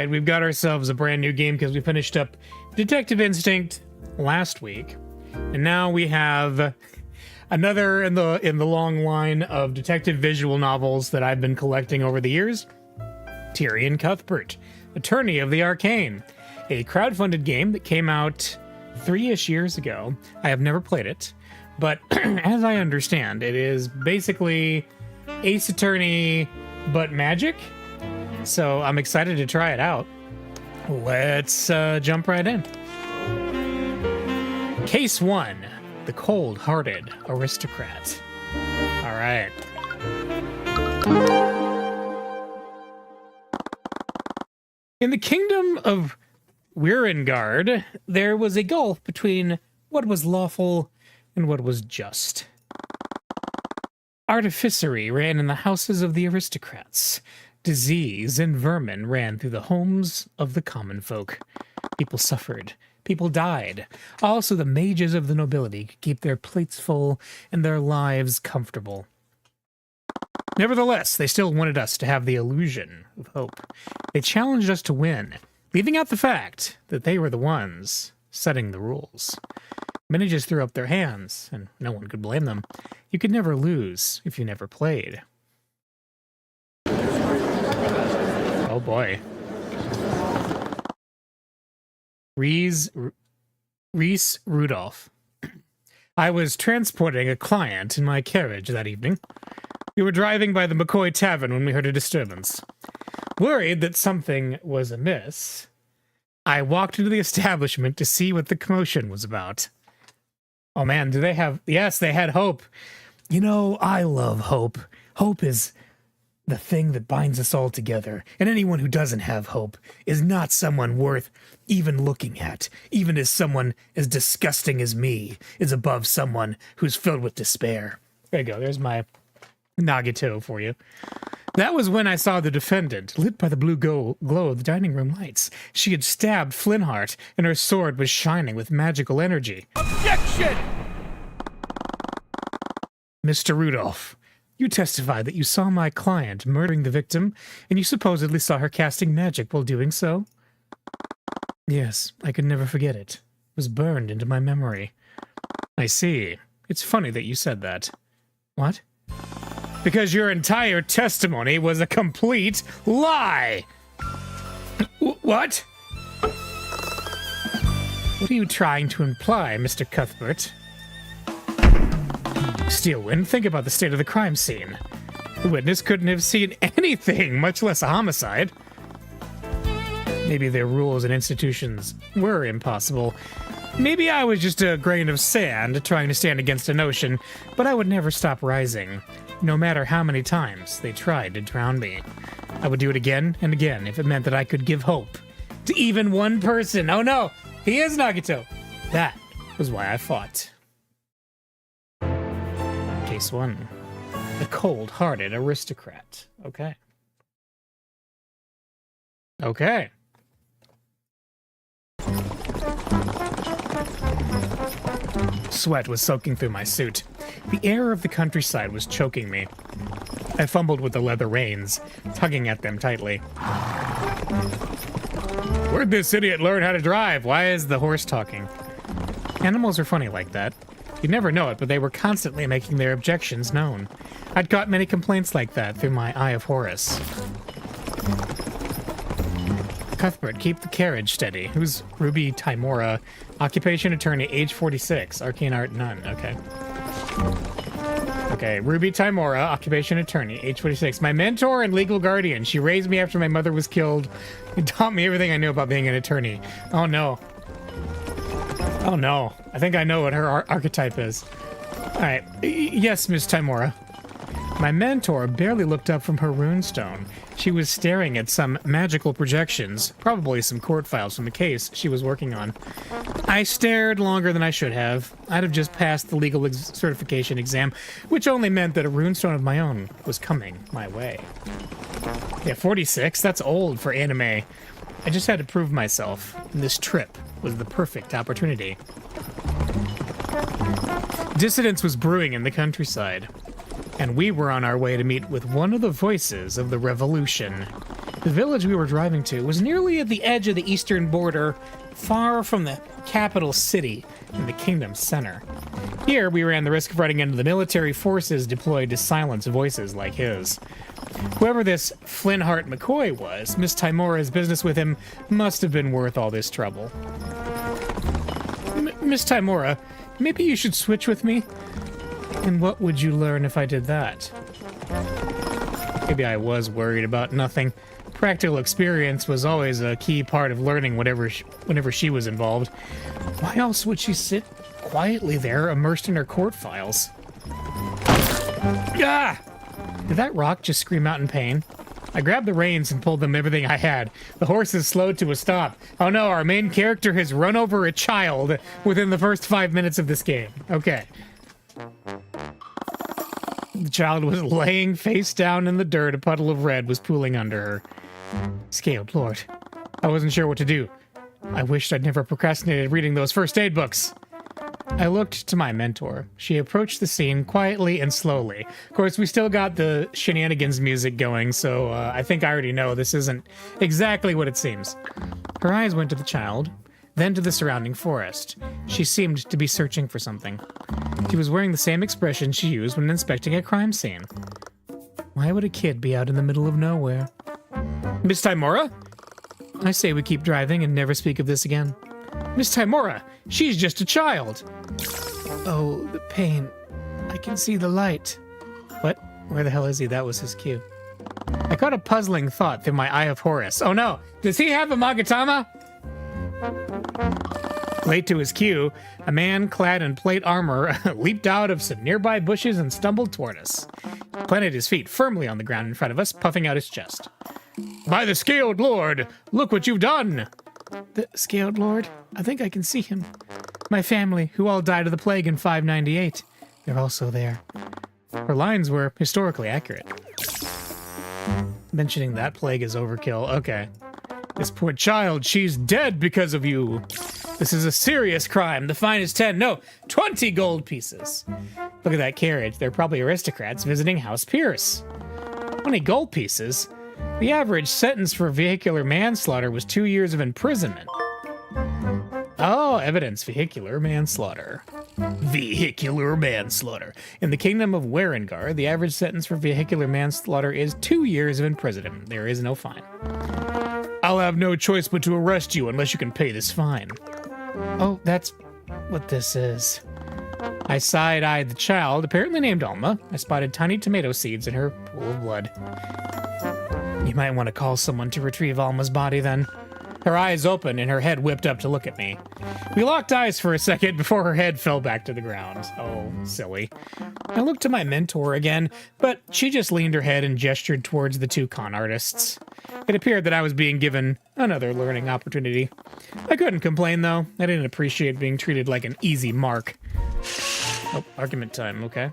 right, we've got ourselves a brand new game because we finished up Detective Instinct last week, and now we have another in the long line of detective visual novels that I've been collecting over the years. Tyrion Cuthbert, Attorney of the Arcane, a crowdfunded game that came out 3-ish years ago. I have never played it, but as I understand, it is basically Ace Attorney but magic. So I'm excited to try it out. Let's jump right in. Case 1, the cold-hearted aristocrat. All right. In the kingdom of Wirengard, there was a gulf between what was lawful and what was just. Artificery ran in the houses of the aristocrats. Disease and vermin ran through the homes of the common folk. People suffered. People died. Also, the mages of the nobility could keep their plates full and their lives comfortable. Nevertheless, they still wanted us to have the illusion of hope. They challenged us to win, leaving out the fact that they were the ones setting the rules. Many just threw up their hands, and no one could blame them. You could never lose if you never played. Oh boy. Reese Rudolph. I was transporting a client in my carriage that evening. We were driving by the McCoy Tavern when we heard a disturbance. Worried that something was amiss, I walked into the establishment to see what the commotion was about. Oh man, do they have... Yes, they had hope. You know, I love hope. Hope is the thing that binds us all together, and anyone who doesn't have hope is not someone worth even looking at, even as someone as disgusting as me is above someone who's filled with despair. There you go, there's my Nagito for you. That was when I saw the defendant, lit by the blue glow of the dining room lights. She had stabbed Flintheart, and her sword was shining with magical energy. Objection! Mr. Rudolph, you testified that you saw my client murdering the victim, and you supposedly saw her casting magic while doing so? Yes, I could never forget it. It was burned into my memory. I see. It's funny that you said that. What? Because your entire testimony was a complete lie! What? What are you trying to imply, Mr. Cuthbert? Steelwind, think about the state of the crime scene. The witness couldn't have seen anything, much less a homicide. Maybe their rules and institutions were impossible. Maybe I was just a grain of sand trying to stand against an ocean, but I would never stop rising, no matter how many times they tried to drown me. I would do it again and again if it meant that I could give hope to even one person. Oh no, he is Nagito. That was why I fought. Case 1. The cold-hearted aristocrat. Okay. Okay. Sweat was soaking through my suit. The air of the countryside was choking me. I fumbled with the leather reins, tugging at them tightly. Where'd this idiot learn how to drive? Why is the horse talking? Animals are funny like that. You'd never know it, but they were constantly making their objections known. I'd got many complaints like that through my Eye of Horus. Cuthbert, keep the carriage steady. Who's Ruby Timora? Occupation attorney, age 46. Arcane art, none. Okay. Okay, Ruby Timora, occupation attorney, age 46. My mentor and legal guardian. She raised me after my mother was killed and taught me everything I knew about being an attorney. Oh no. Oh no. I think I know what her archetype is. Alright. Yes, Miss Timora. My mentor barely looked up from her runestone. She was staring at some magical projections, probably some court files from a case she was working on. I stared longer than I should have. I'd have just passed the legal certification exam, which only meant that a runestone of my own was coming my way. Yeah, 46? That's old for anime. I just had to prove myself, and this trip was the perfect opportunity. Dissidence was brewing in the countryside, and we were on our way to meet with one of the voices of the revolution. The village we were driving to was nearly at the edge of the eastern border, far from the capital city in the kingdom's center. Here, we ran the risk of running into the military forces deployed to silence voices like his. Whoever this Flintheart McCoy was, Miss Timora's business with him must have been worth all this trouble. Miss Timora, maybe you should switch with me? And what would you learn if I did that? Maybe I was worried about nothing. Practical experience was always a key part of learning whenever she was involved. Why else would she sit quietly there, immersed in her court files? Ah! Did that rock just scream out in pain? I grabbed the reins and pulled them everything I had. The horses slowed to a stop. Oh no, our main character has run over a child within the first 5 minutes of this game. Okay. The child was laying face down in the dirt. A puddle of red was pooling under her. Scaled Lord. I wasn't sure what to do. I wished I'd never procrastinated reading those first aid books. I looked to my mentor. She approached the scene quietly and slowly. Of course, we still got the shenanigans music going, so I think I already know this isn't exactly what it seems. Her eyes went to the child, then to the surrounding forest. She seemed to be searching for something. She was wearing the same expression she used when inspecting a crime scene. Why would a kid be out in the middle of nowhere? Miss Timora? I say we keep driving and never speak of this again. Miss Timora, she's just a child. Oh, the pain. I can see the light. What? Where the hell is he? That was his cue. I caught a puzzling thought through my eye of Horus. Oh no, does he have a Magatama? Late to his cue, a man clad in plate armor leaped out of some nearby bushes and stumbled toward us. He planted his feet firmly on the ground in front of us, puffing out his chest. By the Scaled Lord, look what you've done! The Scaled Lord? I think I can see him. My family, who all died of the plague in 598. They're also there. Her lines were historically accurate. Mentioning that plague is overkill. Okay. This poor child, she's dead because of you. This is a serious crime. The fine is 10, no, 20 gold pieces. Look at that carriage. They're probably aristocrats visiting House Pierce. 20 gold pieces? The average sentence for vehicular manslaughter was 2 years of imprisonment. Oh, evidence. Vehicular manslaughter. Vehicular manslaughter. In the kingdom of Warengar, the average sentence for vehicular manslaughter is 2 years of imprisonment. There is no fine. I'll have no choice but to arrest you unless you can pay this fine. Oh, that's what this is. I side-eyed the child, apparently named Alma. I spotted tiny tomato seeds in her pool of blood. You might want to call someone to retrieve Alma's body then. Her eyes opened and her head whipped up to look at me. We locked eyes for a second before her head fell back to the ground. Oh, silly. I looked to my mentor again, but she just leaned her head and gestured towards the two con artists. It appeared that I was being given another learning opportunity. I couldn't complain, though. I didn't appreciate being treated like an easy mark. Oh, argument time, okay.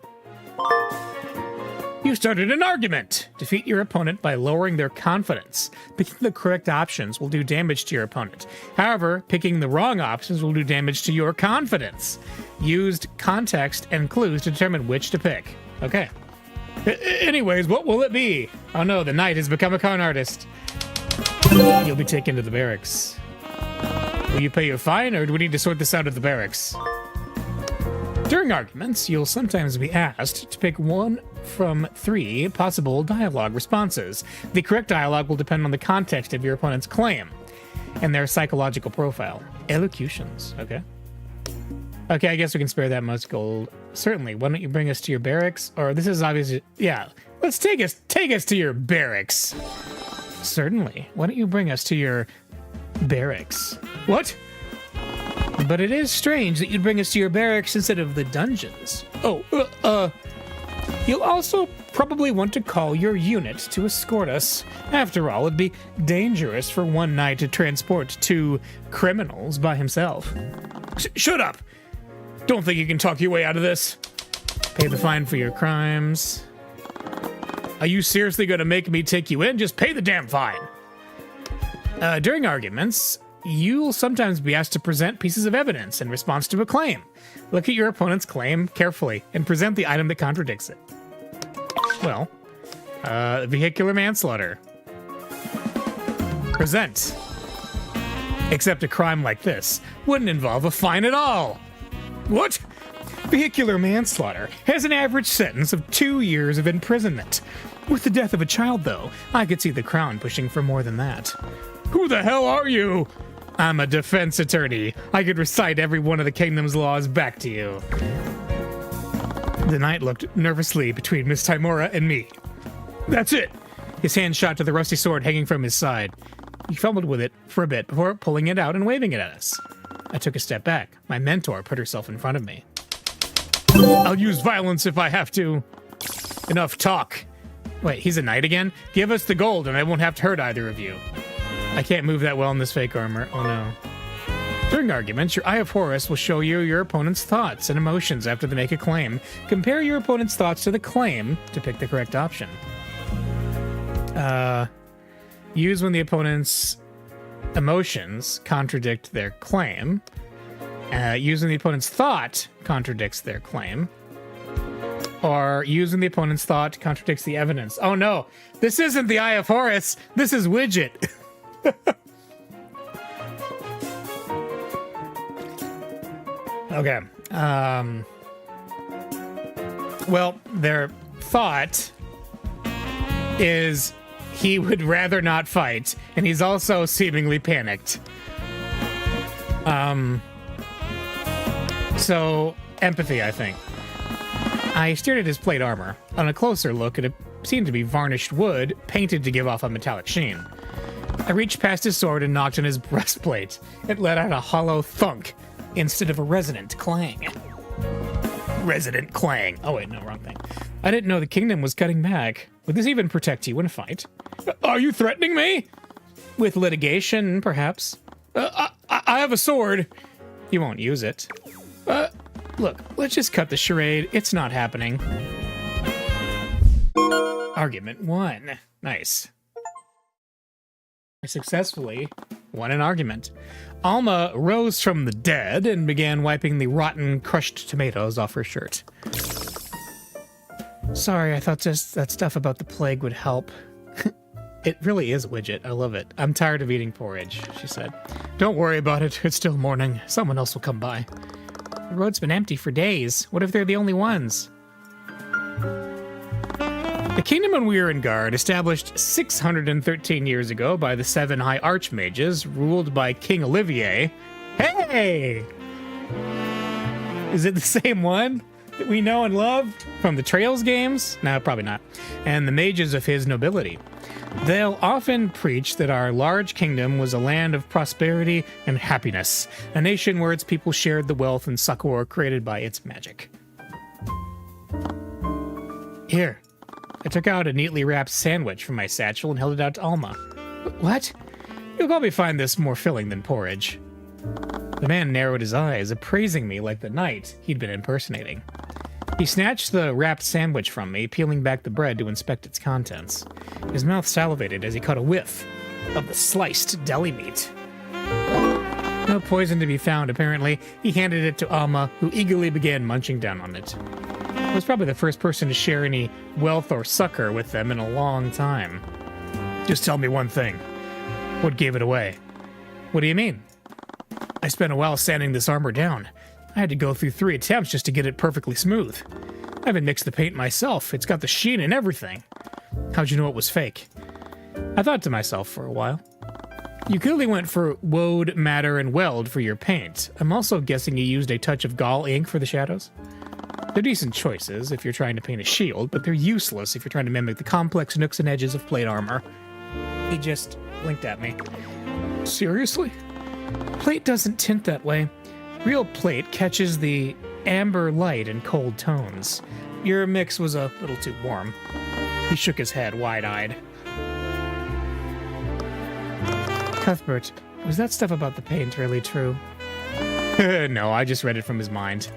You started an argument! Defeat your opponent by lowering their confidence. Picking the correct options will do damage to your opponent. However, picking the wrong options will do damage to your confidence. Used context and clues to determine which to pick. Okay. Anyways, what will it be? Oh no, the knight has become a con artist. You'll be taken to the barracks. Will you pay your fine, or do we need to sort this out at the barracks? During arguments, you'll sometimes be asked to pick one from 3 possible dialogue responses. The correct dialogue will depend on the context of your opponent's claim and their psychological profile. Elocutions, okay. Okay, I guess we can spare that much gold. Certainly, why don't you bring us to your barracks? Or this is obviously, yeah, let's take us to your barracks. Certainly, why don't you bring us to your barracks? What? But it is strange that you'd bring us to your barracks instead of the dungeons. Oh, you'll also probably want to call your unit to escort us. After all, it'd be dangerous for one knight to transport 2 criminals by himself. Shut up! Don't think you can talk your way out of this. Pay the fine for your crimes. Are you seriously gonna make me take you in? Just pay the damn fine. During arguments, you'll sometimes be asked to present pieces of evidence in response to a claim. Look at your opponent's claim carefully and present the item that contradicts it. Well, vehicular manslaughter. Present. Except a crime like this wouldn't involve a fine at all. What? Vehicular manslaughter has an average sentence of 2 years of imprisonment. With the death of a child, though, I could see the Crown pushing for more than that. Who the hell are you? I'm a defense attorney. I could recite every one of the kingdom's laws back to you. The knight looked nervously between Miss Timora and me. That's it. His hand shot to the rusty sword hanging from his side. He fumbled with it for a bit before pulling it out and waving it at us. I took a step back. My mentor put herself in front of me. I'll use violence if I have to. Enough talk. Wait, he's a knight again? Give us the gold and I won't have to hurt either of you. I can't move that well in this fake armor. Oh no. During arguments, your Eye of Horus will show you your opponent's thoughts and emotions after they make a claim. Compare your opponent's thoughts to the claim to pick the correct option. Use when the opponent's emotions contradict their claim. Use when the opponent's thought contradicts their claim. Or use when the opponent's thought contradicts the evidence. Oh no, this isn't the Eye of Horus. This is Widget. Okay. Well, their thought is he would rather not fight, and he's also seemingly panicked. So, empathy, I think. I stared at his plate armor. On a closer look, it seemed to be varnished wood, painted to give off a metallic sheen. I reached past his sword and knocked on his breastplate. It let out a hollow thunk instead of a resonant clang. Resonant clang. Oh wait, no, wrong thing. I didn't know the kingdom was cutting back. Would this even protect you in a fight? Are you threatening me? With litigation, perhaps. I have a sword. You won't use it. Look, let's just cut the charade. It's not happening. Argument 1. Nice. I successfully won an argument. Alma rose from the dead and began wiping the rotten, crushed tomatoes off her shirt. Sorry, I thought just that stuff about the plague would help. It really is, Widget. I love it. I'm tired of eating porridge, she said. Don't worry about it. It's still morning. Someone else will come by. The road's been empty for days. What if they're the only ones? The kingdom of Weirengard, established 613 years ago by the 7 High Archmages, ruled by King Olivier. Hey! Is it the same one that we know and love from the Trails games? No, probably not. And the mages of his nobility. They'll often preach that our large kingdom was a land of prosperity and happiness, a nation where its people shared the wealth and succor created by its magic. Here. I took out a neatly wrapped sandwich from my satchel and held it out to Alma. What? You'll probably find this more filling than porridge. The man narrowed his eyes, appraising me like the knight he'd been impersonating. He snatched the wrapped sandwich from me, peeling back the bread to inspect its contents. His mouth salivated as he caught a whiff of the sliced deli meat. No poison to be found, apparently. He handed it to Alma, who eagerly began munching down on it. I was probably the first person to share any wealth or succor with them in a long time. Just tell me one thing. What gave it away? What do you mean? I spent a while sanding this armor down. I had to go through 3 attempts just to get it perfectly smooth. I haven't mixed the paint myself. It's got the sheen and everything. How'd you know it was fake? I thought to myself for a while. You clearly went for woad, matter, and weld for your paint. I'm also guessing you used a touch of gall ink for the shadows. They're decent choices if you're trying to paint a shield, but they're useless if you're trying to mimic the complex nooks and edges of plate armor. He just blinked at me. Seriously? Plate doesn't tint that way. Real plate catches the amber light in cold tones. Your mix was a little too warm. He shook his head, wide-eyed. Cuthbert, was that stuff about the paint really true? No, I just read it from his mind.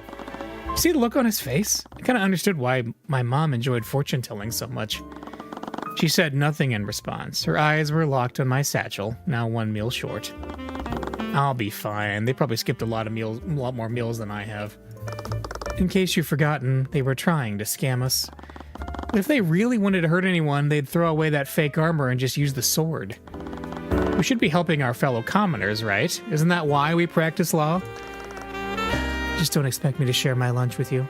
See the look on his face? I kind of understood why my mom enjoyed fortune-telling so much. She said nothing in response. Her eyes were locked on my satchel, now 1 meal short. I'll be fine. They probably skipped a lot more meals than I have. In case you've forgotten, they were trying to scam us. If they really wanted to hurt anyone, they'd throw away that fake armor and just use the sword. We should be helping our fellow commoners, right? Isn't that why we practice law? Just don't expect me to share my lunch with you.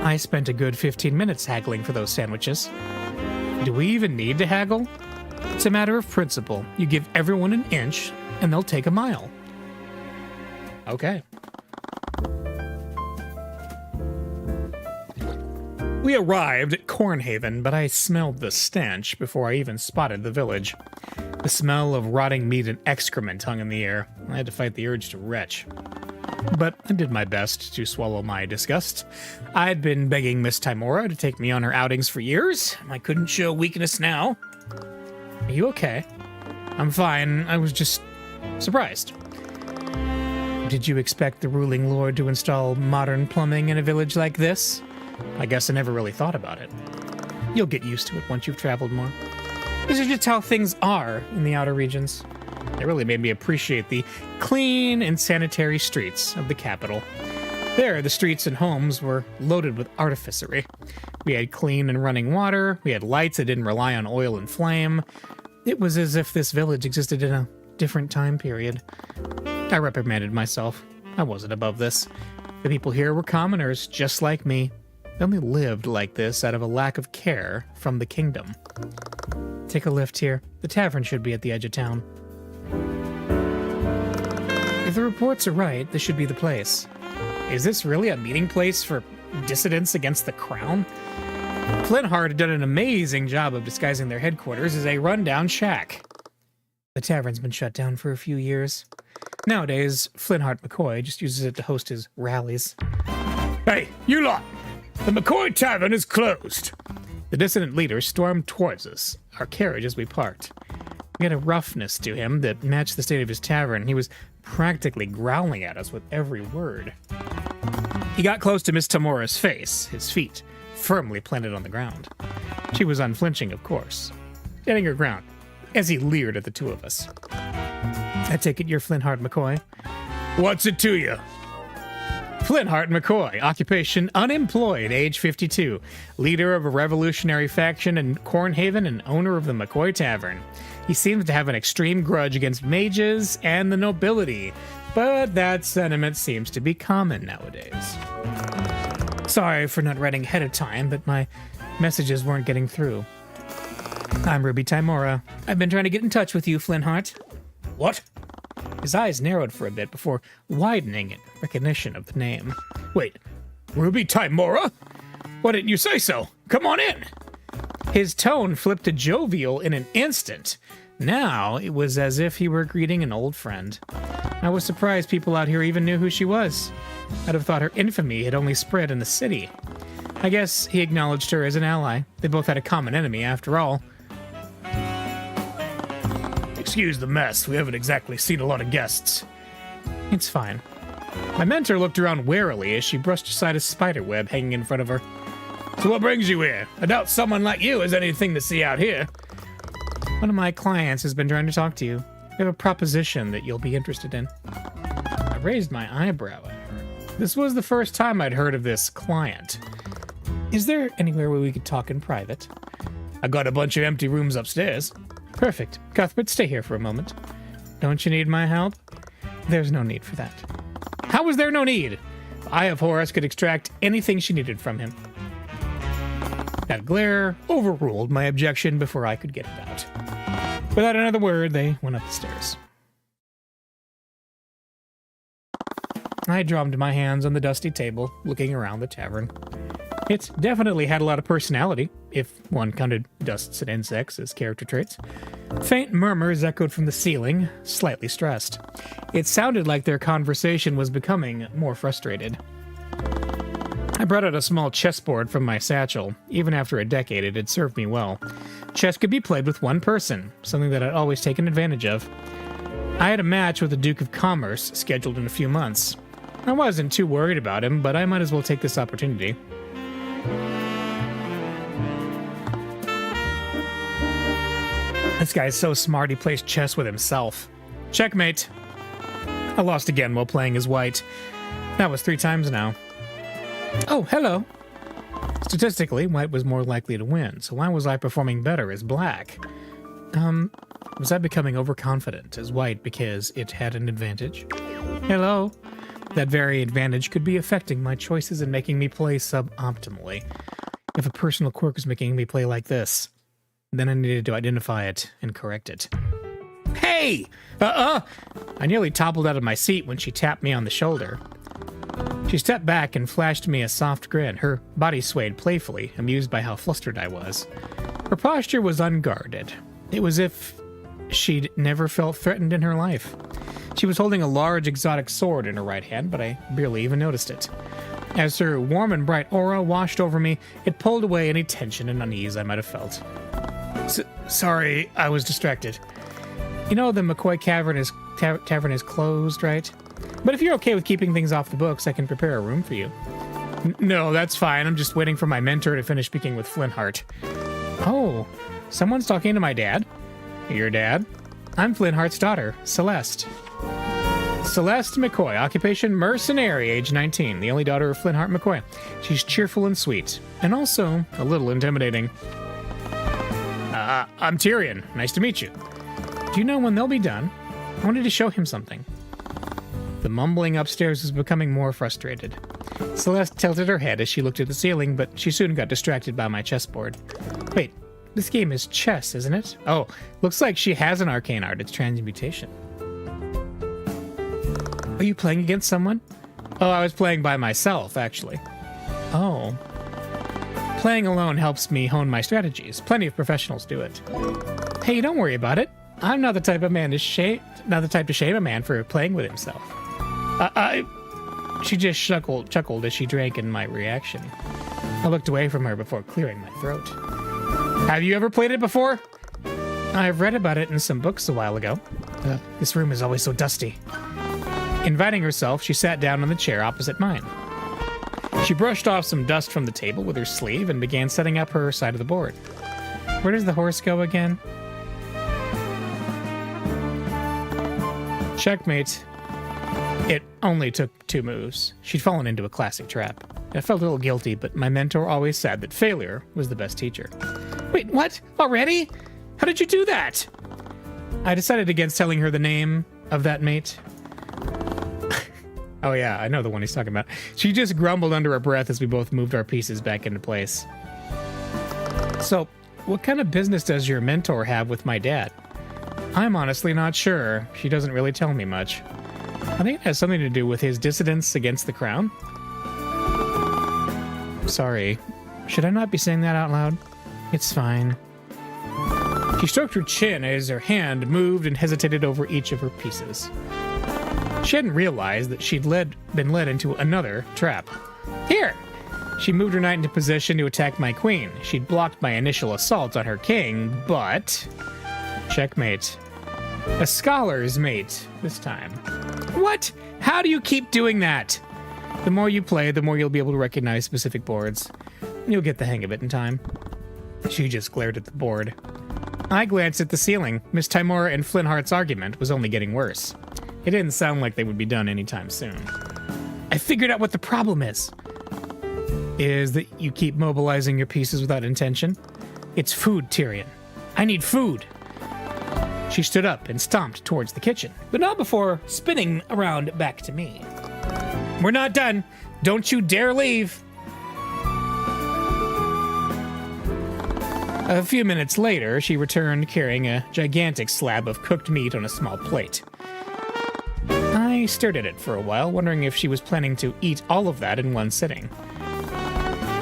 I spent a good 15 minutes haggling for those sandwiches. Do we even need to haggle? It's a matter of principle. You give everyone an inch, and they'll take a mile. Okay. We arrived at Cornhaven, but I smelled the stench before I even spotted the village. The smell of rotting meat and excrement hung in the air. I had to fight the urge to retch. But I did my best to swallow my disgust. I'd been begging Miss Tymora to take me on her outings for years. I couldn't show weakness now. Are you okay? I'm fine. I was just surprised. Did you expect the ruling lord to install modern plumbing in a village like this? I guess I never really thought about it. You'll get used to it once you've traveled more. This is just how things are in the outer regions. It really made me appreciate the clean and sanitary streets of the capital. There, the streets and homes were loaded with artificery. We had clean and running water, we had lights that didn't rely on oil and flame. It was as if this village existed in a different time period. I reprimanded myself. I wasn't above this. The people here were commoners, just like me. They only lived like this out of a lack of care from the kingdom. Take a lift here. The tavern should be at the edge of town. If the reports are right, this should be the place. Is this really a meeting place for dissidents against the crown? Flintheart had done an amazing job of disguising their headquarters as a rundown shack. The tavern's been shut down for a few years. Nowadays, Flintheart McCoy just uses it to host his rallies. Hey, you lot! The McCoy Tavern is closed! The dissident leader stormed towards us, our carriage as we parked. He had a roughness to him that matched the state of his tavern. He was practically growling at us with every word. He got close to Miss Tymora's face, his feet firmly planted on the ground. She was unflinching, of course, standing her ground as he leered at the two of us. I take it you're Flintheart McCoy? What's it to you? Flintheart McCoy, occupation unemployed, age 52, leader of a revolutionary faction in Cornhaven and owner of the McCoy Tavern. He seems to have an extreme grudge against mages and the nobility, but that sentiment seems to be common nowadays. Sorry for not writing ahead of time, but my messages weren't getting through. I'm Ruby Tymora. I've been trying to get in touch with you, Flintheart. What? His eyes narrowed for a bit before widening in recognition of the name. Wait, Ruby Tymora? Why didn't you say so? Come on in! His tone flipped to jovial in an instant. Now it was as if he were greeting an old friend. I was surprised people out here even knew who she was. I'd have thought her infamy had only spread in the city. I guess he acknowledged her as an ally. They both had a common enemy, after all. Excuse the mess. We haven't exactly seen a lot of guests. It's fine. My mentor looked around warily as she brushed aside a spider web hanging in front of her. So what brings you here? I doubt someone like you has anything to see out here. One of my clients has been trying to talk to you. We have a proposition that you'll be interested in. I raised my eyebrow at her. This was the first time I'd heard of this client. Is there anywhere where we could talk in private? I got a bunch of empty rooms upstairs. Perfect. Cuthbert, stay here for a moment. Don't you need my help? There's no need for that. How is there no need? The Eye of Horus could extract anything she needed from him. That glare overruled my objection before I could get it out. Without another word, they went up the stairs. I drummed my hands on the dusty table, looking around the tavern. It definitely had a lot of personality, if one counted dusts and insects as character traits. Faint murmurs echoed from the ceiling, slightly stressed. It sounded like their conversation was becoming more frustrated. I brought out a small chessboard from my satchel. Even after a decade, it had served me well. Chess could be played with one person, something that I'd always taken advantage of. I had a match with the Duke of Commerce scheduled in a few months. I wasn't too worried about him, but I might as well take this opportunity. This guy's so smart he plays chess with himself. Checkmate. I lost again while playing as white. That was 3 times now. Oh, hello. Statistically, white was more likely to win, so why was I performing better as black? Was I becoming overconfident as white because it had an advantage? Hello? That very advantage could be affecting my choices and making me play suboptimally. If a personal quirk is making me play like this, then I needed to identify it and correct it. Hey! I nearly toppled out of my seat when she tapped me on the shoulder. She stepped back and flashed me a soft grin. Her body swayed playfully, amused by how flustered I was. Her posture was unguarded. It was as if she'd never felt threatened in her life. She was holding a large exotic sword in her right hand, but I barely even noticed it. As her warm and bright aura washed over me, it pulled away any tension and unease I might have felt. Sorry, I was distracted. You know the McCoy tavern is closed, right? But if you're okay with keeping things off the books, I can prepare a room for you. No, that's fine. I'm just waiting for my mentor to finish speaking with Flintheart. Oh, someone's talking to my dad? Your dad? I'm Flintheart's daughter, Celeste. Celeste McCoy, occupation mercenary, age 19, the only daughter of Flintheart McCoy. She's cheerful and sweet, and also a little intimidating. I'm Tyrion. Nice to meet you. Do you know when they'll be done? I wanted to show him something. The mumbling upstairs was becoming more frustrated. Celeste tilted her head as she looked at the ceiling, but she soon got distracted by my chessboard. Wait, this game is chess, isn't it? Oh, looks like she has an arcane art. It's transmutation. Are you playing against someone? Oh, I was playing by myself, actually. Oh. Playing alone helps me hone my strategies. Plenty of professionals do it. Hey, don't worry about it. I'm not the type to shame a man for playing with himself. She just chuckled as she drank in my reaction. I looked away from her before clearing my throat. Have you ever played it before? I've read about it in some books a while ago. This room is always so dusty. Inviting herself, she sat down on the chair opposite mine. She brushed off some dust from the table with her sleeve and began setting up her side of the board. Where does the horse go again? Checkmate. It only took 2 moves. She'd fallen into a classic trap. I felt a little guilty, but my mentor always said that failure was the best teacher. Wait, what? Already? How did you do that? I decided against telling her the name of that mate. Oh yeah, I know the one he's talking about. She just grumbled under her breath as we both moved our pieces back into place. So, what kind of business does your mentor have with my dad? I'm honestly not sure. She doesn't really tell me much. I think it has something to do with his dissidence against the crown. Sorry. Should I not be saying that out loud? It's fine. She stroked her chin as her hand moved and hesitated over each of her pieces. She hadn't realized that she'd been led into another trap. Here! She moved her knight into position to attack my queen. She'd blocked my initial assault on her king, but... Checkmate. A scholar's mate, this time. What? How do you keep doing that? The more you play, the more you'll be able to recognize specific boards. You'll get the hang of it in time. She just glared at the board. I glanced at the ceiling. Miss Timora and Flintheart's argument was only getting worse. It didn't sound like they would be done anytime soon. I figured out what the problem is. Is that you keep mobilizing your pieces without intention? It's food, Tyrion. I need food. She stood up and stomped towards the kitchen, but not before spinning around back to me. We're not done. Don't you dare leave. A few minutes later, she returned carrying a gigantic slab of cooked meat on a small plate. I stared at it for a while, wondering if she was planning to eat all of that in one sitting.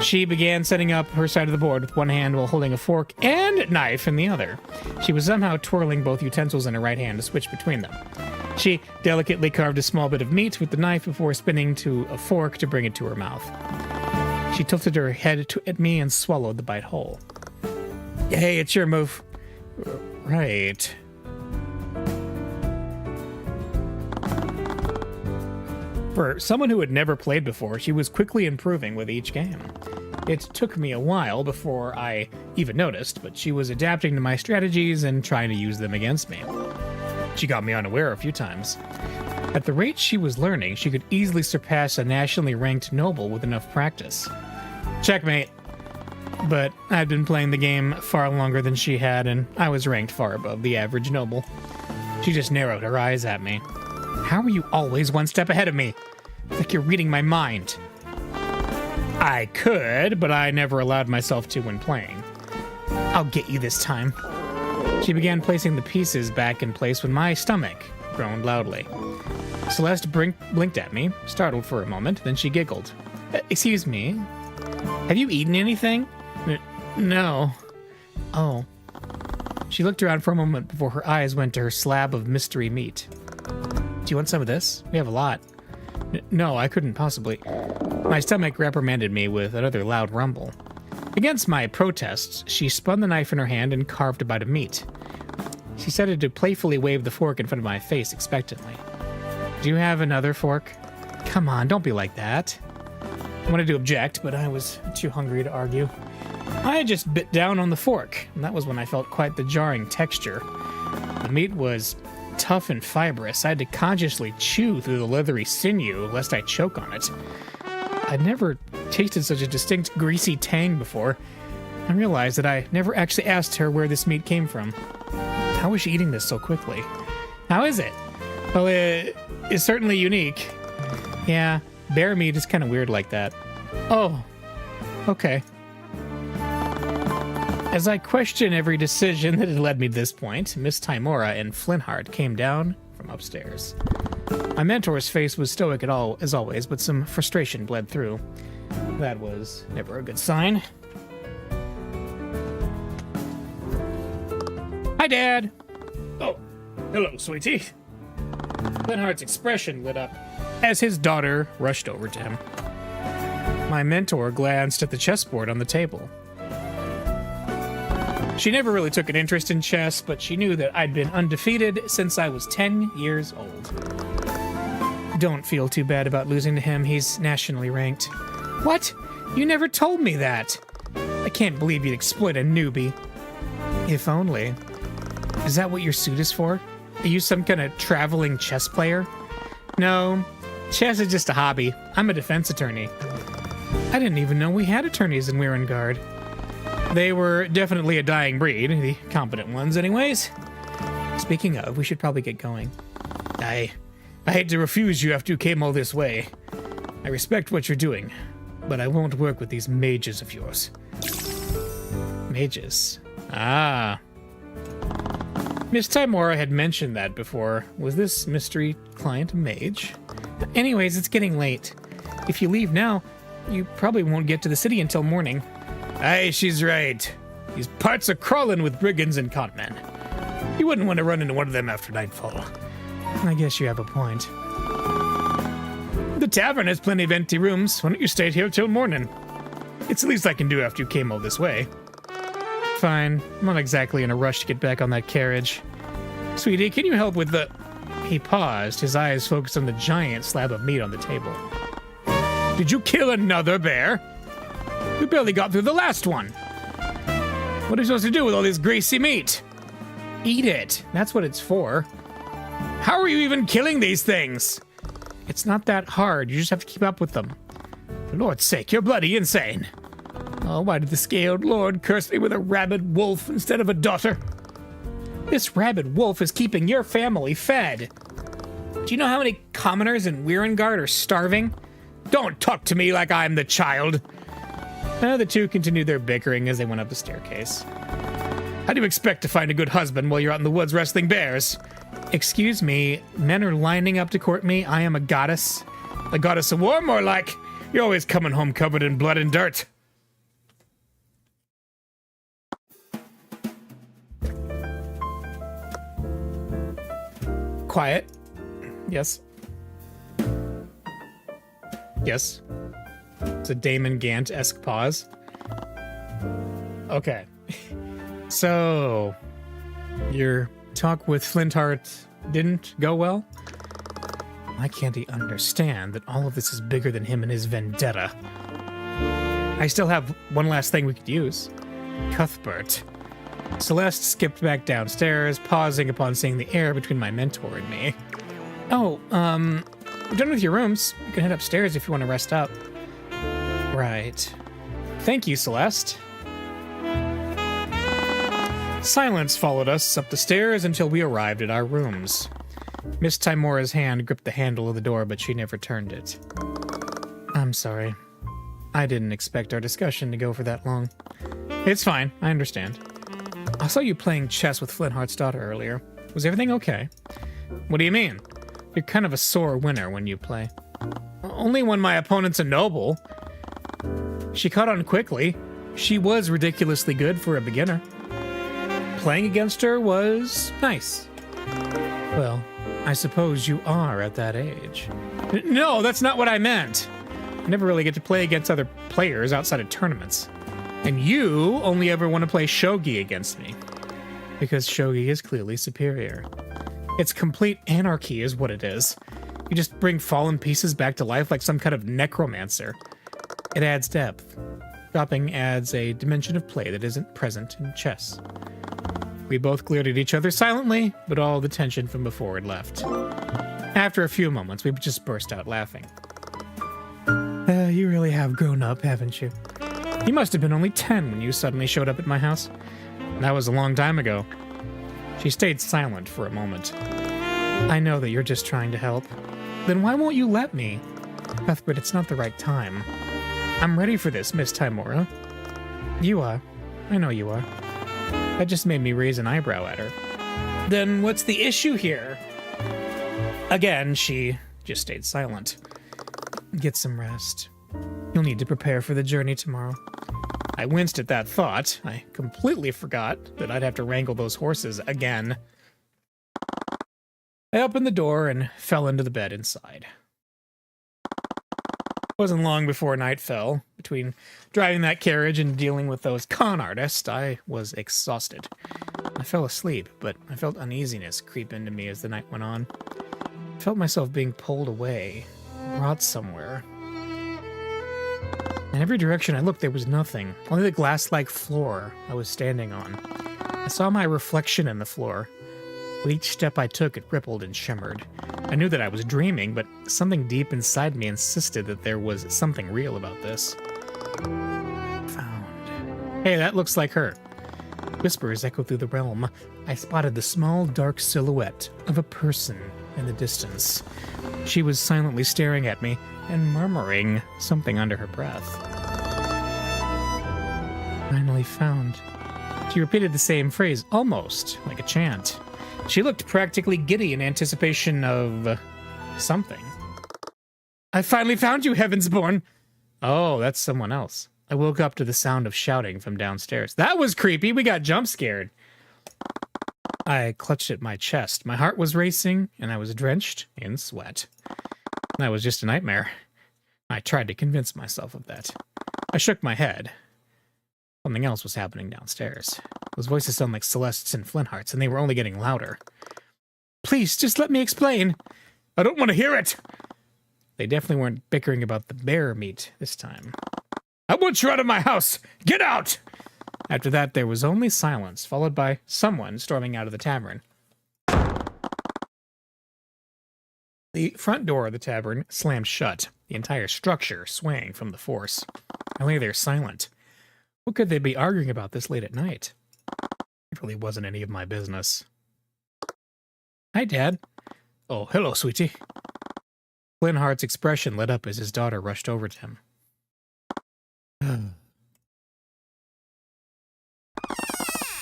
She began setting up her side of the board with one hand while holding a fork and knife in the other. She was somehow twirling both utensils in her right hand to switch between them. She delicately carved a small bit of meat with the knife before spinning to a fork to bring it to her mouth. She tilted her head at me and swallowed the bite whole. Hey, it's your move. Right. For someone who had never played before, she was quickly improving with each game. It took me a while before I even noticed, but she was adapting to my strategies and trying to use them against me. She got me unaware a few times. At the rate she was learning, she could easily surpass a nationally ranked noble with enough practice. Checkmate. But I'd been playing the game far longer than she had, and I was ranked far above the average noble. She just narrowed her eyes at me. How are you always one step ahead of me? It's like you're reading my mind. I could, but I never allowed myself to when playing. I'll get you this time. She began placing the pieces back in place when my stomach groaned loudly. Celeste blinked at me, startled for a moment, then she giggled. Excuse me? Have you eaten anything? No. Oh. She looked around for a moment before her eyes went to her slab of mystery meat. Do you want some of this? We have a lot. No, I couldn't possibly. My stomach reprimanded me with another loud rumble. Against my protests, she spun the knife in her hand and carved a bite of meat. She started to playfully wave the fork in front of my face expectantly. Do you have another fork? Come on, don't be like that. I wanted to object, but I was too hungry to argue. I just bit down on the fork, and that was when I felt quite the jarring texture. The meat was tough and fibrous. I had to consciously chew through the leathery sinew lest I choke on it. I'd never tasted such a distinct greasy tang before. I realized that I never actually asked her where this meat came from. How was she eating this so quickly? How is it? Well, it's certainly unique. Yeah, bear meat is kind of weird like that. Oh, okay. As I questioned every decision that had led me to this point, Miss Tymora and Flintheart came down from upstairs. My mentor's face was stoic as always, but some frustration bled through. That was never a good sign. Hi, Dad! Oh, hello, sweetie. Flintheart's expression lit up as his daughter rushed over to him. My mentor glanced at the chessboard on the table. She never really took an interest in chess, but she knew that I'd been undefeated since I was 10 years old. Don't feel too bad about losing to him. He's nationally ranked. What? You never told me that. I can't believe you'd exploit a newbie. If only. Is that what your suit is for? Are you some kind of traveling chess player? No, chess is just a hobby. I'm a defense attorney. I didn't even know we had attorneys in Weirengard. They were definitely a dying breed, the competent ones anyways. Speaking of, we should probably get going. I hate to refuse you after you came all this way. I respect what you're doing, but I won't work with these mages of yours. Mages? Ah. Miss Tymora had mentioned that before. Was this mystery client a mage? Anyways, it's getting late. If you leave now, you probably won't get to the city until morning. Aye, she's right. These parts are crawling with brigands and conmen. You wouldn't want to run into one of them after nightfall. I guess you have a point. The tavern has plenty of empty rooms. Why don't you stay here till morning? It's the least I can do after you came all this way. Fine. I'm not exactly in a rush to get back on that carriage. Sweetie, can you help with the... He paused, his eyes focused on the giant slab of meat on the table. Did you kill another bear? We barely got through the last one. What are you supposed to do with all this greasy meat? Eat it. That's what it's for. How are you even killing these things? It's not that hard. You just have to keep up with them. For Lord's sake, you're bloody insane. Oh, why did the scaled lord curse me with a rabid wolf instead of a daughter? This rabid wolf is keeping your family fed. Do you know how many commoners in Weirengard are starving? Don't talk to me like I'm the child. The two continued their bickering as they went up the staircase. How do you expect to find a good husband while you're out in the woods wrestling bears? Excuse me, men are lining up to court me. I am a goddess. A goddess of war, more like. You're always coming home covered in blood and dirt. Quiet. Yes. Yes. It's a Damon Gant-esque pause. Okay. So, your talk with Flintheart didn't go well? Why can't he understand that all of this is bigger than him and his vendetta? I still have one last thing we could use. Cuthbert. Celeste skipped back downstairs, pausing upon seeing the air between my mentor and me. Oh, we're done with your rooms. You can head upstairs if you want to rest up. Right. Thank you, Celeste. Silence followed us up the stairs until we arrived at our rooms. Miss Timora's hand gripped the handle of the door, but she never turned it. I'm sorry. I didn't expect our discussion to go for that long. It's fine, I understand. I saw you playing chess with Flintheart's daughter earlier. Was everything okay? What do you mean? You're kind of a sore winner when you play. Only when my opponent's a noble. She caught on quickly. She was ridiculously good for a beginner. Playing against her was nice. Well, I suppose you are at that age. No, that's not what I meant. I never really get to play against other players outside of tournaments. And you only ever want to play shogi against me. Because shogi is clearly superior. It's complete anarchy is what it is. You just bring fallen pieces back to life like some kind of necromancer. It adds depth. Dropping adds a dimension of play that isn't present in chess. We both glared at each other silently, but all the tension from before had left. After a few moments, we just burst out laughing. You really have grown up, haven't you? You must have been only 10 when you suddenly showed up at my house. That was a long time ago. She stayed silent for a moment. I know that you're just trying to help. Then why won't you let me? Cuthbert, it's not the right time. I'm ready for this, Miss Timora. You are. I know you are. That just made me raise an eyebrow at her. Then what's the issue here? Again, she just stayed silent. Get some rest. You'll need to prepare for the journey tomorrow. I winced at that thought. I completely forgot that I'd have to wrangle those horses again. I opened the door and fell into the bed inside. It wasn't long before night fell. Between driving that carriage and dealing with those con artists, I was exhausted. I fell asleep, but I felt uneasiness creep into me as the night went on. I felt myself being pulled away, brought somewhere. In every direction I looked, there was nothing. Only the glass-like floor I was standing on. I saw my reflection in the floor. With each step I took, it rippled and shimmered. I knew that I was dreaming, but something deep inside me insisted that there was something real about this. Found. Hey, that looks like her. Whispers echoed through the realm. I spotted the small, dark silhouette of a person in the distance. She was silently staring at me and murmuring something under her breath. Finally found. She repeated the same phrase, almost like a chant. She looked practically giddy in anticipation of something. I finally found you, Heavensborn! Oh, that's someone else. I woke up to the sound of shouting from downstairs. That was creepy. We got jump scared. I clutched at my chest. My heart was racing, and I was drenched in sweat. That was just a nightmare. I tried to convince myself of that. I shook my head. Something else was happening downstairs. Those voices sound like Celeste's and Flintheart's, and they were only getting louder. Please, just let me explain. I don't want to hear it. They definitely weren't bickering about the bear meat this time. I want you out of my house! Get out! After that, there was only silence, followed by someone storming out of the tavern. The front door of the tavern slammed shut, the entire structure swaying from the force. I lay there silent. What could they be arguing about this late at night? It really wasn't any of my business. Hi, Dad. Oh, hello, sweetie. Flintheart's expression lit up as his daughter rushed over to him.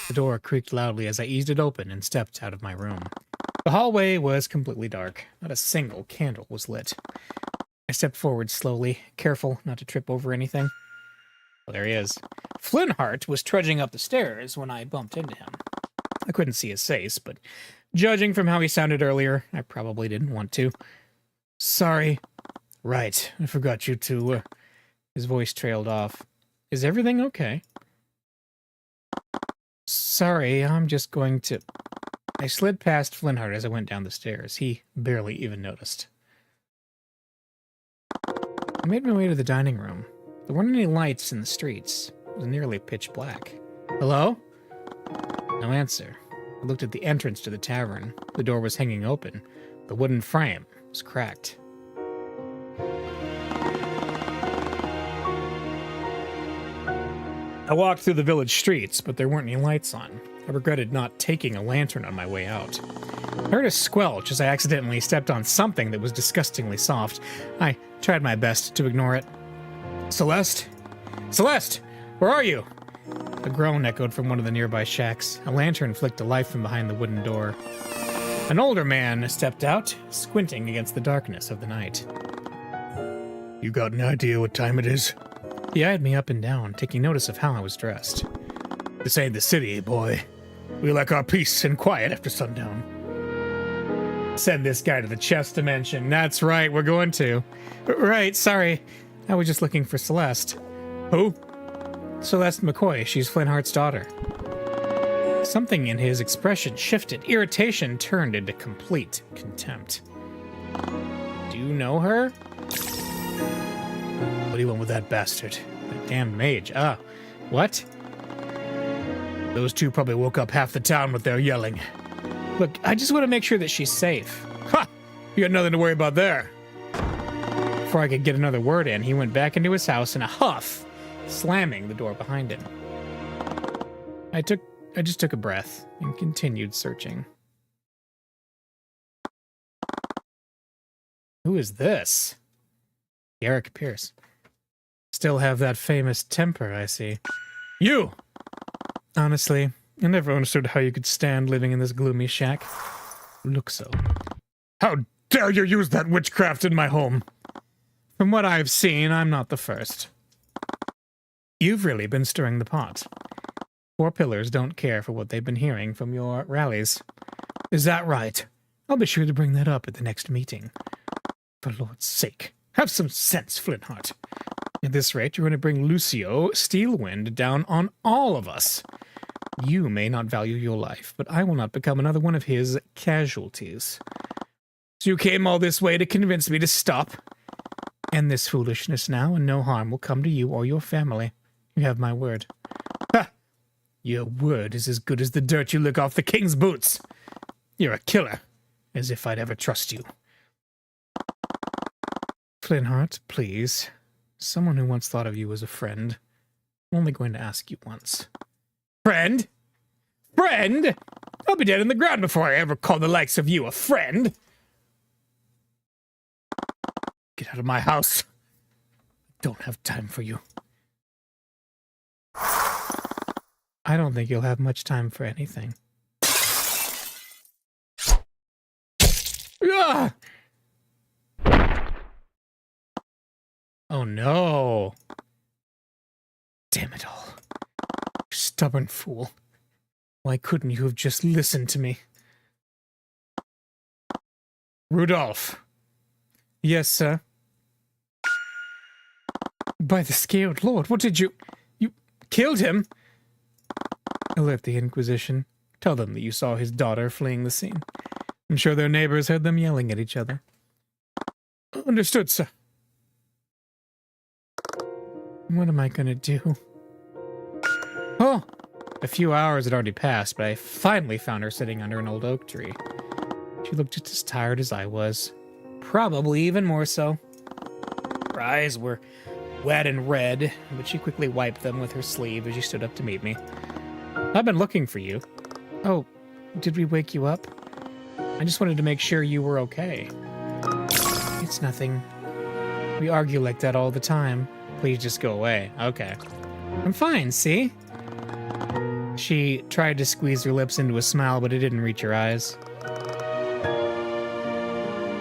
The door creaked loudly as I eased it open and stepped out of my room. The hallway was completely dark. Not a single candle was lit. I stepped forward slowly, careful not to trip over anything. Well, there he is. Flintheart was trudging up the stairs when I bumped into him. I couldn't see his face, but judging from how he sounded earlier, I probably didn't want to. Sorry. Right, I forgot you too. His voice trailed off. Is everything okay? Sorry, I'm just going to... I slid past Flintheart as I went down the stairs. He barely even noticed. I made my way to the dining room. There weren't any lights in the streets. It was nearly pitch black. Hello? No answer. I looked at the entrance to the tavern. The door was hanging open. The wooden frame was cracked. I walked through the village streets, but there weren't any lights on. I regretted not taking a lantern on my way out. I heard a squelch as I accidentally stepped on something that was disgustingly soft. I tried my best to ignore it. Celeste? Celeste! Where are you? A groan echoed from one of the nearby shacks. A lantern flicked to life from behind the wooden door. An older man stepped out, squinting against the darkness of the night. You got an idea what time it is? He eyed me up and down, taking notice of how I was dressed. This ain't the city, boy. We like our peace and quiet after sundown. Send this guy to the chess dimension. That's right, we're going to. Right, sorry. I was just looking for Celeste. Who? Celeste McCoy. She's Flintheart's daughter. Something in his expression shifted. Irritation turned into complete contempt. Do you know her? What do you want with that bastard? That damn mage. Ah, what? Those two probably woke up half the town with their yelling. Look, I just want to make sure that she's safe. Ha! You got nothing to worry about there. Before I could get another word in, he went back into his house in a huff, slamming the door behind him. I just took a breath and continued searching. Who is this? Garrick Pierce. Still have that famous temper, I see. You! Honestly, I never understood how you could stand living in this gloomy shack. Look so. How dare you use that witchcraft in my home? From what I've seen, I'm not the first. You've really been stirring the pot. Four Pillars don't care for what they've been hearing from your rallies. Is that right? I'll be sure to bring that up at the next meeting. For Lord's sake, have some sense, Flintheart. At this rate, you're going to bring Lucio Steelwind down on all of us. You may not value your life, but I will not become another one of his casualties. So you came all this way to convince me to stop? End this foolishness now, and no harm will come to you or your family. You have my word. Ha! Your word is as good as the dirt you lick off the king's boots. You're a killer, as if I'd ever trust you. Flintheart, please. Someone who once thought of you as a friend. I'm only going to ask you once. Friend? Friend? I'll be dead in the ground before I ever call the likes of you a friend. Get out of my house. I don't have time for you. I don't think you'll have much time for anything. Ah! Oh no. Damn it all. You stubborn fool. Why couldn't you have just listened to me? Rudolph. Yes, sir. By the scaled lord, what did you... You killed him? Alert the Inquisition. Tell them that you saw his daughter fleeing the scene. I'm sure their neighbors heard them yelling at each other. Understood, sir. What am I gonna do? Oh! A few hours had already passed, but I finally found her sitting under an old oak tree. She looked just as tired as I was. Probably even more so. Her eyes were wet and red, but she quickly wiped them with her sleeve as she stood up to meet me. I've been looking for you. Oh, did we wake you up? I just wanted to make sure you were okay. It's nothing. We argue like that all the time. Please just go away. Okay. I'm fine, see? She tried to squeeze her lips into a smile, but it didn't reach her eyes.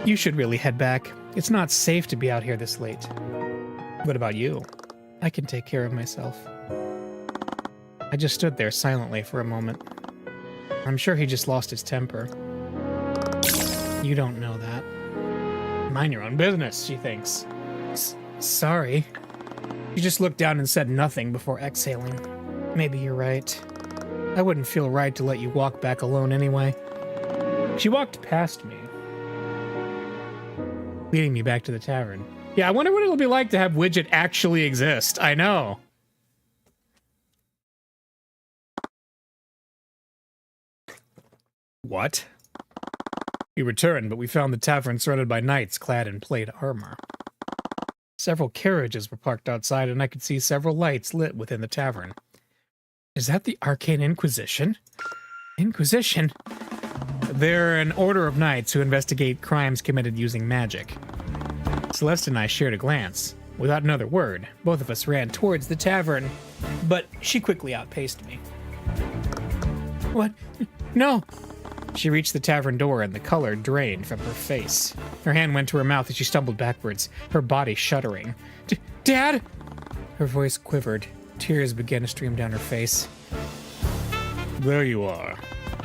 You should really head back. It's not safe to be out here this late. What about you? I can take care of myself. I just stood there silently for a moment. I'm sure he just lost his temper. You don't know that. Mind your own business, she thinks. Sorry. She just looked down and said nothing before exhaling. Maybe you're right. I wouldn't feel right to let you walk back alone anyway. She walked past me, leading me back to the tavern. Yeah, I wonder what it'll be like to have Widget actually exist. I know. What? We returned, but we found the tavern surrounded by knights clad in plate armor. Several carriages were parked outside, and I could see several lights lit within the tavern. Is that the Arcane Inquisition? Inquisition? They're an order of knights who investigate crimes committed using magic. Celeste and I shared a glance. Without another word, both of us ran towards the tavern, but she quickly outpaced me. What? No! She reached the tavern door and the color drained from her face. Her hand went to her mouth as she stumbled backwards, her body shuddering. Dad! Her voice quivered. Tears began to stream down her face. There you are.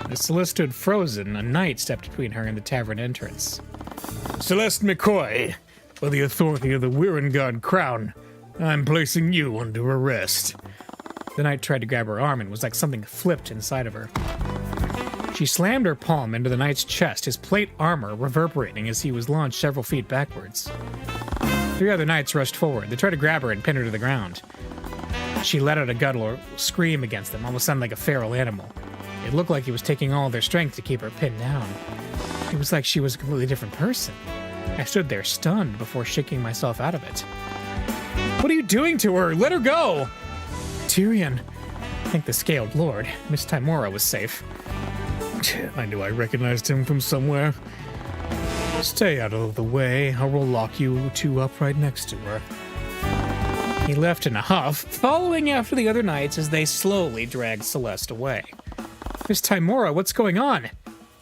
As Celeste stood frozen, a knight stepped between her and the tavern entrance. Celeste McCoy, by the authority of the Wirengard Crown, I'm placing you under arrest. The knight tried to grab her arm and it was like something flipped inside of her. She slammed her palm into the knight's chest, his plate armor reverberating as he was launched several feet backwards. 3 other knights rushed forward. They tried to grab her and pin her to the ground. She let out a guttural scream against them, almost sounded like a feral animal. It looked like he was taking all their strength to keep her pinned down. It was like she was a completely different person. I stood there stunned before shaking myself out of it. What are you doing to her? Let her go! Tyrion. I think the Scaled Lord, Miss Timora, was safe. I knew I recognized him from somewhere. Stay out of the way. I will lock you 2 up right next to her. He left in a huff, following after the other knights as they slowly dragged Celeste away. Miss Timora, what's going on?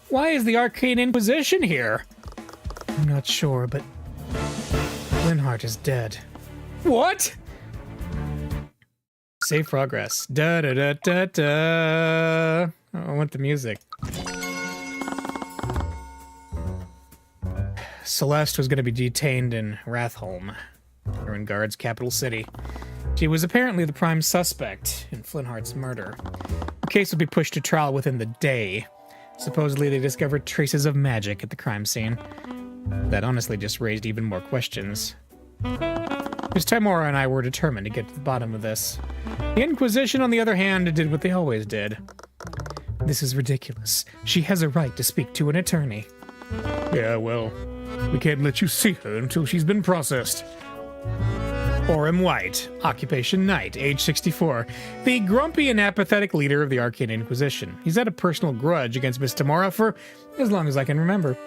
Why is the Arcane Inquisition here? I'm not sure, but Linhardt is dead. What? Save progress. Da da da da da. Oh, I want the music. Celeste was going to be detained in Rathholm, Irengard's capital city. She was apparently the prime suspect in Flinthardt's murder. The case would be pushed to trial within the day. Supposedly they discovered traces of magic at the crime scene. That honestly just raised even more questions. Miss Timora and I were determined to get to the bottom of this. The Inquisition, on the other hand, did what they always did. This is ridiculous. She has a right to speak to an attorney. Yeah, well, we can't let you see her until she's been processed. Orem White, occupation knight, age 64, the grumpy and apathetic leader of the Arcane Inquisition. He's had a personal grudge against Miss Timora for as long as I can remember.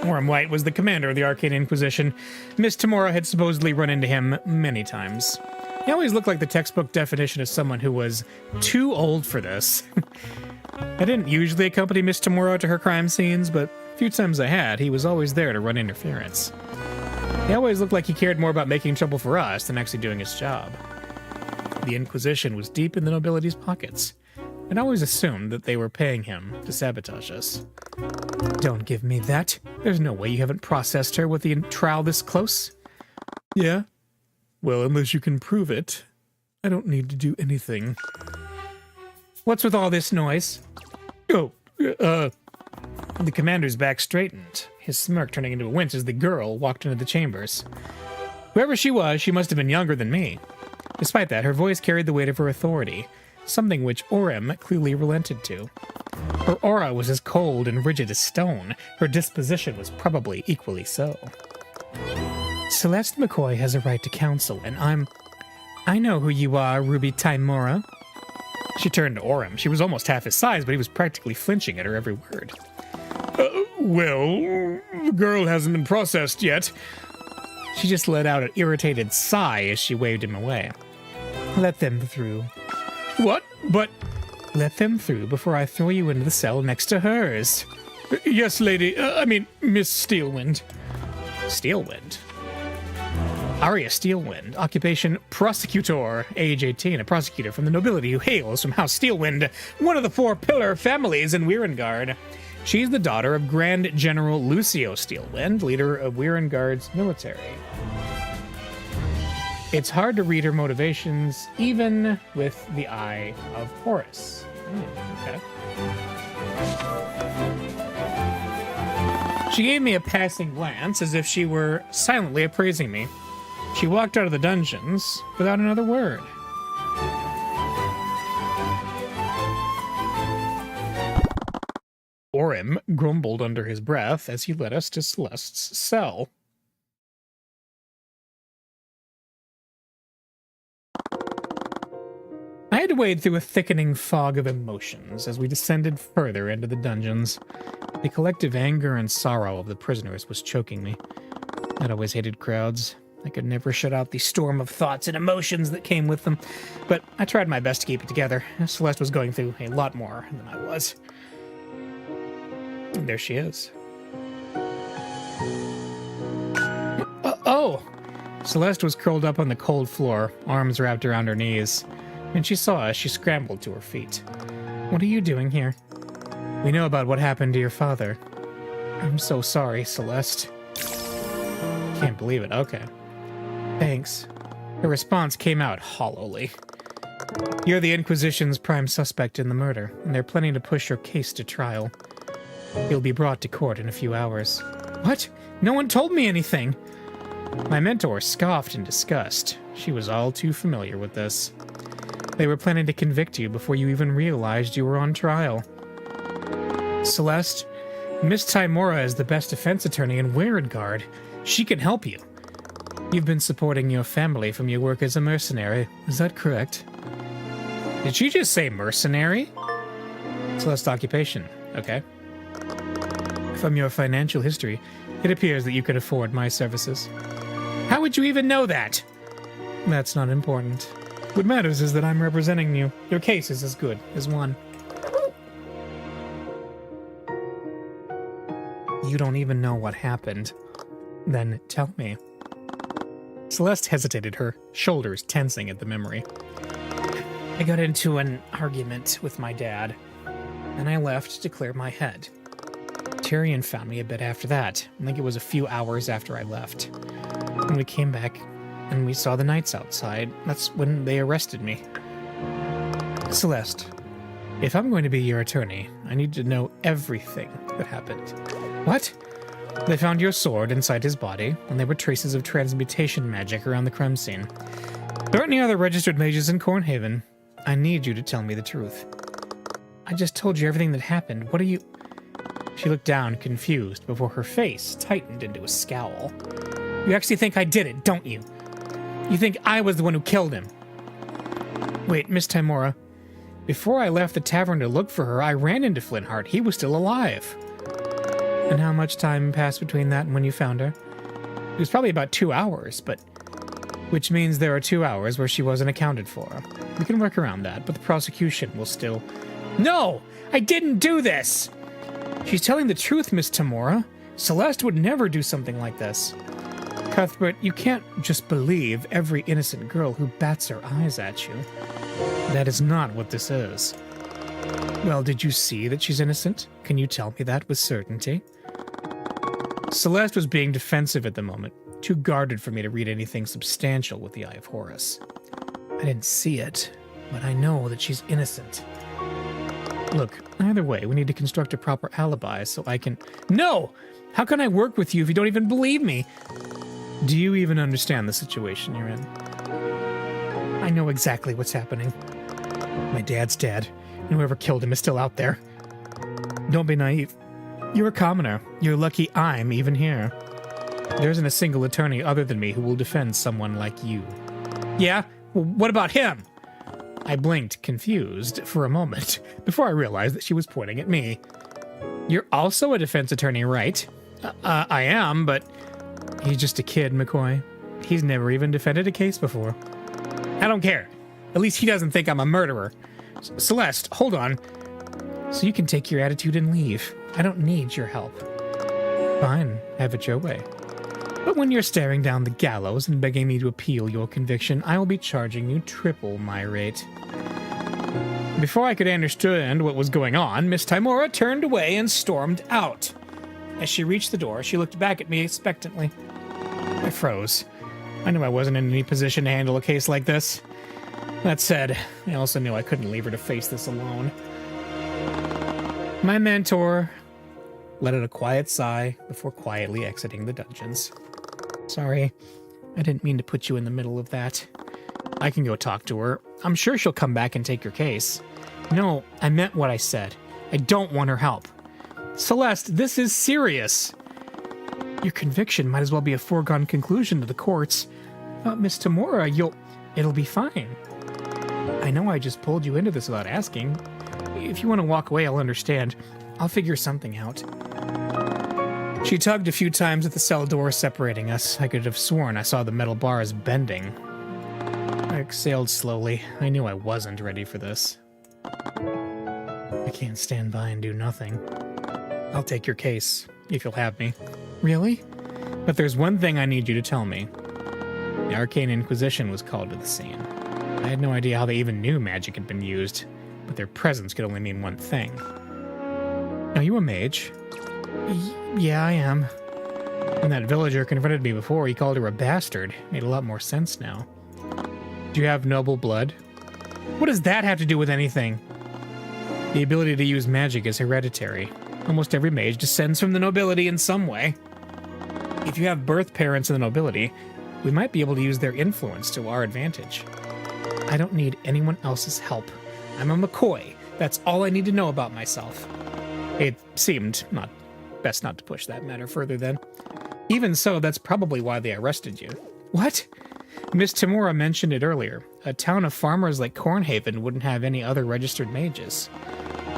Orem White was the commander of the Arcane Inquisition. Miss Timora had supposedly run into him many times. He always looked like the textbook definition of someone who was too old for this. I didn't usually accompany Miss Timora to her crime scenes, but a few times I had, he was always there to run interference. He always looked like he cared more about making trouble for us than actually doing his job. The Inquisition was deep in the nobility's pockets. I'd always assumed that they were paying him to sabotage us. Don't give me that. There's no way you haven't processed her with the trial this close. Yeah? Well, unless you can prove it, I don't need to do anything. What's with all this noise? Oh, The commander's back straightened, his smirk turning into a wince as the girl walked into the chambers. Whoever she was, she must have been younger than me. Despite that, her voice carried the weight of her authority, something which Orem clearly relented to. Her aura was as cold and rigid as stone. Her disposition was probably equally so. Celeste McCoy has a right to counsel, and I know who you are, Ruby Timora. She turned to Orem. She was almost half his size, but he was practically flinching at her every word. Well, the girl hasn't been processed yet. She just let out an irritated sigh as she waved him away. Let them through. What? But... Let them through before I throw you into the cell next to hers. Yes, lady. Miss Steelwind. Steelwind? Arya Steelwind, occupation prosecutor, age 18, a prosecutor from the nobility who hails from House Steelwind, one of the 4 pillar families in Wirengard. She's the daughter of Grand General Lucio Steelwind, leader of Wirengard's military. It's hard to read her motivations, even with the Eye of Horus. Okay. She gave me a passing glance as if she were silently appraising me. She walked out of the dungeons without another word. Orem grumbled under his breath as he led us to Celeste's cell. I had to wade through a thickening fog of emotions as we descended further into the dungeons. The collective anger and sorrow of the prisoners was choking me. I'd always hated crowds. I could never shut out the storm of thoughts and emotions that came with them, but I tried my best to keep it together. Celeste was going through a lot more than I was. And there she is. Oh! Celeste was curled up on the cold floor, arms wrapped around her knees. When she saw us, she scrambled to her feet. What are you doing here? We know about what happened to your father. I'm so sorry, Celeste. Can't believe it. Okay. Thanks. Her response came out hollowly. You're the Inquisition's prime suspect in the murder, and they're planning to push your case to trial. You'll be brought to court in a few hours. What? No one told me anything! My mentor scoffed in disgust. She was all too familiar with this. They were planning to convict you before you even realized you were on trial. Celeste, Miss Tymora is the best defense attorney in Weird. She can help you. You've been supporting your family from your work as a mercenary. Is that correct? Did she just say mercenary? Celeste occupation. Okay. From your financial history, it appears that you could afford my services. How would you even know that? That's not important. What matters is that I'm representing you. Your case is as good as one. You don't even know what happened. Then tell me. Celeste hesitated, her shoulders tensing at the memory. I got into an argument with my dad, and I left to clear my head. Tyrion found me a bit after that. I think it was a few hours after I left. When we came back and we saw the knights outside, that's when they arrested me. Celeste, if I'm going to be your attorney, I need to know everything that happened. What? They found your sword inside his body, and there were traces of transmutation magic around the crime scene. There aren't any other registered mages in Cornhaven. I need you to tell me the truth. I just told you everything that happened. What are you... She looked down, confused, before her face tightened into a scowl. You actually think I did it, don't you? You think I was the one who killed him? Wait, Miss Tymora. Before I left the tavern to look for her, I ran into Flintheart. He was still alive. And how much time passed between that and when you found her? It was probably about 2 hours, but... Which means there are 2 hours where she wasn't accounted for. We can work around that, but the prosecution will still... No! I didn't do this! She's telling the truth, Miss Tymora. Celeste would never do something like this. Cuthbert, you can't just believe every innocent girl who bats her eyes at you. That is not what this is. Well, did you see that she's innocent? Can you tell me that with certainty? Celeste was being defensive at the moment, too guarded for me to read anything substantial with the Eye of Horus. I didn't see it, but I know that she's innocent. Look, either way, we need to construct a proper alibi so I can... No! How can I work with you if you don't even believe me? Do you even understand the situation you're in? I know exactly what's happening. My dad's dead, and whoever killed him is still out there. Don't be naive. You're a commoner. You're lucky I'm even here. There isn't a single attorney other than me who will defend someone like you. Yeah? Well, what about him? I blinked, confused, for a moment, before I realized that she was pointing at me. You're also a defense attorney, right? I am, but... He's just a kid, McCoy. He's never even defended a case before. I don't care. At least he doesn't think I'm a murderer. Celeste, hold on. So you can take your attitude and leave. I don't need your help. Fine, have it your way. But when you're staring down the gallows and begging me to appeal your conviction, I will be charging you triple my rate. Before I could understand what was going on, Miss Tymora turned away and stormed out. As she reached the door, she looked back at me expectantly. I froze. I knew I wasn't in any position to handle a case like this. That said, I also knew I couldn't leave her to face this alone. My mentor let out a quiet sigh before quietly exiting the dungeons. Sorry, I didn't mean to put you in the middle of that. I can go talk to her. I'm sure she'll come back and take your case. No, I meant what I said. I don't want her help. Celeste, this is serious. Your conviction might as well be a foregone conclusion to the courts. Miss Tymora, it'll be fine. I I know I just pulled you into this without asking. If you want to walk away, I'll understand. I'll figure something out. She tugged a few times at the cell door separating us. I could have sworn I saw the metal bars bending. I exhaled slowly. I knew I wasn't ready for this. I can't stand by and do nothing. I'll take your case, if you'll have me. Really? But there's one thing I need you to tell me. The Arcane Inquisition was called to the scene. I had no idea how they even knew magic had been used, but their presence could only mean one thing. Are you a mage? Yeah, I am. When that villager confronted me before, he called her a bastard. Made a lot more sense now. Do you have noble blood? What does that have to do with anything? The ability to use magic is hereditary. Almost every mage descends from the nobility in some way. If you have birth parents in the nobility, we might be able to use their influence to our advantage. I don't need anyone else's help. I'm a McCoy. That's all I need to know about myself. It seemed best not to push that matter further then. Even so, that's probably why they arrested you. What? Miss Tamora mentioned it earlier. A town of farmers like Cornhaven wouldn't have any other registered mages.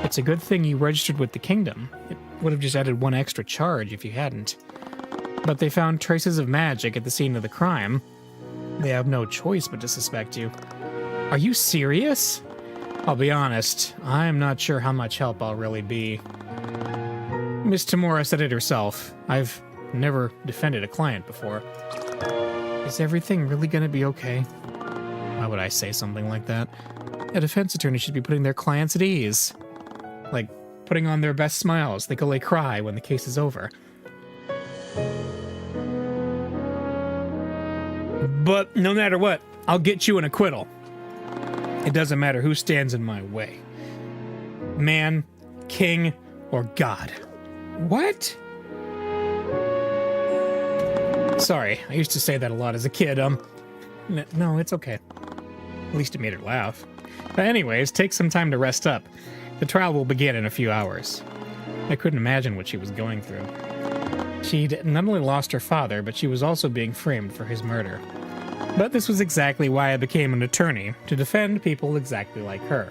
It's a good thing you registered with the kingdom. It would have just added one extra charge if you hadn't. But they found traces of magic at the scene of the crime. They have no choice but to suspect you. Are you serious? I'll be honest, I'm not sure how much help I'll really be. Miss Tamora said it herself. I've never defended a client before. Is everything really gonna be okay? Why would I say something like that? A defense attorney should be putting their clients at ease. Like, putting on their best smiles. They go cry when the case is over. But no matter what, I'll get you an acquittal. It doesn't matter who stands in my way. Man, king, or God. What? Sorry, I used to say that a lot as a kid. No, it's okay. At least it made her laugh. But anyways, take some time to rest up. The trial will begin in a few hours. I couldn't imagine what she was going through. She'd not only lost her father, but she was also being framed for his murder. But this was exactly why I became an attorney, to defend people exactly like her.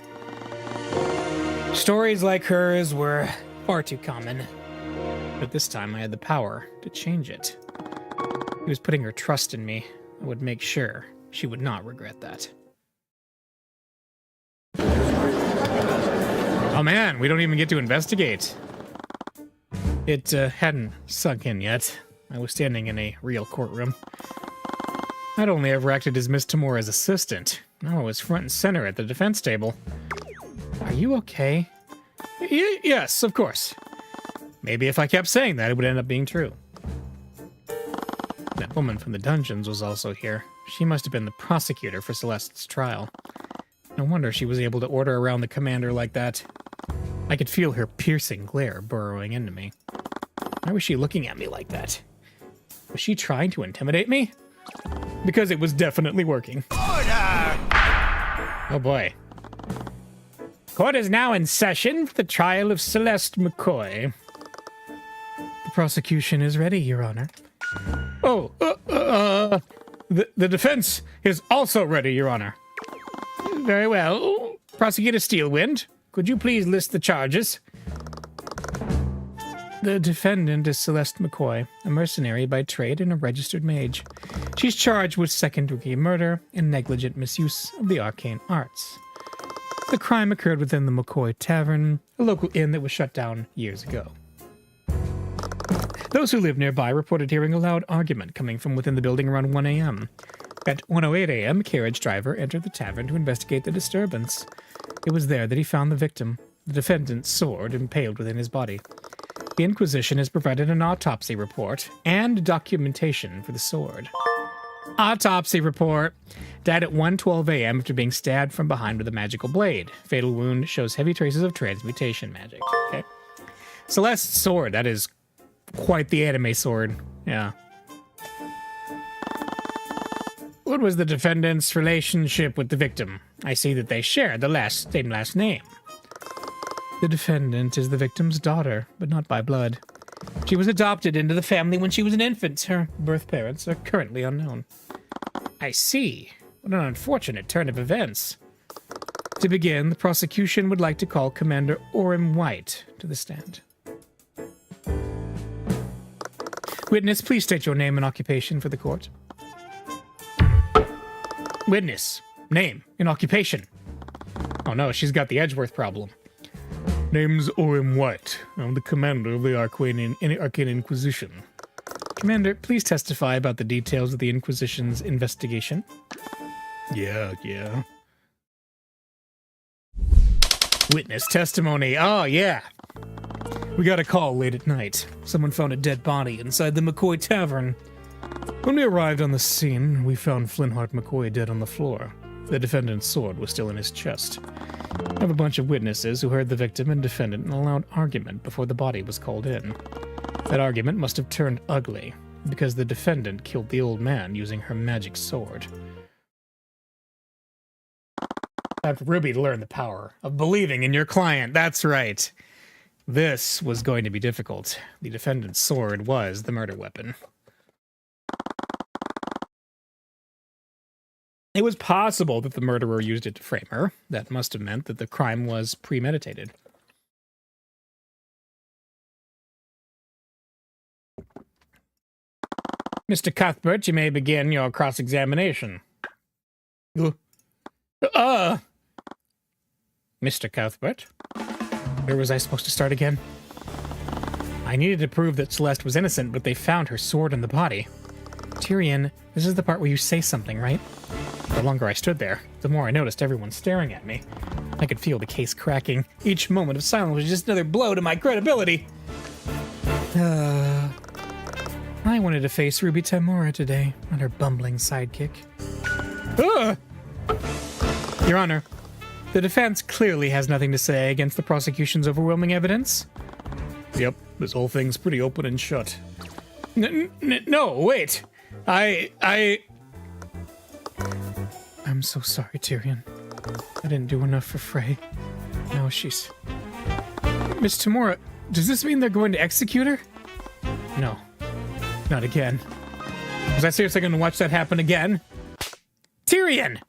Stories like hers were far too common. But this time I had the power to change it. She was putting her trust in me. I would make sure she would not regret that. Oh man, we don't even get to investigate. It hadn't sunk in yet. I was standing in a real courtroom. I'd only ever acted as Miss Tamora's assistant. Now I was front and center at the defense table. Are you okay? Yes, of course. Maybe if I kept saying that, it would end up being true. That woman from the dungeons was also here. She must have been the prosecutor for Celeste's trial. No wonder she was able to order around the commander like that. I could feel her piercing glare burrowing into me. Why was she looking at me like that? Was she trying to intimidate me? Because it was definitely working. Order! Oh boy. Court is now in session for the trial of Celeste McCoy. The prosecution is ready, Your Honor. Oh, the defense is also ready, Your Honor. Very well. Prosecutor Steelwind, could you please list the charges? The defendant is Celeste McCoy, a mercenary by trade and a registered mage. She's charged with second-degree murder and negligent misuse of the arcane arts. The crime occurred within the McCoy Tavern, a local inn that was shut down years ago. Those who lived nearby reported hearing a loud argument coming from within the building around 1 a.m. At 1:08 a.m., a carriage driver entered the tavern to investigate the disturbance. It was there that he found the victim, the defendant's sword impaled within his body. The Inquisition has provided an autopsy report and documentation for the sword. Autopsy report. Died at 1:12 a.m. after being stabbed from behind with a magical blade. Fatal wound shows heavy traces of transmutation magic. Okay. Celeste's sword. That is quite the anime sword. Yeah. What was the defendant's relationship with the victim? I see that they share the same last name. The defendant is the victim's daughter, but not by blood. She was adopted into the family when she was an infant. Her birth parents are currently unknown. I see. What an unfortunate turn of events. To begin, the prosecution would like to call Commander Orem White to the stand. Witness, please state your name and occupation for the court. Witness, name and occupation. Oh no, she's got the Edgeworth problem. Name's Orem White. I'm the commander of the Arcane Inquisition. Commander, please testify about the details of the Inquisition's investigation. Yeah. Witness testimony. Oh, yeah. We got a call late at night. Someone found a dead body inside the McCoy Tavern. When we arrived on the scene, we found Flintheart McCoy dead on the floor. The defendant's sword was still in his chest. I have a bunch of witnesses who heard the victim and defendant in a loud argument before the body was called in. That argument must have turned ugly, because the defendant killed the old man using her magic sword. Time for Ruby to learn the power of believing in your client. That's right. This was going to be difficult. The defendant's sword was the murder weapon. It was possible that the murderer used it to frame her. That must have meant that the crime was premeditated. Mr. Cuthbert, you may begin your cross-examination. Mr. Cuthbert? Where was I supposed to start again? I needed to prove that Celeste was innocent, but they found her sword in the body. Tyrion, this is the part where you say something, right? The longer I stood there, the more I noticed everyone staring at me. I could feel the case cracking. Each moment of silence was just another blow to my credibility. I wanted to face Ruby Tamora today, not her bumbling sidekick. Your Honor, the defense clearly has nothing to say against the prosecution's overwhelming evidence. Yep, this whole thing's pretty open and shut. No, wait. I'm so sorry, Tyrion. I didn't do enough for Frey. Now she's... Miss Tamora, does this mean they're going to execute her? No. Not again. Was I seriously going to watch that happen again? Tyrion!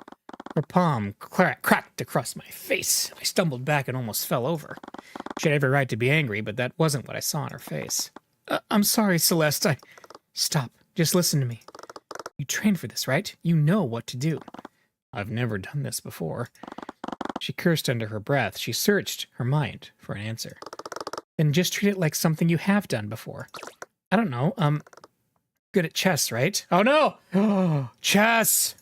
Her palm cracked across my face. I stumbled back and almost fell over. She had every right to be angry, but that wasn't what I saw on her face. I'm sorry, Celeste. Stop. Just listen to me. You trained for this, right? You know what to do. I've never done this before. She cursed under her breath. She searched her mind for an answer. Then just treat it like something you have done before. I don't know, good at chess, right? Oh no! Oh, chess!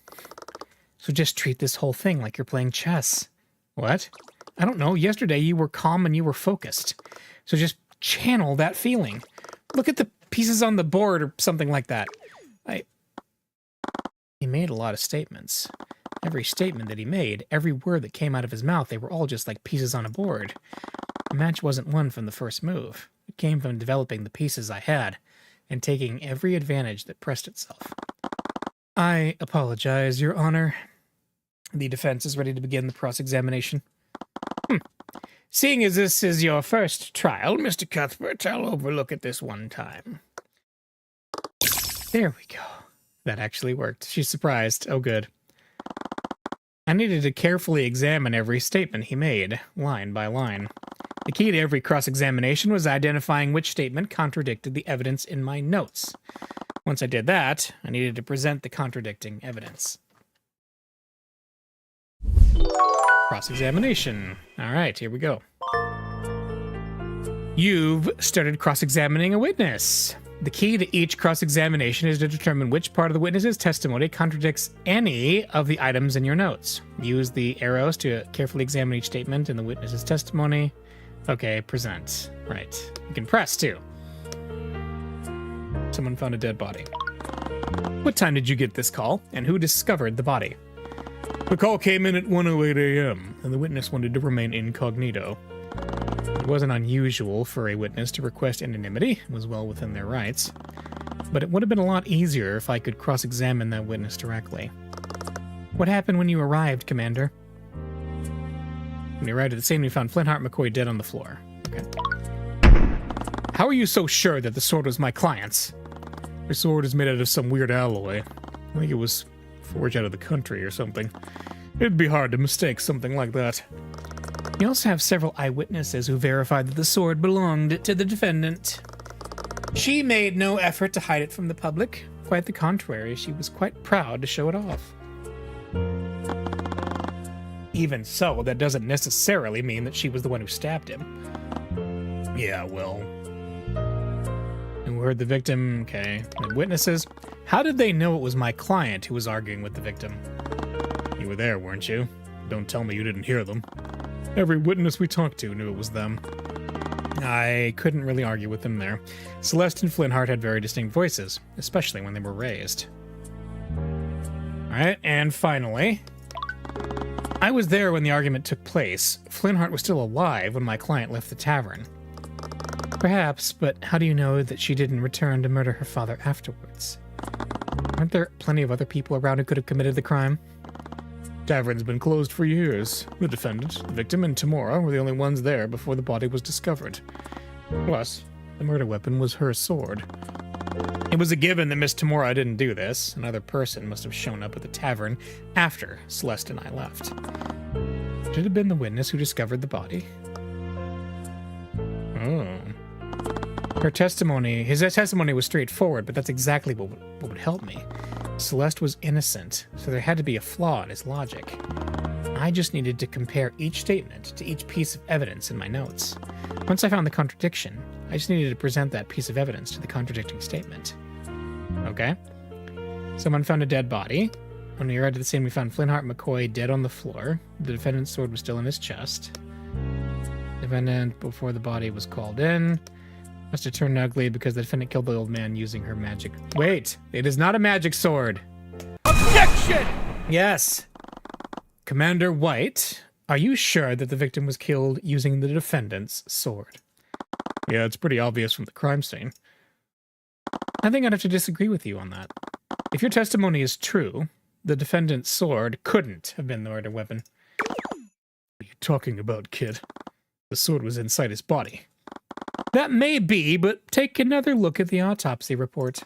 So just treat this whole thing like you're playing chess. What? I don't know. Yesterday you were calm and you were focused. So just channel that feeling. Look at the pieces on the board or something like that. He made a lot of statements. Every statement that he made, every word that came out of his mouth, they were all just like pieces on a board. The match wasn't won from the first move. It came from developing the pieces I had and taking every advantage that pressed itself. I apologize, Your Honor. The defense is ready to begin the cross-examination. Seeing as this is your first trial, Mr. Cuthbert, I'll overlook it this one time. There we go. That actually worked. She's surprised. Oh, good. I needed to carefully examine every statement he made, line by line. The key to every cross-examination was identifying which statement contradicted the evidence in my notes. Once I did that, I needed to present the contradicting evidence. Cross-examination. All right, here we go. You've started cross-examining a witness. The key to each cross-examination is to determine which part of the witness's testimony contradicts any of the items in your notes. Use the arrows to carefully examine each statement in the witness's testimony. Okay, present. Right. You can press, too. Someone found a dead body. What time did you get this call, and who discovered the body? The call came in at 1:08 a.m., and the witness wanted to remain incognito. It wasn't unusual for a witness to request anonymity. It was well within their rights. But it would have been a lot easier if I could cross-examine that witness directly. What happened when you arrived, Commander? When we arrived at the scene, we found Flintheart McCoy dead on the floor. Okay. How are you so sure that the sword was my client's? Her sword is made out of some weird alloy. I think it was forged out of the country or something. It'd be hard to mistake something like that. You also have several eyewitnesses who verified that the sword belonged to the defendant. She made no effort to hide it from the public. Quite the contrary, she was quite proud to show it off. Even so, that doesn't necessarily mean that she was the one who stabbed him. Yeah, well... And we heard the victim, okay. And witnesses? How did they know it was my client who was arguing with the victim? You were there, weren't you? Don't tell me you didn't hear them. Every witness we talked to knew it was them. I couldn't really argue with them there. Celeste and Flintheart had very distinct voices, especially when they were raised. Alright, and finally... I was there when the argument took place. Flintheart was still alive when my client left the tavern. Perhaps, but how do you know that she didn't return to murder her father afterwards? Aren't there plenty of other people around who could have committed the crime? Tavern's been closed for years. The defendant, the victim, and Tamora were the only ones there before the body was discovered. Plus, the murder weapon was her sword. It was a given that Miss Tamora didn't do this. Another person must have shown up at the tavern after Celeste and I left. Should it have been the witness who discovered the body? Oh. His testimony was straightforward, but that's exactly what would help me. Celeste was innocent, so there had to be a flaw in his logic. I just needed to compare each statement to each piece of evidence in my notes. Once I found the contradiction, I just needed to present that piece of evidence to the contradicting statement. Okay. Someone found a dead body. When we arrived at the scene, we found Flintheart McCoy dead on the floor. The defendant's sword was still in his chest. Defendant, before the body was called in, must have turned ugly because the defendant killed the old man using her magic... Wait! It is not a magic sword! Objection! Yes! Commander White, are you sure that the victim was killed using the defendant's sword? Yeah, it's pretty obvious from the crime scene. I think I'd have to disagree with you on that. If your testimony is true, the defendant's sword couldn't have been the murder weapon. What are you talking about, kid? The sword was inside his body. That may be, but take another look at the autopsy report.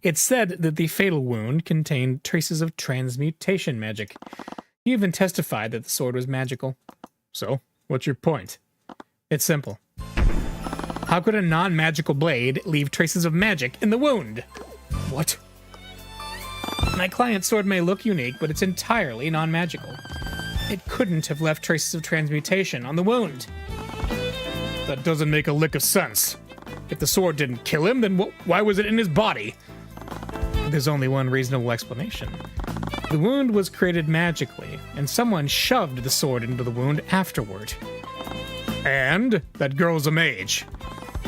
It said that the fatal wound contained traces of transmutation magic. You even testified that the sword was magical. So, what's your point? It's simple. How could a non-magical blade leave traces of magic in the wound? What? My client's sword may look unique, but it's entirely non-magical. It couldn't have left traces of transmutation on the wound. That doesn't make a lick of sense. If the sword didn't kill him, then why was it in his body? There's only one reasonable explanation. The wound was created magically, and someone shoved the sword into the wound afterward. And that girl's a mage.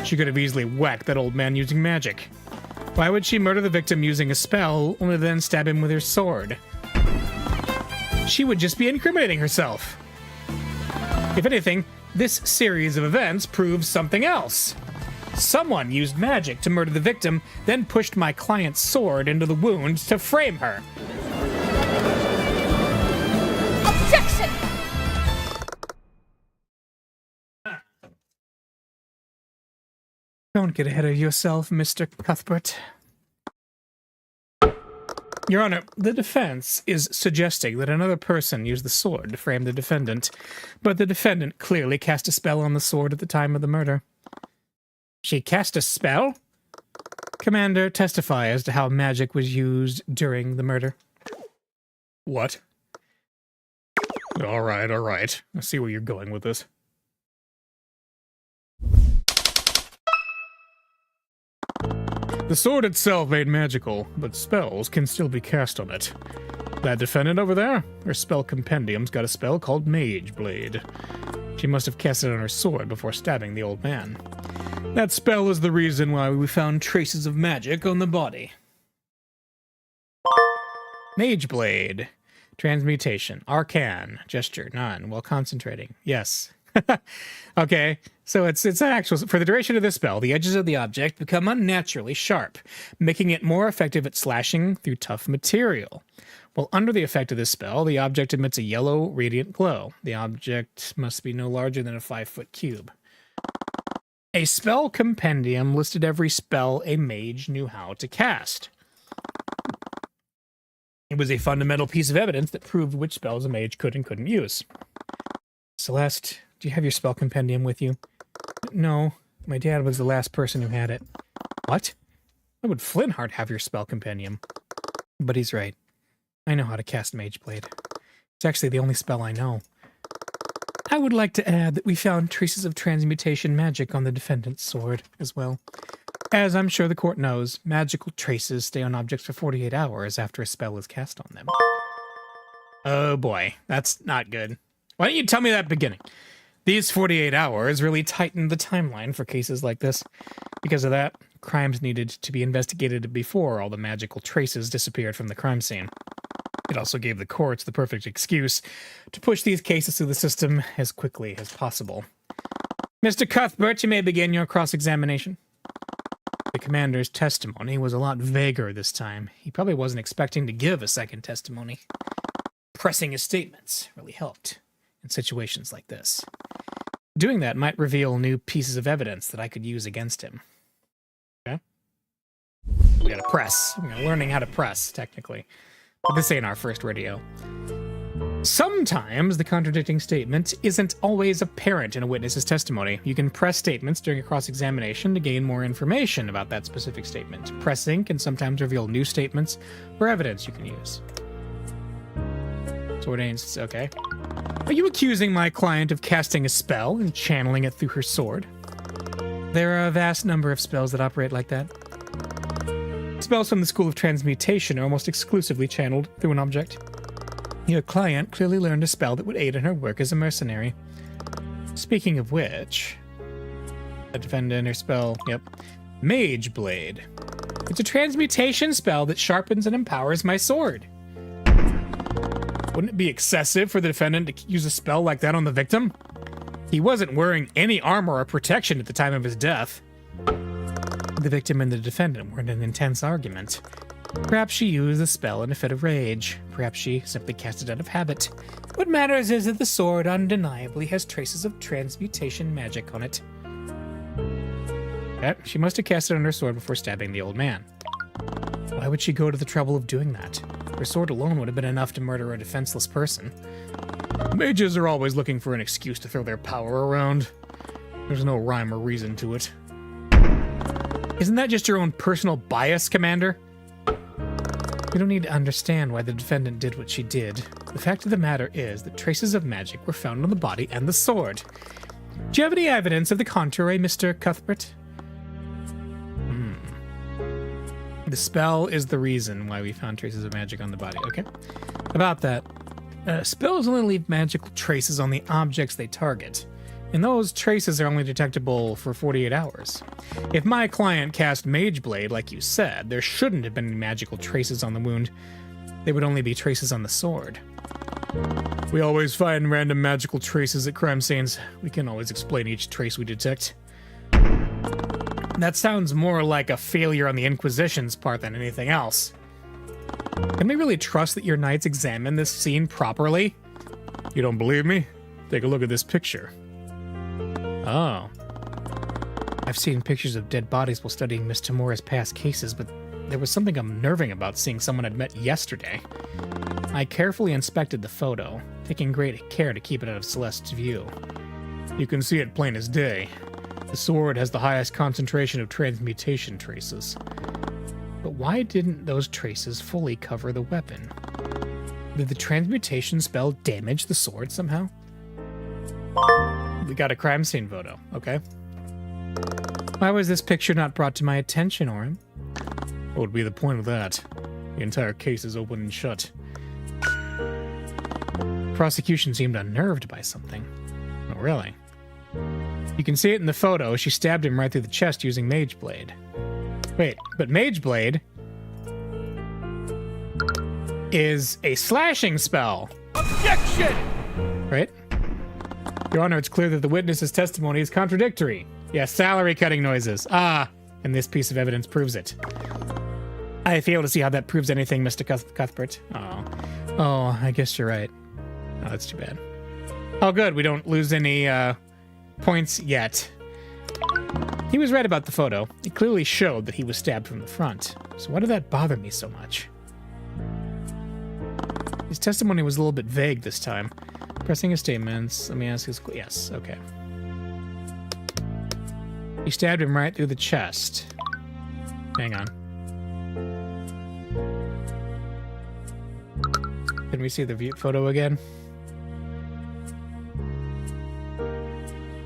She could have easily whacked that old man using magic. Why would she murder the victim using a spell, only then stab him with her sword? She would just be incriminating herself. If anything, this series of events proves something else. Someone used magic to murder the victim, then pushed my client's sword into the wound to frame her. Objection! Don't get ahead of yourself, Mr. Cuthbert. Your Honor, the defense is suggesting that another person used the sword to frame the defendant, but the defendant clearly cast a spell on the sword at the time of the murder. She cast a spell? Commander, testify as to how magic was used during the murder. What? All right. I see where you're going with this. The sword itself ain't magical, but spells can still be cast on it. That defendant over there, her spell compendium's got a spell called Mage Blade. She must have cast it on her sword before stabbing the old man. That spell is the reason why we found traces of magic on the body. Mage Blade. Transmutation. Arcane. Gesture. None. While concentrating. Yes. Okay, so it's an actual... For the duration of this spell, the edges of the object become unnaturally sharp, making it more effective at slashing through tough material. While under the effect of this spell, the object emits a yellow, radiant glow. The object must be no larger than a 5-foot cube. A spell compendium listed every spell a mage knew how to cast. It was a fundamental piece of evidence that proved which spells a mage could and couldn't use. Celeste, do you have your spell compendium with you? No, my dad was the last person who had it. What? Why would Flintheart have your spell compendium? But he's right. I know how to cast Mage Blade. It's actually the only spell I know. I would like to add that we found traces of transmutation magic on the defendant's sword as well. As I'm sure the court knows, magical traces stay on objects for 48 hours after a spell is cast on them. Oh boy, that's not good. Why don't you tell me that at the beginning? These 48 hours really tightened the timeline for cases like this. Because of that, crimes needed to be investigated before all the magical traces disappeared from the crime scene. It also gave the courts the perfect excuse to push these cases through the system as quickly as possible. Mr. Cuthbert, you may begin your cross-examination. The commander's testimony was a lot vaguer this time. He probably wasn't expecting to give a second testimony. Pressing his statements really helped in situations like this. Doing that might reveal new pieces of evidence that I could use against him. Okay? We gotta press. We're learning how to press, technically. But this ain't our first rodeo. Sometimes the contradicting statement isn't always apparent in a witness's testimony. You can press statements during a cross-examination to gain more information about that specific statement. Pressing can sometimes reveal new statements or evidence you can use. Sword aims, okay. Are you accusing my client of casting a spell and channeling it through her sword? There are a vast number of spells that operate like that. Spells from the School of Transmutation are almost exclusively channeled through an object. Your client clearly learned a spell that would aid in her work as a mercenary. Speaking of which, a defendant or spell, yep, Mage Blade. It's a transmutation spell that sharpens and empowers my sword. Wouldn't it be excessive for the defendant to use a spell like that on the victim? He wasn't wearing any armor or protection at the time of his death. The victim and the defendant were in an intense argument. Perhaps she used the spell in a fit of rage. Perhaps she simply cast it out of habit. What matters is that the sword undeniably has traces of transmutation magic on it. Yep, she must have cast it on her sword before stabbing the old man. Why would she go to the trouble of doing that? Her sword alone would have been enough to murder a defenseless person. Mages are always looking for an excuse to throw their power around. There's no rhyme or reason to it. Isn't that just your own personal bias, Commander? We don't need to understand why the defendant did what she did. The fact of the matter is that traces of magic were found on the body and the sword. Do you have any evidence of the contrary, Mr. Cuthbert? The spell is the reason why we found traces of magic on the body. Okay. About that, spells only leave magical traces on the objects they target, and those traces are only detectable for 48 hours. If my client cast Mage Blade, like you said, there shouldn't have been any magical traces on the wound. They would only be traces on the sword. We always find random magical traces at crime scenes. We can always explain each trace we detect. That sounds more like a failure on the Inquisition's part than anything else. Can we really trust that your knights examine this scene properly? You don't believe me? Take a look at this picture. Oh. I've seen pictures of dead bodies while studying Miss Tamura's past cases, but there was something unnerving about seeing someone I'd met yesterday. I carefully inspected the photo, taking great care to keep it out of Celeste's view. You can see it plain as day. The sword has the highest concentration of transmutation traces. But why didn't those traces fully cover the weapon? Did the transmutation spell damage the sword somehow? We got a crime scene photo, okay. Why was this picture not brought to my attention, Orin? What would be the point of that? The entire case is open and shut. Prosecution seemed unnerved by something. Oh, really? You can see it in the photo. She stabbed him right through the chest using Mage Blade. Wait, but Mage Blade is a slashing spell. Objection! Right? Your Honor, it's clear that the witness's testimony is contradictory. Yeah, salary cutting noises. Ah, and this piece of evidence proves it. I fail to see how that proves anything, Mr. Cuthbert. Oh, I guess you're right. Oh, that's too bad. Oh, good. We don't lose any points yet. He was right about the photo. It clearly showed that he was stabbed from the front. So why did that bother me so much? His testimony was a little bit vague this time. Pressing his statements. Let me ask his... Yes, okay. He stabbed him right through the chest. Hang on. Can we see the view photo again?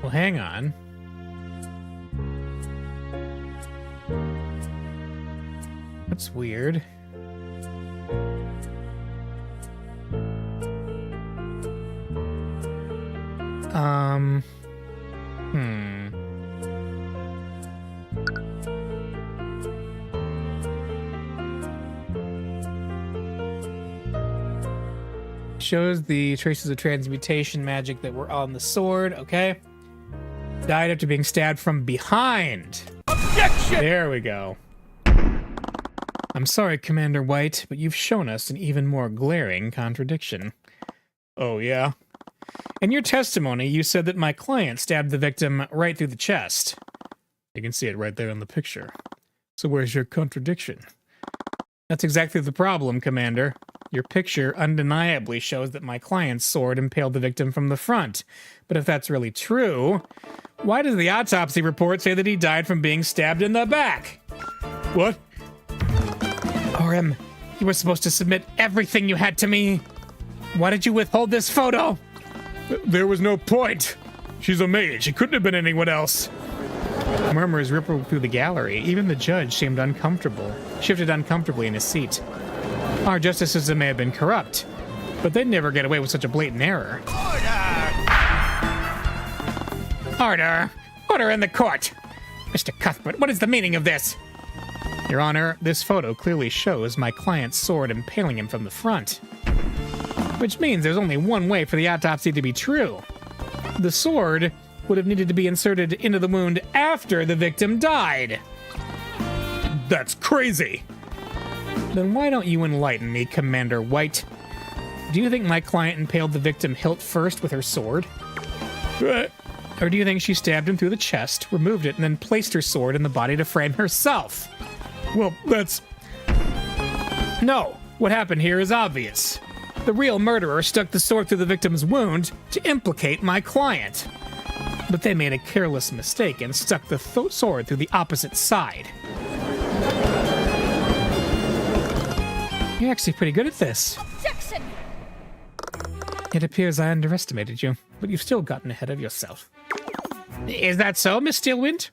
Well, hang on. That's weird. Shows the traces of transmutation magic that were on the sword, okay? Died after being stabbed from behind. Objection! There we go. I'm sorry, Commander White, but you've shown us an even more glaring contradiction. Oh, yeah? In your testimony, you said that my client stabbed the victim right through the chest. You can see it right there in the picture. So where's your contradiction? That's exactly the problem, Commander. Your picture undeniably shows that my client's sword impaled the victim from the front. But if that's really true, why does the autopsy report say that he died from being stabbed in the back? What? Orem, you were supposed to submit everything you had to me. Why did you withhold this photo? There was no point. She's a mage. She couldn't have been anyone else. Murmurs rippled through the gallery. Even the judge seemed uncomfortable, shifted uncomfortably in his seat. Our justice system may have been corrupt, but they'd never get away with such a blatant error. Order! Order in the court! Mr. Cuthbert, what is the meaning of this? Your Honor, this photo clearly shows my client's sword impaling him from the front. Which means there's only one way for the autopsy to be true. The sword would have needed to be inserted into the wound after the victim died. That's crazy! Then why don't you enlighten me, Commander White? Do you think my client impaled the victim hilt first with her sword? Or do you think she stabbed him through the chest, removed it, and then placed her sword in the body to frame herself? Well, that's... No, what happened here is obvious. The real murderer stuck the sword through the victim's wound to implicate my client. But they made a careless mistake and stuck the sword through the opposite side. You're actually pretty good at this. Objection! It appears I underestimated you, but you've still gotten ahead of yourself. Is that so, Miss Steelwind?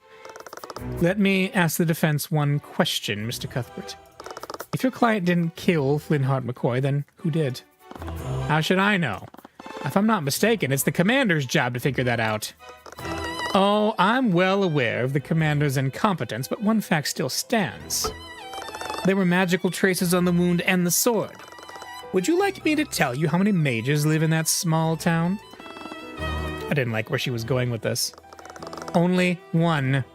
Let me ask the defense one question, Mr. Cuthbert. If your client didn't kill Flintheart McCoy, then who did? How should I know? If I'm not mistaken, it's the commander's job to figure that out. Oh, I'm well aware of the commander's incompetence, but one fact still stands. There were magical traces on the wound and the sword. Would you like me to tell you how many mages live in that small town? I didn't like where she was going with this. Only one.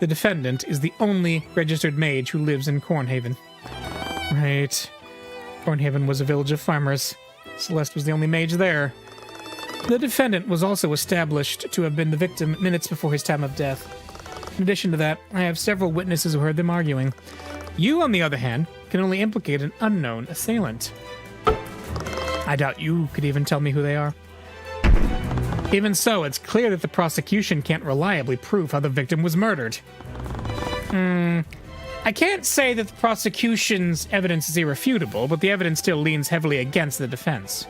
The defendant is the only registered mage who lives in Cornhaven. Right. Cornhaven was a village of farmers. Celeste was the only mage there. The defendant was also established to have been the victim minutes before his time of death. In addition to that, I have several witnesses who heard them arguing. You, on the other hand, can only implicate an unknown assailant. I doubt you could even tell me who they are. Even so, it's clear that the prosecution can't reliably prove how the victim was murdered. I can't say that the prosecution's evidence is irrefutable, but the evidence still leans heavily against the defense.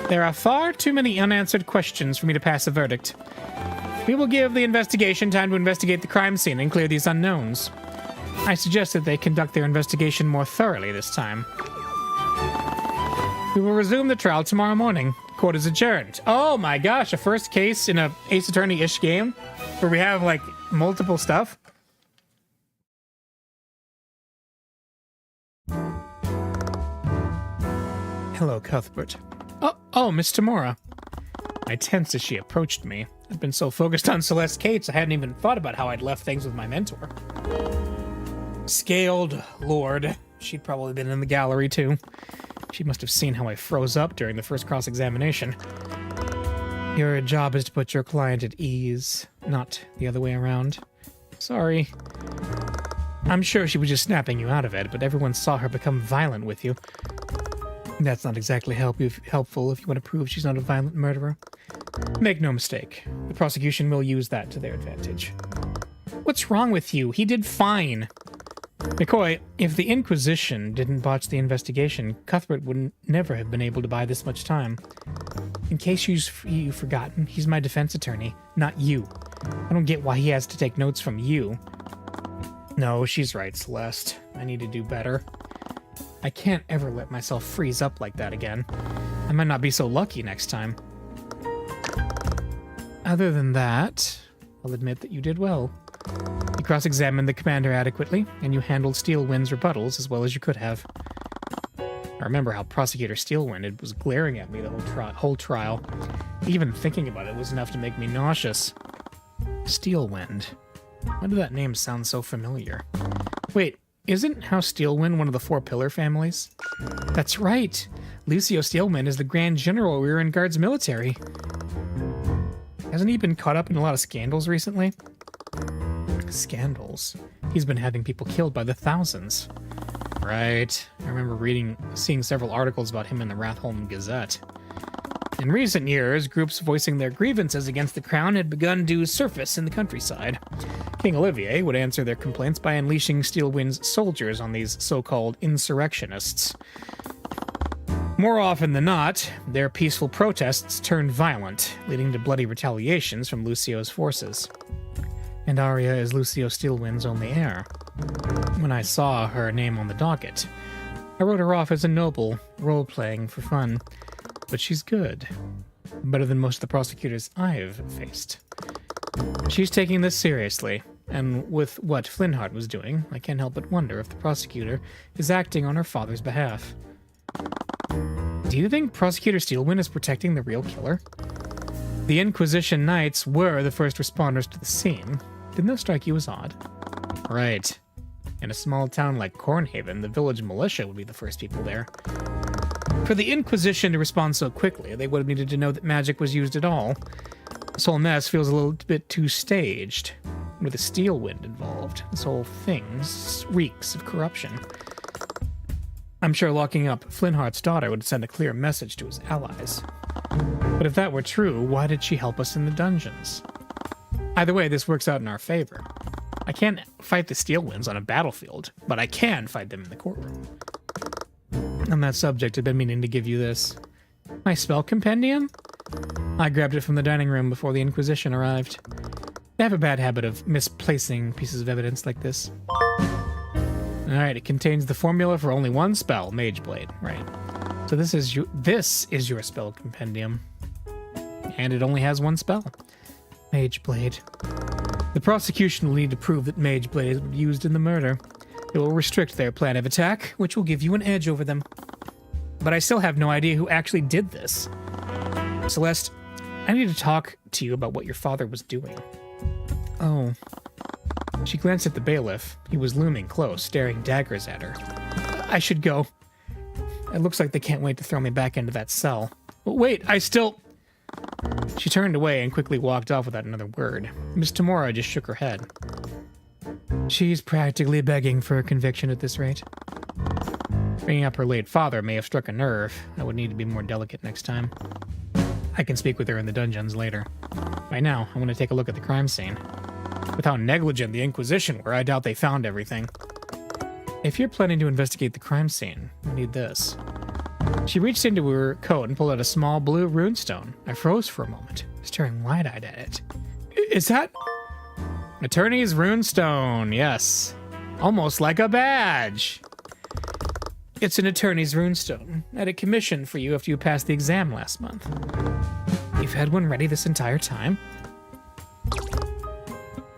There are far too many unanswered questions for me to pass a verdict. We will give the investigation time to investigate the crime scene and clear these unknowns. I suggest that they conduct their investigation more thoroughly this time. We will resume the trial tomorrow morning. Court is adjourned. Oh my gosh, a first case in a Ace Attorney-ish game where we have, like, multiple stuff. Hello, Cuthbert. Oh, Miss Tamora. I tensed as she approached me. I'd been so focused on Celeste Cates, I hadn't even thought about how I'd left things with my mentor. Scaled Lord. She'd probably been in the gallery, too. She must have seen how I froze up during the first cross-examination. Your job is to put your client at ease, not the other way around. Sorry. I'm sure she was just snapping you out of it, but everyone saw her become violent with you. That's not exactly helpful if you want to prove she's not a violent murderer. Make no mistake, the prosecution will use that to their advantage. What's wrong with you? He did fine. McCoy, if the Inquisition didn't botch the investigation, Cuthbert would never have been able to buy this much time. In case you've forgotten, he's my defense attorney, not you. I don't get why he has to take notes from you. No, she's right, Celeste. I need to do better. I can't ever let myself freeze up like that again. I might not be so lucky next time. Other than that, I'll admit that you did well. You cross-examined the commander adequately, and you handled Steelwind's rebuttals as well as you could have. I remember how Prosecutor Steelwind was glaring at me the whole trial. Even thinking about it was enough to make me nauseous. Steelwind. Why did that name sound so familiar? Wait, isn't House Steelwind one of the Four Pillar families? That's right. Lucio Steelwind is the Grand General we were in Guards military. Hasn't he been caught up in a lot of scandals recently? Scandals? He's been having people killed by the thousands. Right. I remember seeing several articles about him in the Rathholm Gazette. In recent years, groups voicing their grievances against the crown had begun to surface in the countryside. King Olivier would answer their complaints by unleashing Steelwind's soldiers on these so-called insurrectionists. More often than not, their peaceful protests turned violent, leading to bloody retaliations from Lucio's forces. And Arya is Lucio Steelwind's only heir. When I saw her name on the docket, I wrote her off as a noble, role-playing for fun. But she's good. Better than most of the prosecutors I've faced. She's taking this seriously, and with what Flintheart was doing, I can't help but wonder if the prosecutor is acting on her father's behalf. Do you think Prosecutor Steelwind is protecting the real killer? The Inquisition Knights were the first responders to the scene. Didn't that strike you as odd? Right. In a small town like Cornhaven, the village militia would be the first people there. For the Inquisition to respond so quickly, they would have needed to know that magic was used at all. This whole mess feels a little bit too staged. With a Steelwind involved, this whole thing reeks of corruption. I'm sure locking up Flintheart's daughter would send a clear message to his allies. But if that were true, why did she help us in the dungeons? Either way, this works out in our favor. I can't fight the Steelwinds on a battlefield, but I can fight them in the courtroom. On that subject, I've been meaning to give you this. My spell compendium? I grabbed it from the dining room before the Inquisition arrived. They have a bad habit of misplacing pieces of evidence like this. Alright, it contains the formula for only one spell, Mage Blade. Right. So this is your spell compendium. And it only has one spell. Mage Blade. The prosecution will need to prove that Mage Blade is used in the murder. It will restrict their plan of attack, which will give you an edge over them. But I still have no idea who actually did this. Celeste, I need to talk to you about what your father was doing. Oh. She glanced at the bailiff. He was looming close, staring daggers at her. I should go. It looks like they can't wait to throw me back into that cell. But wait, She turned away and quickly walked off without another word. Miss Tamora just shook her head. She's practically begging for a conviction at this rate. Bringing up her late father may have struck a nerve. I would need to be more delicate next time. I can speak with her in the dungeons later. Right now, I want to take a look at the crime scene. With how negligent the Inquisition were, I doubt they found everything. If you're planning to investigate the crime scene, you need this. She reached into her coat and pulled out a small blue runestone. I froze for a moment, staring wide-eyed at it. Is that... Attorney's runestone, yes. Almost like a badge. It's an attorney's runestone. I had a commission for you after you passed the exam last month. You've had one ready this entire time?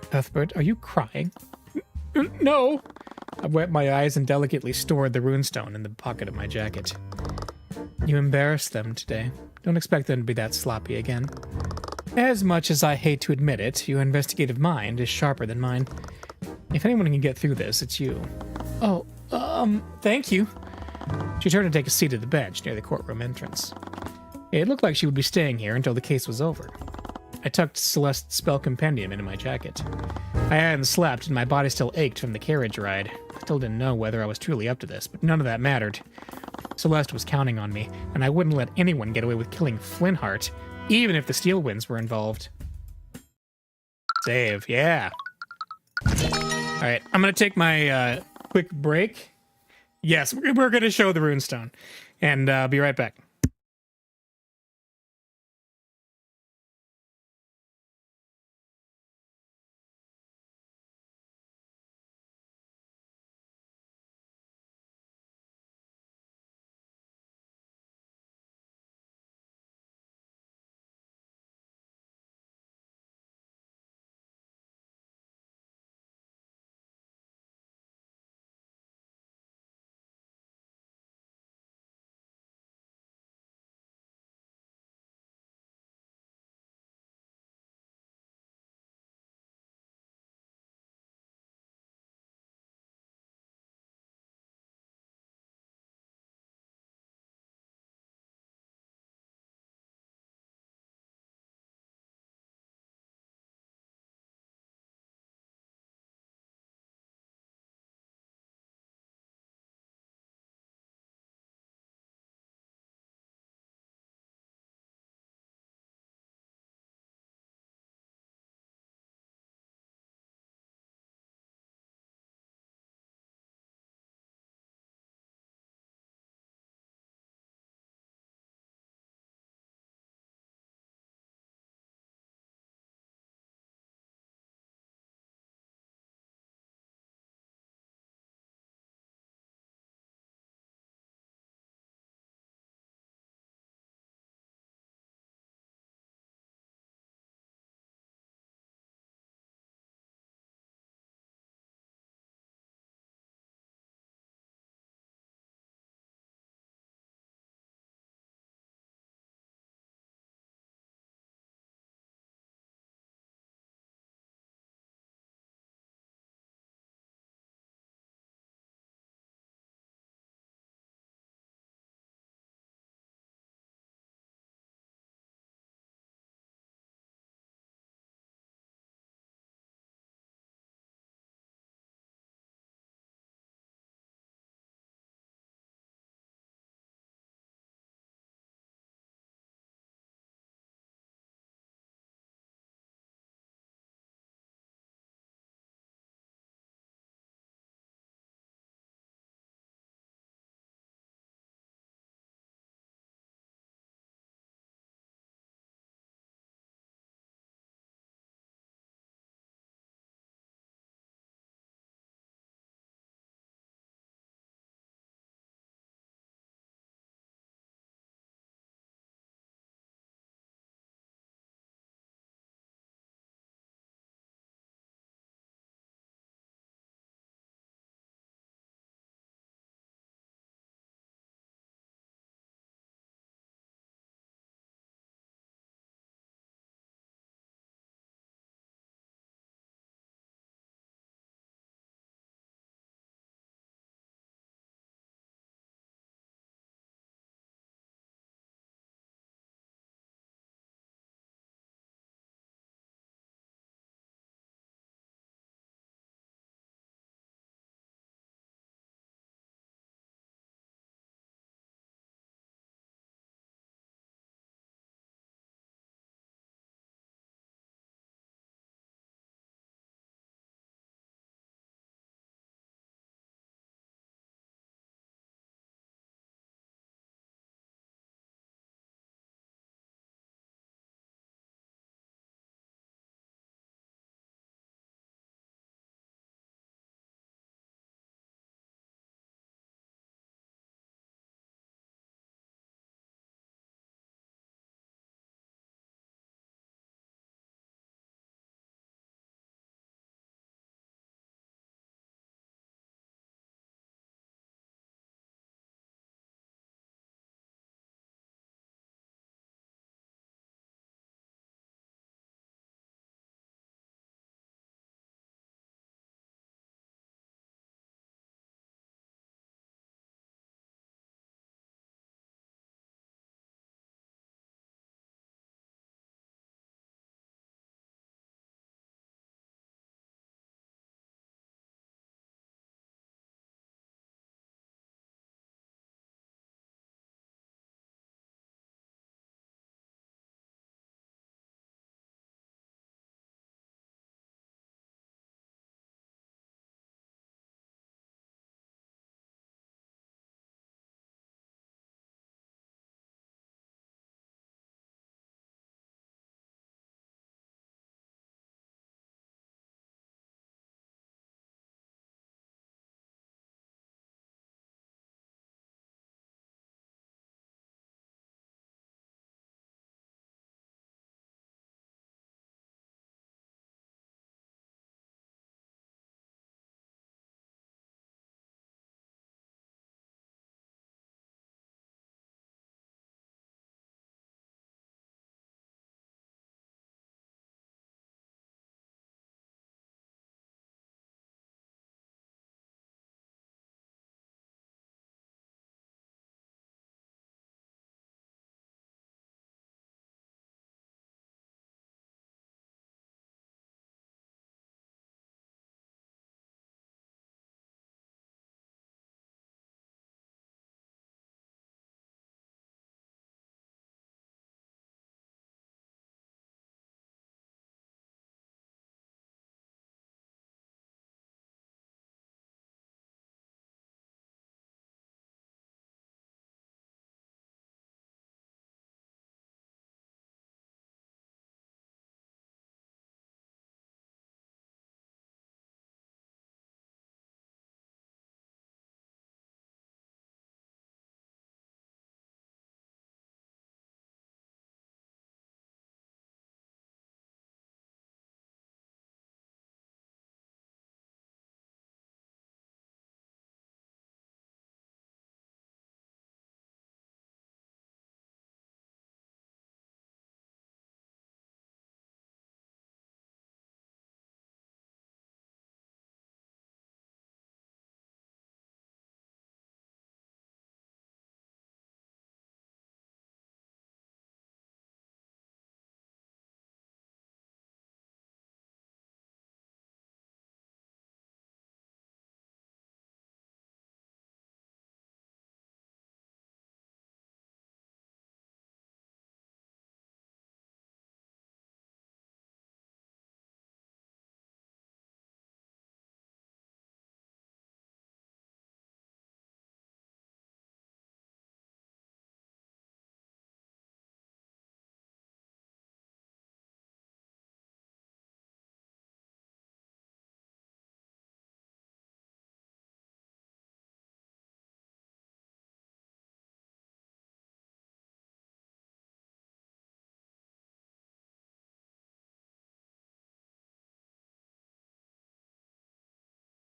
Cuthbert, are you crying? No. I wet my eyes and delicately stored the runestone in the pocket of my jacket. You embarrassed them today. Don't expect them to be that sloppy again. As much as I hate to admit it, your investigative mind is sharper than mine. If anyone can get through this, it's you. Oh, thank you. She turned to take a seat at the bench near the courtroom entrance. It looked like she would be staying here until the case was over. I tucked Celeste's spell compendium into my jacket. I hadn't slept, and my body still ached from the carriage ride. I still didn't know whether I was truly up to this, but none of that mattered. Celeste was counting on me, and I wouldn't let anyone get away with killing Flintheart, even if the Steel Winds were involved. Save, yeah. All right, I'm gonna take my quick break. Yes, we're gonna show the runestone, and be right back.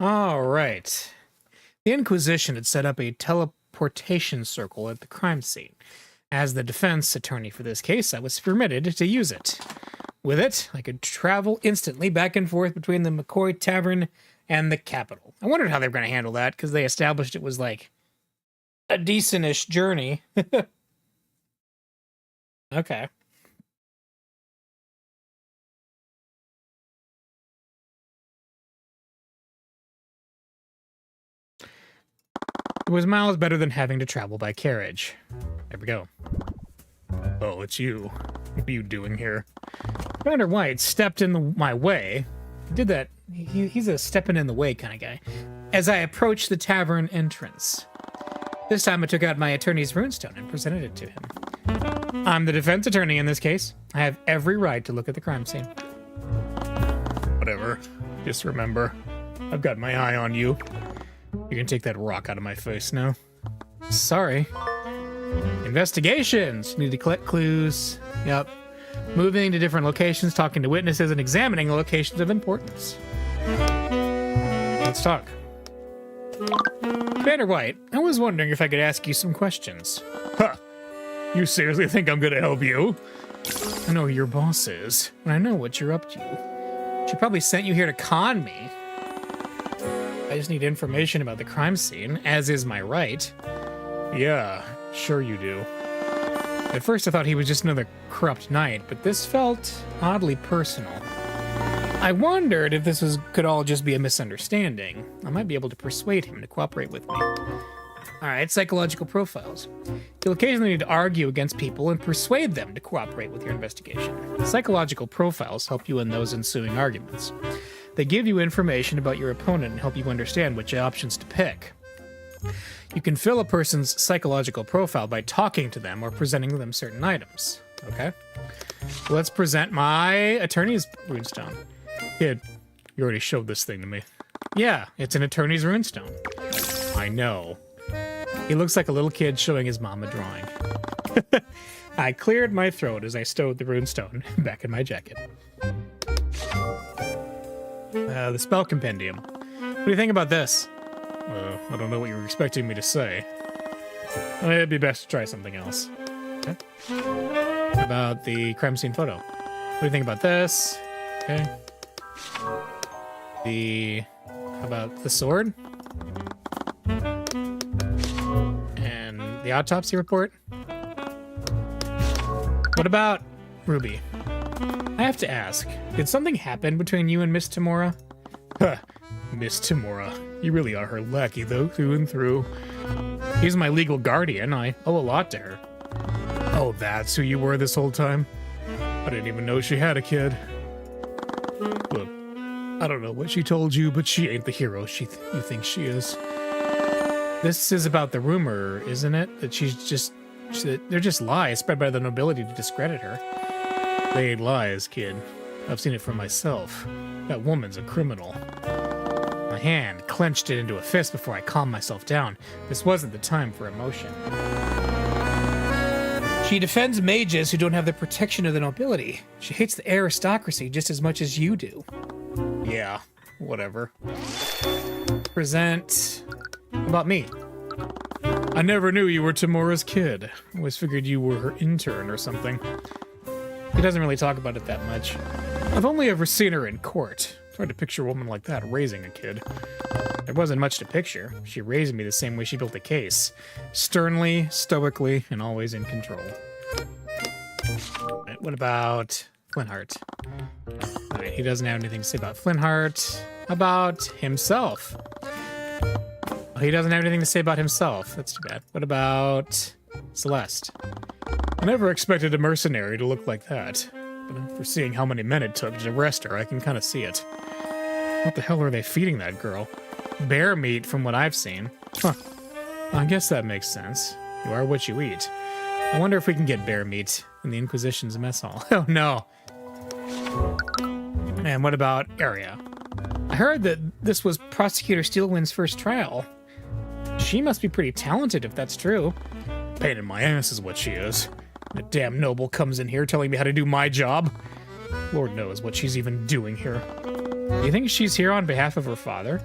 All right. The Inquisition had set up a teleportation circle at the crime scene. As the defense attorney for this case, I was permitted to use it. With it, I could travel instantly back and forth between the McCoy Tavern and the Capitol. I wondered how they were going to handle that, because they established it was like a decentish journey. Okay. It was miles better than having to travel by carriage. There we go. Oh, it's you. What are you doing here? Commander White stepped in my way. He did that. He's a stepping in the way kind of guy. As I approached the tavern entrance. This time I took out my attorney's runestone and presented it to him. I'm the defense attorney in this case. I have every right to look at the crime scene. Whatever. Just remember, I've got my eye on you. You can take that rock out of my face now. Sorry. Investigations. Need to collect clues. Yep. Moving to different locations, talking to witnesses, and examining the locations of importance. Let's talk. Commander White, I was wondering if I could ask you some questions. Huh. You seriously think I'm gonna help you? I know who your boss is, and I know what you're up to. She probably sent you here to con me. I just need information about the crime scene, as is my right. Yeah, sure you do. At first I thought he was just another corrupt knight, but this felt oddly personal. I wondered if this could all just be a misunderstanding. I might be able to persuade him to cooperate with me. Alright, psychological profiles. You'll occasionally need to argue against people and persuade them to cooperate with your investigation. Psychological profiles help you in those ensuing arguments. They give you information about your opponent and help you understand which options to pick. You can fill a person's psychological profile by talking to them or presenting them certain items. Okay? Let's present my attorney's runestone. Kid, you already showed this thing to me. Yeah, it's an attorney's runestone. I know. He looks like a little kid showing his mom a drawing. I cleared my throat as I stowed the runestone back in my jacket. The spell compendium. What do you think about this? I don't know what you were expecting me to say. It'd be best to try something else. Okay. How about the crime scene photo? What do you think about this? Okay. How about the sword? And the autopsy report? What about Ruby? I have to ask, did something happen between you and Miss Tamora? Huh, Miss Tamora. You really are her lackey, though, through and through. She's my legal guardian. I owe a lot to her. Oh, that's who you were this whole time? I didn't even know she had a kid. Look, I don't know what she told you, but she ain't the hero you think she is. This is about the rumor, isn't it? That they're just lies spread by the nobility to discredit her. They ain't lies, kid. I've seen it for myself. That woman's a criminal. My hand clenched it into a fist before I calmed myself down. This wasn't the time for emotion. She defends mages who don't have the protection of the nobility. She hates the aristocracy just as much as you do. Yeah, whatever. Present about me. I never knew you were Tamora's kid. I always figured you were her intern or something. He doesn't really talk about it that much. I've only ever seen her in court. It's hard to picture a woman like that raising a kid. There wasn't much to picture. She raised me the same way she built a case. Sternly, stoically, and always in control. Right, what about Flintheart? Alright, he doesn't have anything to say about Flintheart. How about himself? He doesn't have anything to say about himself. That's too bad. What about Celeste? I never expected a mercenary to look like that. But after seeing how many men it took to arrest her, I can kind of see it. What the hell are they feeding that girl? Bear meat, from what I've seen. Huh. I guess that makes sense. You are what you eat. I wonder if we can get bear meat in the Inquisition's mess hall. Oh, no. And what about Arya? I heard that this was Prosecutor Steelwind's first trial. She must be pretty talented if that's true. Pain in my ass is what she is. A damn noble comes in here telling me how to do my job. Lord knows what she's even doing here. Do you think she's here on behalf of her father?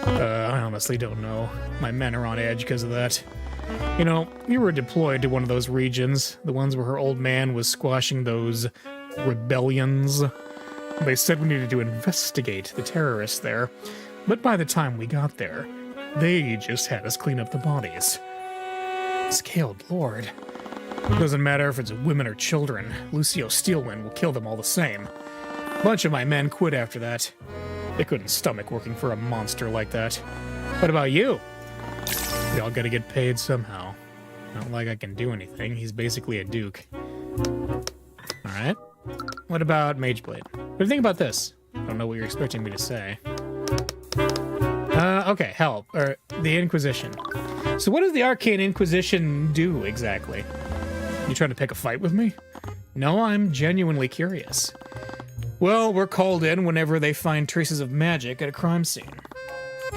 I honestly don't know. My men are on edge because of that. You know, we were deployed to one of those regions, the ones where her old man was squashing those rebellions. They said we needed to investigate the terrorists there, but by the time we got there, they just had us clean up the bodies. Scaled Lord. Doesn't matter if it's women or children, Lucio Steelwind will kill them all the same. A bunch of my men quit after that. They couldn't stomach working for a monster like that. What about you? We all gotta get paid somehow. Not like I can do anything. He's basically a duke. Alright. What about Mageblade? What do you think about this? I don't know what you're expecting me to say. Okay, help. Or the Inquisition. So what does the Arcane Inquisition do exactly? You trying to pick a fight with me? No, I'm genuinely curious. Well, we're called in whenever they find traces of magic at a crime scene.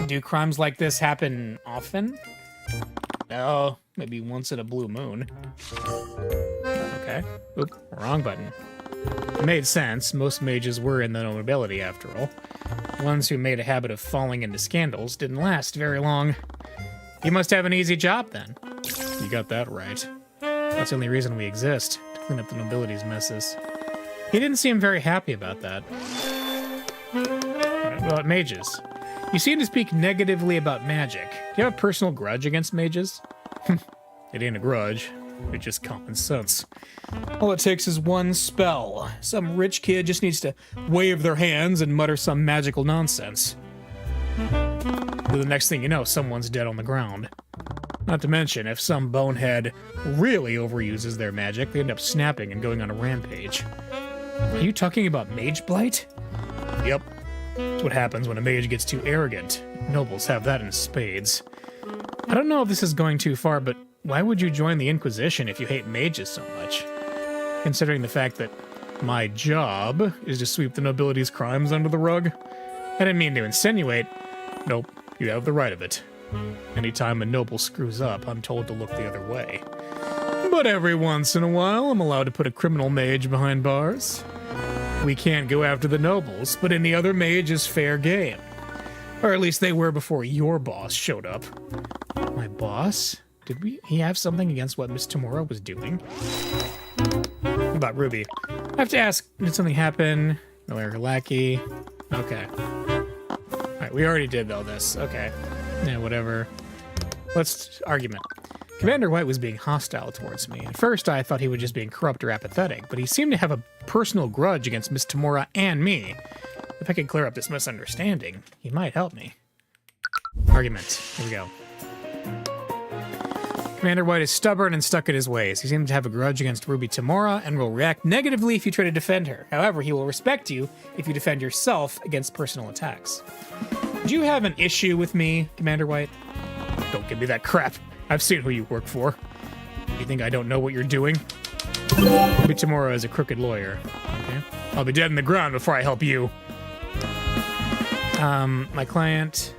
Do crimes like this happen often? No, maybe once in a blue moon. Okay. Oop, wrong button. It made sense. Most mages were in the nobility, after all. Ones who made a habit of falling into scandals didn't last very long. You must have an easy job, then. You got that right. That's the only reason we exist, to clean up the nobility's messes. He didn't seem very happy about that. What about mages? You seem to speak negatively about magic. Do you have a personal grudge against mages? It ain't a grudge. It's just common sense. All it takes is one spell. Some rich kid just needs to wave their hands and mutter some magical nonsense. The next thing you know, someone's dead on the ground. Not to mention, if some bonehead really overuses their magic, they end up snapping and going on a rampage. Are you talking about Mage Blight? Yep. That's what happens when a mage gets too arrogant. Nobles have that in spades. I don't know if this is going too far, but why would you join the Inquisition if you hate mages so much? Considering the fact that my job is to sweep the nobility's crimes under the rug? I didn't mean to insinuate. Nope, you have the right of it. Anytime a noble screws up, I'm told to look the other way. But every once in a while, I'm allowed to put a criminal mage behind bars. We can't go after the nobles, but any other mage is fair game. Or at least they were before your boss showed up. My boss? Did he have something against what Miss Tamora was doing? What about Ruby? I have to ask, did something happen? No, her lackey. Okay. Alright, we already did all this. Okay. Yeah, whatever. Let's argument. Commander White was being hostile towards me. At first, I thought he was just being corrupt or apathetic, but he seemed to have a personal grudge against Miss Tamora and me. If I could clear up this misunderstanding, he might help me. Argument. Here we go. Commander White is stubborn and stuck in his ways. He seems to have a grudge against Ruby Tamora and will react negatively if you try to defend her. However, he will respect you if you defend yourself against personal attacks. Do you have an issue with me, Commander White? Don't give me that crap. I've seen who you work for. You think I don't know what you're doing? Ruby Tamora is a crooked lawyer. Okay. I'll be dead in the ground before I help you. My client...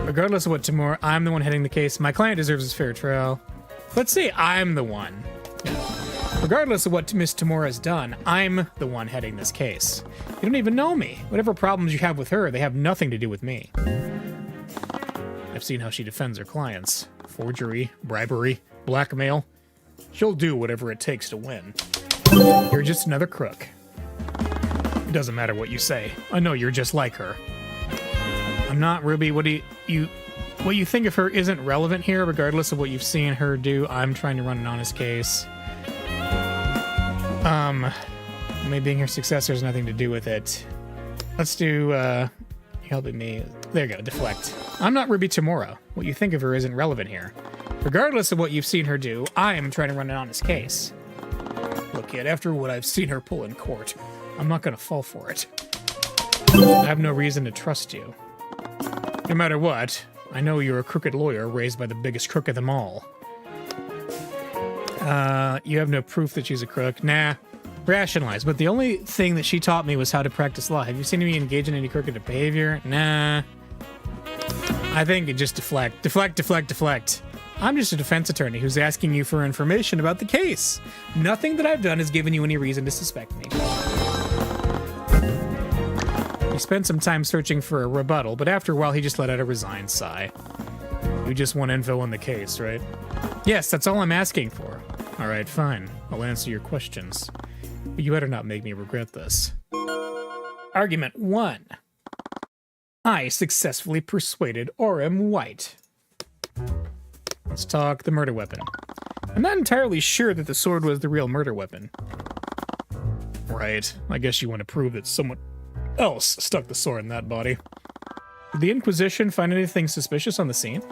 Regardless of what Tamora... I'm the one heading the case. My client deserves his fair trial. Let's say I'm the one. Yeah. Regardless of what Miss Tamora has done, I'm the one heading this case. You don't even know me. Whatever problems you have with her, they have nothing to do with me. I've seen how she defends her clients. Forgery, bribery, blackmail. She'll do whatever it takes to win. You're just another crook. It doesn't matter what you say. I know you're just like her. I'm not, Ruby. What you think of her isn't relevant here, regardless of what you've seen her do. I'm trying to run an honest case. Me being her successor has nothing to do with it. Let's do, helping me. There you go, deflect. I'm not Ruby Tamora. What you think of her isn't relevant here. Regardless of what you've seen her do, I am trying to run an honest case. Look, kid, after what I've seen her pull in court, I'm not gonna fall for it. I have no reason to trust you. No matter what, I know you're a crooked lawyer raised by the biggest crook of them all. You have no proof that she's a crook. Nah. Rationalize. But the only thing that she taught me was how to practice law. Have you seen me engage in any crooked behavior? Nah. I think it just deflect. Deflect, deflect, deflect. I'm just a defense attorney who's asking you for information about the case. Nothing that I've done has given you any reason to suspect me. He spent some time searching for a rebuttal, but after a while he just let out a resigned sigh. You just want info on the case, right? Yes, that's all I'm asking for. All right, fine. I'll answer your questions. But you better not make me regret this. Argument 1. I successfully persuaded Orem White. Let's talk the murder weapon. I'm not entirely sure that the sword was the real murder weapon. Right. I guess you want to prove that someone else stuck the sword in that body. Did the Inquisition find anything suspicious on the scene?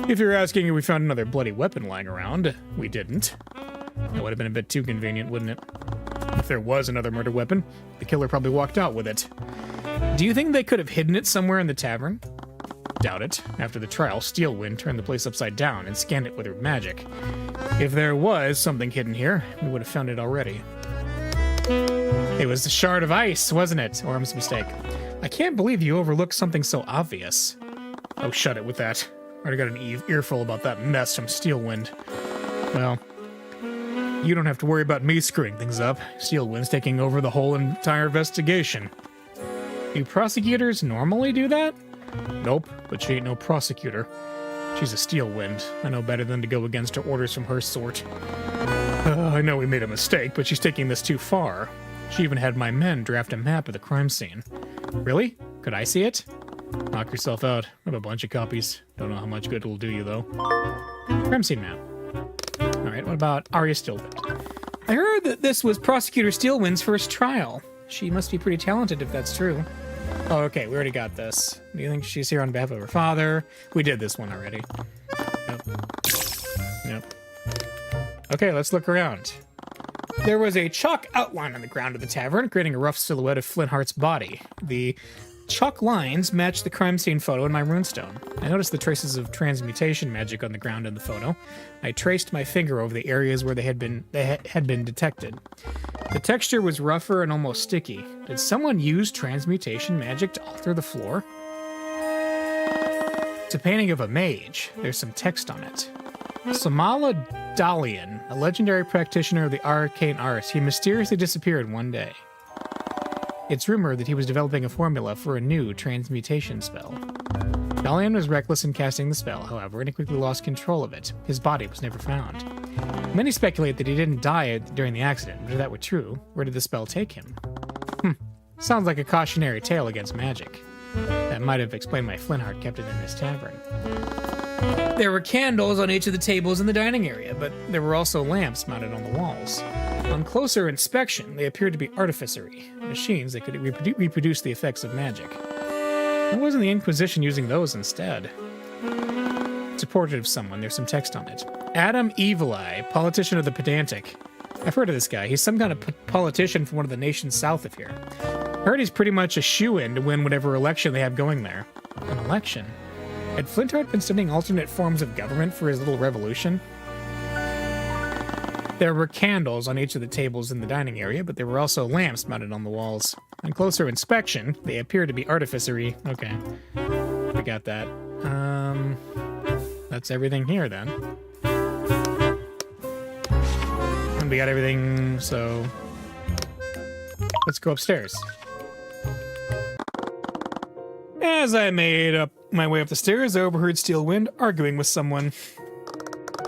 If you're asking if we found another bloody weapon lying around, we didn't. That would have been a bit too convenient, wouldn't it? If there was another murder weapon, the killer probably walked out with it. Do you think they could have hidden it somewhere in the tavern? Doubt it. After the trial, Steelwind turned the place upside down and scanned it with her magic. If there was something hidden here, we would have found it already. It was the shard of ice, wasn't it? Orm's mistake. I can't believe you overlooked something so obvious. Oh, shut it with that. I already got an earful about that mess from Steelwind. Well, you don't have to worry about me screwing things up. Steelwind's taking over the whole entire investigation. Do prosecutors normally do that? Nope, but she ain't no prosecutor. She's a Steelwind. I know better than to go against her orders from her sort. I know we made a mistake, but she's taking this too far. She even had my men draft a map of the crime scene. Really? Could I see it? Knock yourself out. I have a bunch of copies. Don't know how much good it'll do you, though. Crime scene map. Alright, what about Arya Steelwind? I heard that this was Prosecutor Steelwind's first trial. She must be pretty talented if that's true. Oh, okay, we already got this. Do you think she's here on behalf of her father? We did this one already. Yep. Okay, let's look around. There was a chalk outline on the ground of the tavern, creating a rough silhouette of Flintheart's body. The chalk lines matched the crime scene photo in my runestone. I noticed the traces of transmutation magic on the ground in the photo. I traced my finger over the areas where they had been detected. The texture was rougher and almost sticky. Did someone use transmutation magic to alter the floor? It's a painting of a mage. There's some text on it. Samala Dalian, a legendary practitioner of the arcane arts, he mysteriously disappeared one day. It's rumored that he was developing a formula for a new transmutation spell. Dalian was reckless in casting the spell, however, and he quickly lost control of it. His body was never found. Many speculate that he didn't die during the accident, but if that were true, where did the spell take him? Sounds like a cautionary tale against magic. That might have explained why Flintheart kept it in his tavern. There were candles on each of the tables in the dining area, but there were also lamps mounted on the walls. On closer inspection, they appeared to be artificery, machines that could reproduce the effects of magic. Why wasn't the Inquisition using those instead? It's a portrait of someone. There's some text on it. Adam Evil Eye, politician of the Pedantic. I've heard of this guy. He's some kind of politician from one of the nations south of here. I heard he's pretty much a shoo-in to win whatever election they have going there. An election? Had Flintheart been studying alternate forms of government for his little revolution? There were candles on each of the tables in the dining area, but there were also lamps mounted on the walls. On closer inspection, they appear to be artificery. Okay. We got that. That's everything here, then. And we got everything, so... let's go upstairs. As I made up my way up the stairs, I overheard Steelwind arguing with someone.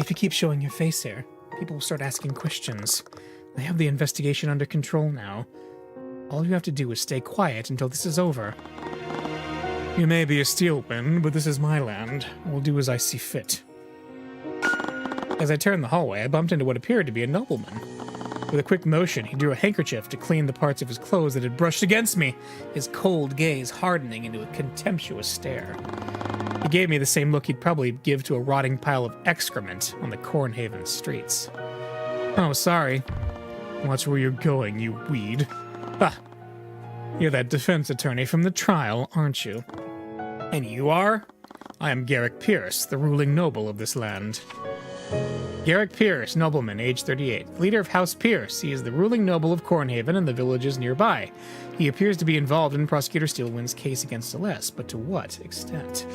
If you keep showing your face here, people will start asking questions. I have the investigation under control now. All you have to do is stay quiet until this is over. You may be a Steelwind, but this is my land. I will do as I see fit. As I turned the hallway, I bumped into what appeared to be a nobleman. With a quick motion, he drew a handkerchief to clean the parts of his clothes that had brushed against me, his cold gaze hardening into a contemptuous stare. He gave me the same look he'd probably give to a rotting pile of excrement on the Cornhaven streets. Oh, sorry. Watch where you're going, you weed. Ah, you're that defense attorney from the trial, aren't you? And you are? I am Garrick Pierce, the ruling noble of this land. Garrick Pierce, nobleman, age 38. Leader of House Pierce, he is the ruling noble of Cornhaven and the villages nearby. He appears to be involved in Prosecutor Steelwind's case against Celeste, but to what extent?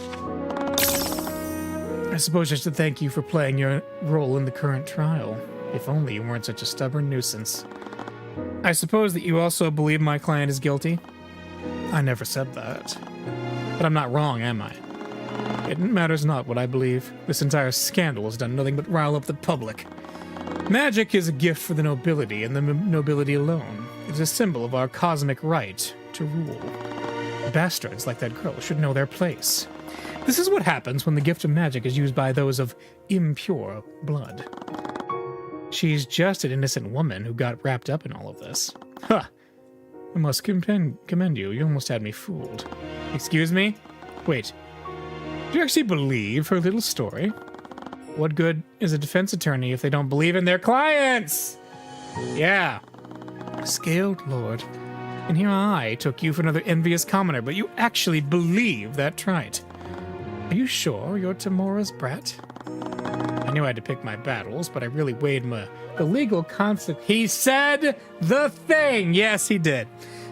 I suppose I should thank you for playing your role in the current trial. If only you weren't such a stubborn nuisance. I suppose that you also believe my client is guilty? I never said that. But I'm not wrong, am I? It matters not what I believe. This entire scandal has done nothing but rile up the public. Magic is a gift for the nobility, and the nobility alone. It is a symbol of our cosmic right to rule. Bastards like that girl should know their place. This is what happens when the gift of magic is used by those of impure blood. She's just an innocent woman who got wrapped up in all of this. Huh. I must commend you. You almost had me fooled. Excuse me? Wait. Do you actually believe her little story? What good is a defense attorney if they don't believe in their clients? Yeah. Scaled Lord. And here I took you for another envious commoner, but you actually believe that trite. Are you sure you're Tamora's brat? I knew I had to pick my battles, but I really weighed the legal consequence. He said the thing! Yes, he did.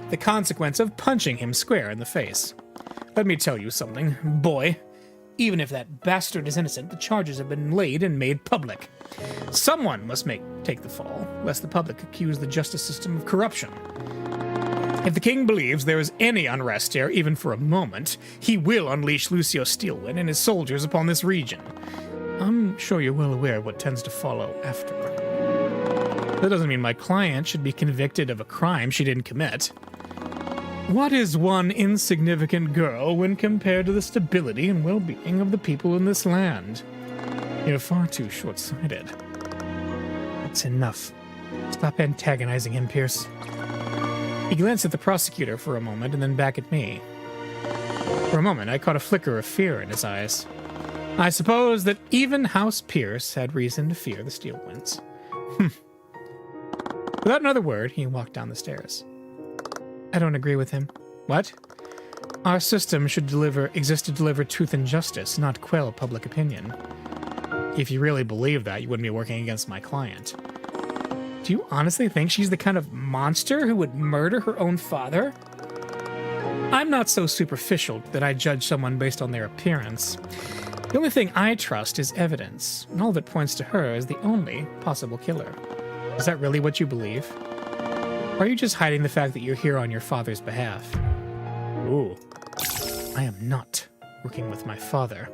The consequence of punching him square in the face. Let me tell you something, boy. Even if that bastard is innocent, the charges have been laid and made public. Someone must take the fall, lest the public accuse the justice system of corruption. If the king believes there is any unrest here, even for a moment, he will unleash Lucio Steelwind and his soldiers upon this region. I'm sure you're well aware of what tends to follow after. That doesn't mean my client should be convicted of a crime she didn't commit. What is one insignificant girl when compared to the stability and well-being of the people in this land? You're far too short-sighted. It's enough. Stop antagonizing him, Pierce. He glanced at the prosecutor for a moment and then back at me. For a moment, I caught a flicker of fear in his eyes. I suppose that even House Pierce had reason to fear the Steelwinds. Without another word, he walked down the stairs. I don't agree with him. What? Our system should exist to deliver truth and justice, not quell public opinion. If you really believe that, you wouldn't be working against my client. Do you honestly think she's the kind of monster who would murder her own father? I'm not so superficial that I judge someone based on their appearance. The only thing I trust is evidence, and all of it points to her as the only possible killer. Is that really what you believe? Or are you just hiding the fact that you're here on your father's behalf? Ooh. I am not working with my father.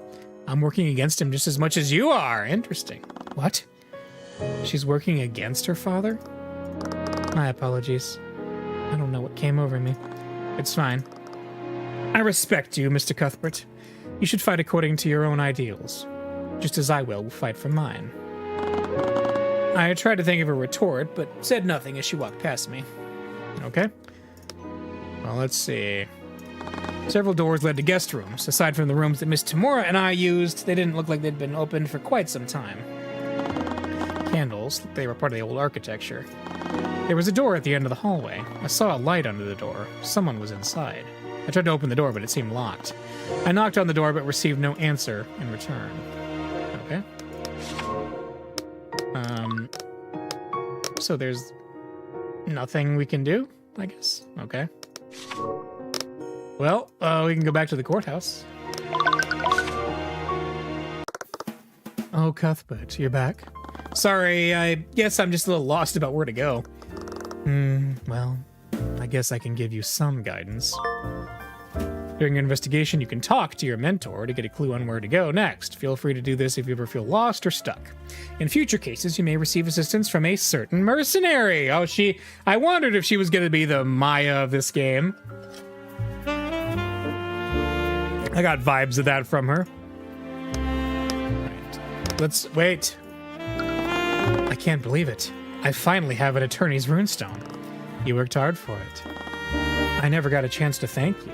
I'm working against him just as much as you are. Interesting. What? She's working against her father? My apologies. I don't know what came over me. It's fine. I respect you, Mr. Cuthbert. You should fight according to your own ideals, just as I will fight for mine. I tried to think of a retort, but said nothing as she walked past me. Okay. Well, let's see. Several doors led to guest rooms. Aside from the rooms that Miss Tamora and I used, they didn't look like they'd been opened for quite some time. Candles, they were part of the old architecture. There was a door at the end of the hallway. I saw a light under the door. Someone was inside. I tried to open the door, but it seemed locked. I knocked on the door, but received no answer in return. Okay. So there's nothing we can do, I guess. Okay. Well, we can go back to the courthouse. Oh, Cuthbert, you're back. Sorry, I guess I'm just a little lost about where to go. Well, I guess I can give you some guidance. During your investigation, you can talk to your mentor to get a clue on where to go next. Feel free to do this if you ever feel lost or stuck. In future cases, you may receive assistance from a certain mercenary. Oh, I wondered if she was going to be the Maya of this game. I got vibes of that from her. Right. Let's wait. I can't believe it. I finally have an attorney's runestone. You worked hard for it. I never got a chance to thank you.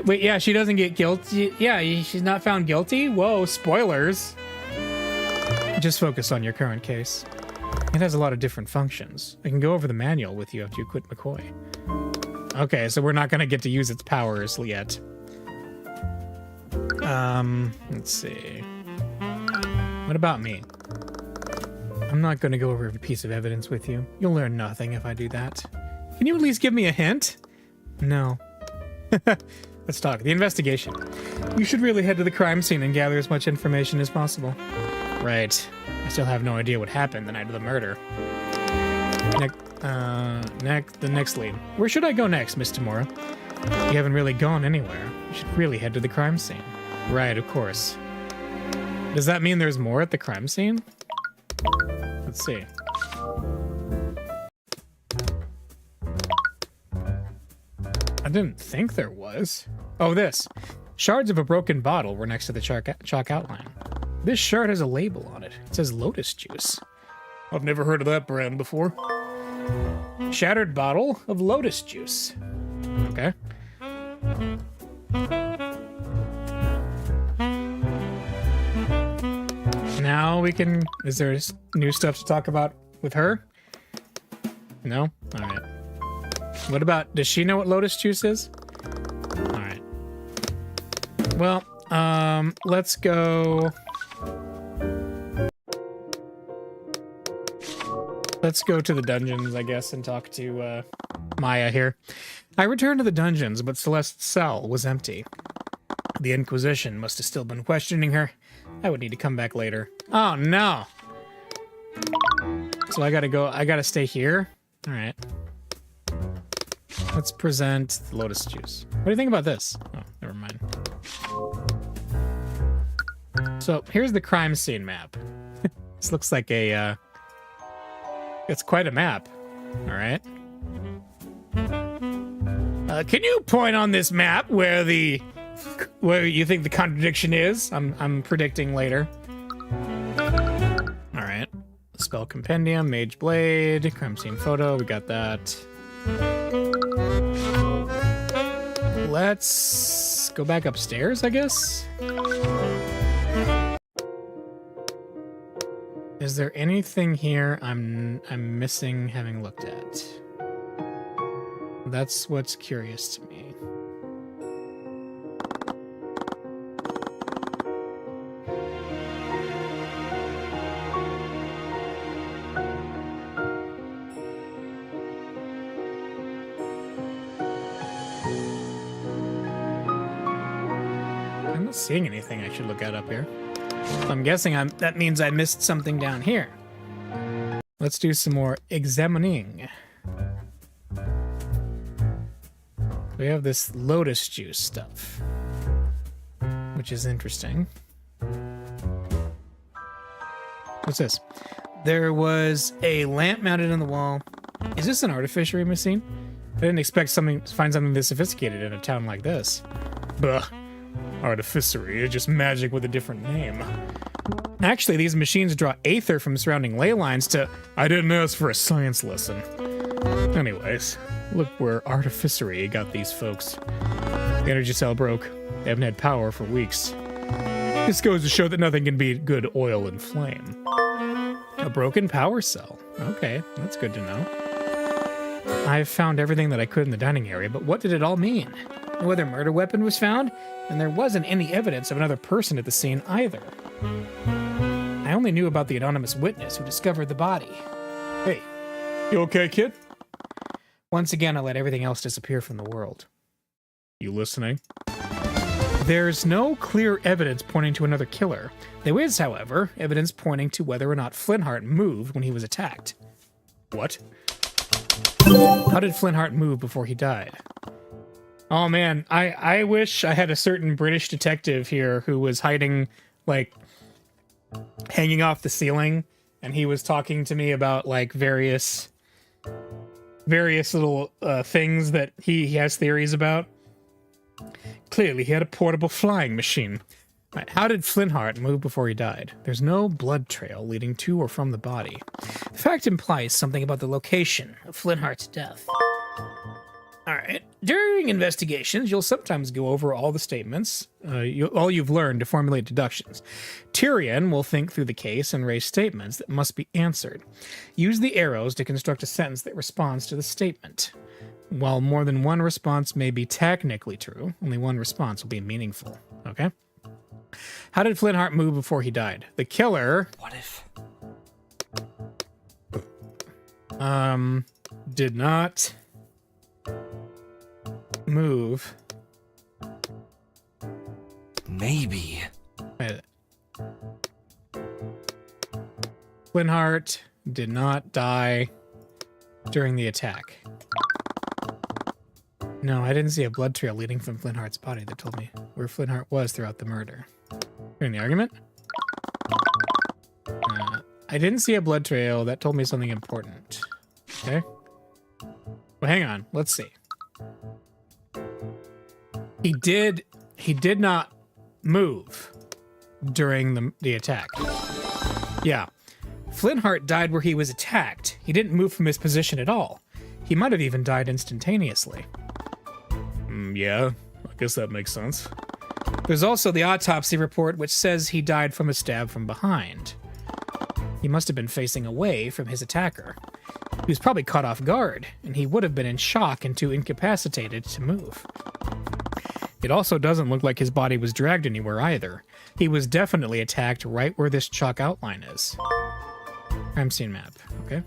Wait, yeah, she doesn't get guilty. Yeah, she's not found guilty? Whoa, spoilers. Just focus on your current case. It has a lot of different functions. I can go over the manual with you after you quit McCoy. Okay, so we're not going to get to use its powers yet. Let's see. What about me? I'm not going to go over every piece of evidence with you. You'll learn nothing if I do that. Can you at least give me a hint? No. Let's talk. The investigation. You should really head to the crime scene and gather as much information as possible. Right. I still have no idea what happened the night of the murder. The next lead. Where should I go next, Miss Tamora? You haven't really gone anywhere. You should really head to the crime scene. Right, of course. Does that mean there's more at the crime scene? Let's see. I didn't think there was. Oh, this. Shards of a broken bottle were next to the chalk outline. This shard has a label on it. It says Lotus Juice. I've never heard of that brand before. Shattered bottle of Lotus Juice. Okay. Now we can... Is there new stuff to talk about with her? No? Alright. What about... Does she know what Lotus Juice is? Alright. Well, let's go... Let's go to the dungeons, I guess, and talk to Maya here. I returned to the dungeons, but Celeste's cell was empty. The Inquisition must have still been questioning her. I would need to come back later. Oh, no! So I gotta stay here? Alright. Let's present the Lotus Juice. What do you think about this? Oh, never mind. So, here's the crime scene map. This looks like a, it's quite a map. Alright. Can you point on this map where you think the contradiction is? I'm predicting later. Alright. Spell Compendium, Mage Blade, Crime Scene Photo, we got that. Let's go back upstairs, I guess? Is there anything here I'm missing having looked at? That's what's curious to me. I'm not seeing anything I should look at up here. I'm guessing that means I missed something down here. Let's do some more examining. We have this Lotus Juice stuff, which is interesting. What's this? There was a lamp mounted on the wall. Is this an artificery machine? I didn't expect to find something this sophisticated in a town like this. Bah. Artificery is just magic with a different name. Actually, these machines draw aether from surrounding ley lines to... I didn't ask for a science lesson. Anyways, look where artificery got these folks. The energy cell broke. They haven't had power for weeks. This goes to show that nothing can beat good oil and flame. A broken power cell. Okay, that's good to know. I've found everything that I could in the dining area, but what did it all mean? No other murder weapon was found, and there wasn't any evidence of another person at the scene either. I only knew about the anonymous witness who discovered the body. Hey, you okay, kid? Once again, I let everything else disappear from the world. You listening? There's no clear evidence pointing to another killer. There is, however, evidence pointing to whether or not Flintheart moved when he was attacked. What? How did Flintheart move before he died? Oh man, I wish I had a certain British detective here who was hiding, like, hanging off the ceiling, and he was talking to me about, like, various little things that he has theories about. Clearly, he had a portable flying machine. Right, how did Flintheart move before he died? There's no blood trail leading to or from the body. The fact implies something about the location of Flintheart's death. Alright, during investigations, you'll sometimes go over all the statements, all you've learned to formulate deductions. Tyrion will think through the case and raise statements that must be answered. Use the arrows to construct a sentence that responds to the statement. While more than one response may be technically true, only one response will be meaningful. Okay? How did Flintheart move before he died? The killer... What if... did not... move. Maybe. Flintheart did not die during the attack. No, I didn't see a blood trail leading from Flintheart's body that told me where Flintheart was throughout the murder. Hearing the argument? I didn't see a blood trail that told me something important. Okay. Well, hang on. Let's see. He did not move during the attack. Yeah. Flintheart died where he was attacked. He didn't move from his position at all. He might have even died instantaneously. Yeah, I guess that makes sense. There's also the autopsy report, which says he died from a stab from behind. He must have been facing away from his attacker. He was probably caught off guard, and he would have been in shock and too incapacitated to move. It also doesn't look like his body was dragged anywhere either. He was definitely attacked right where this chalk outline is. Crime scene map, okay.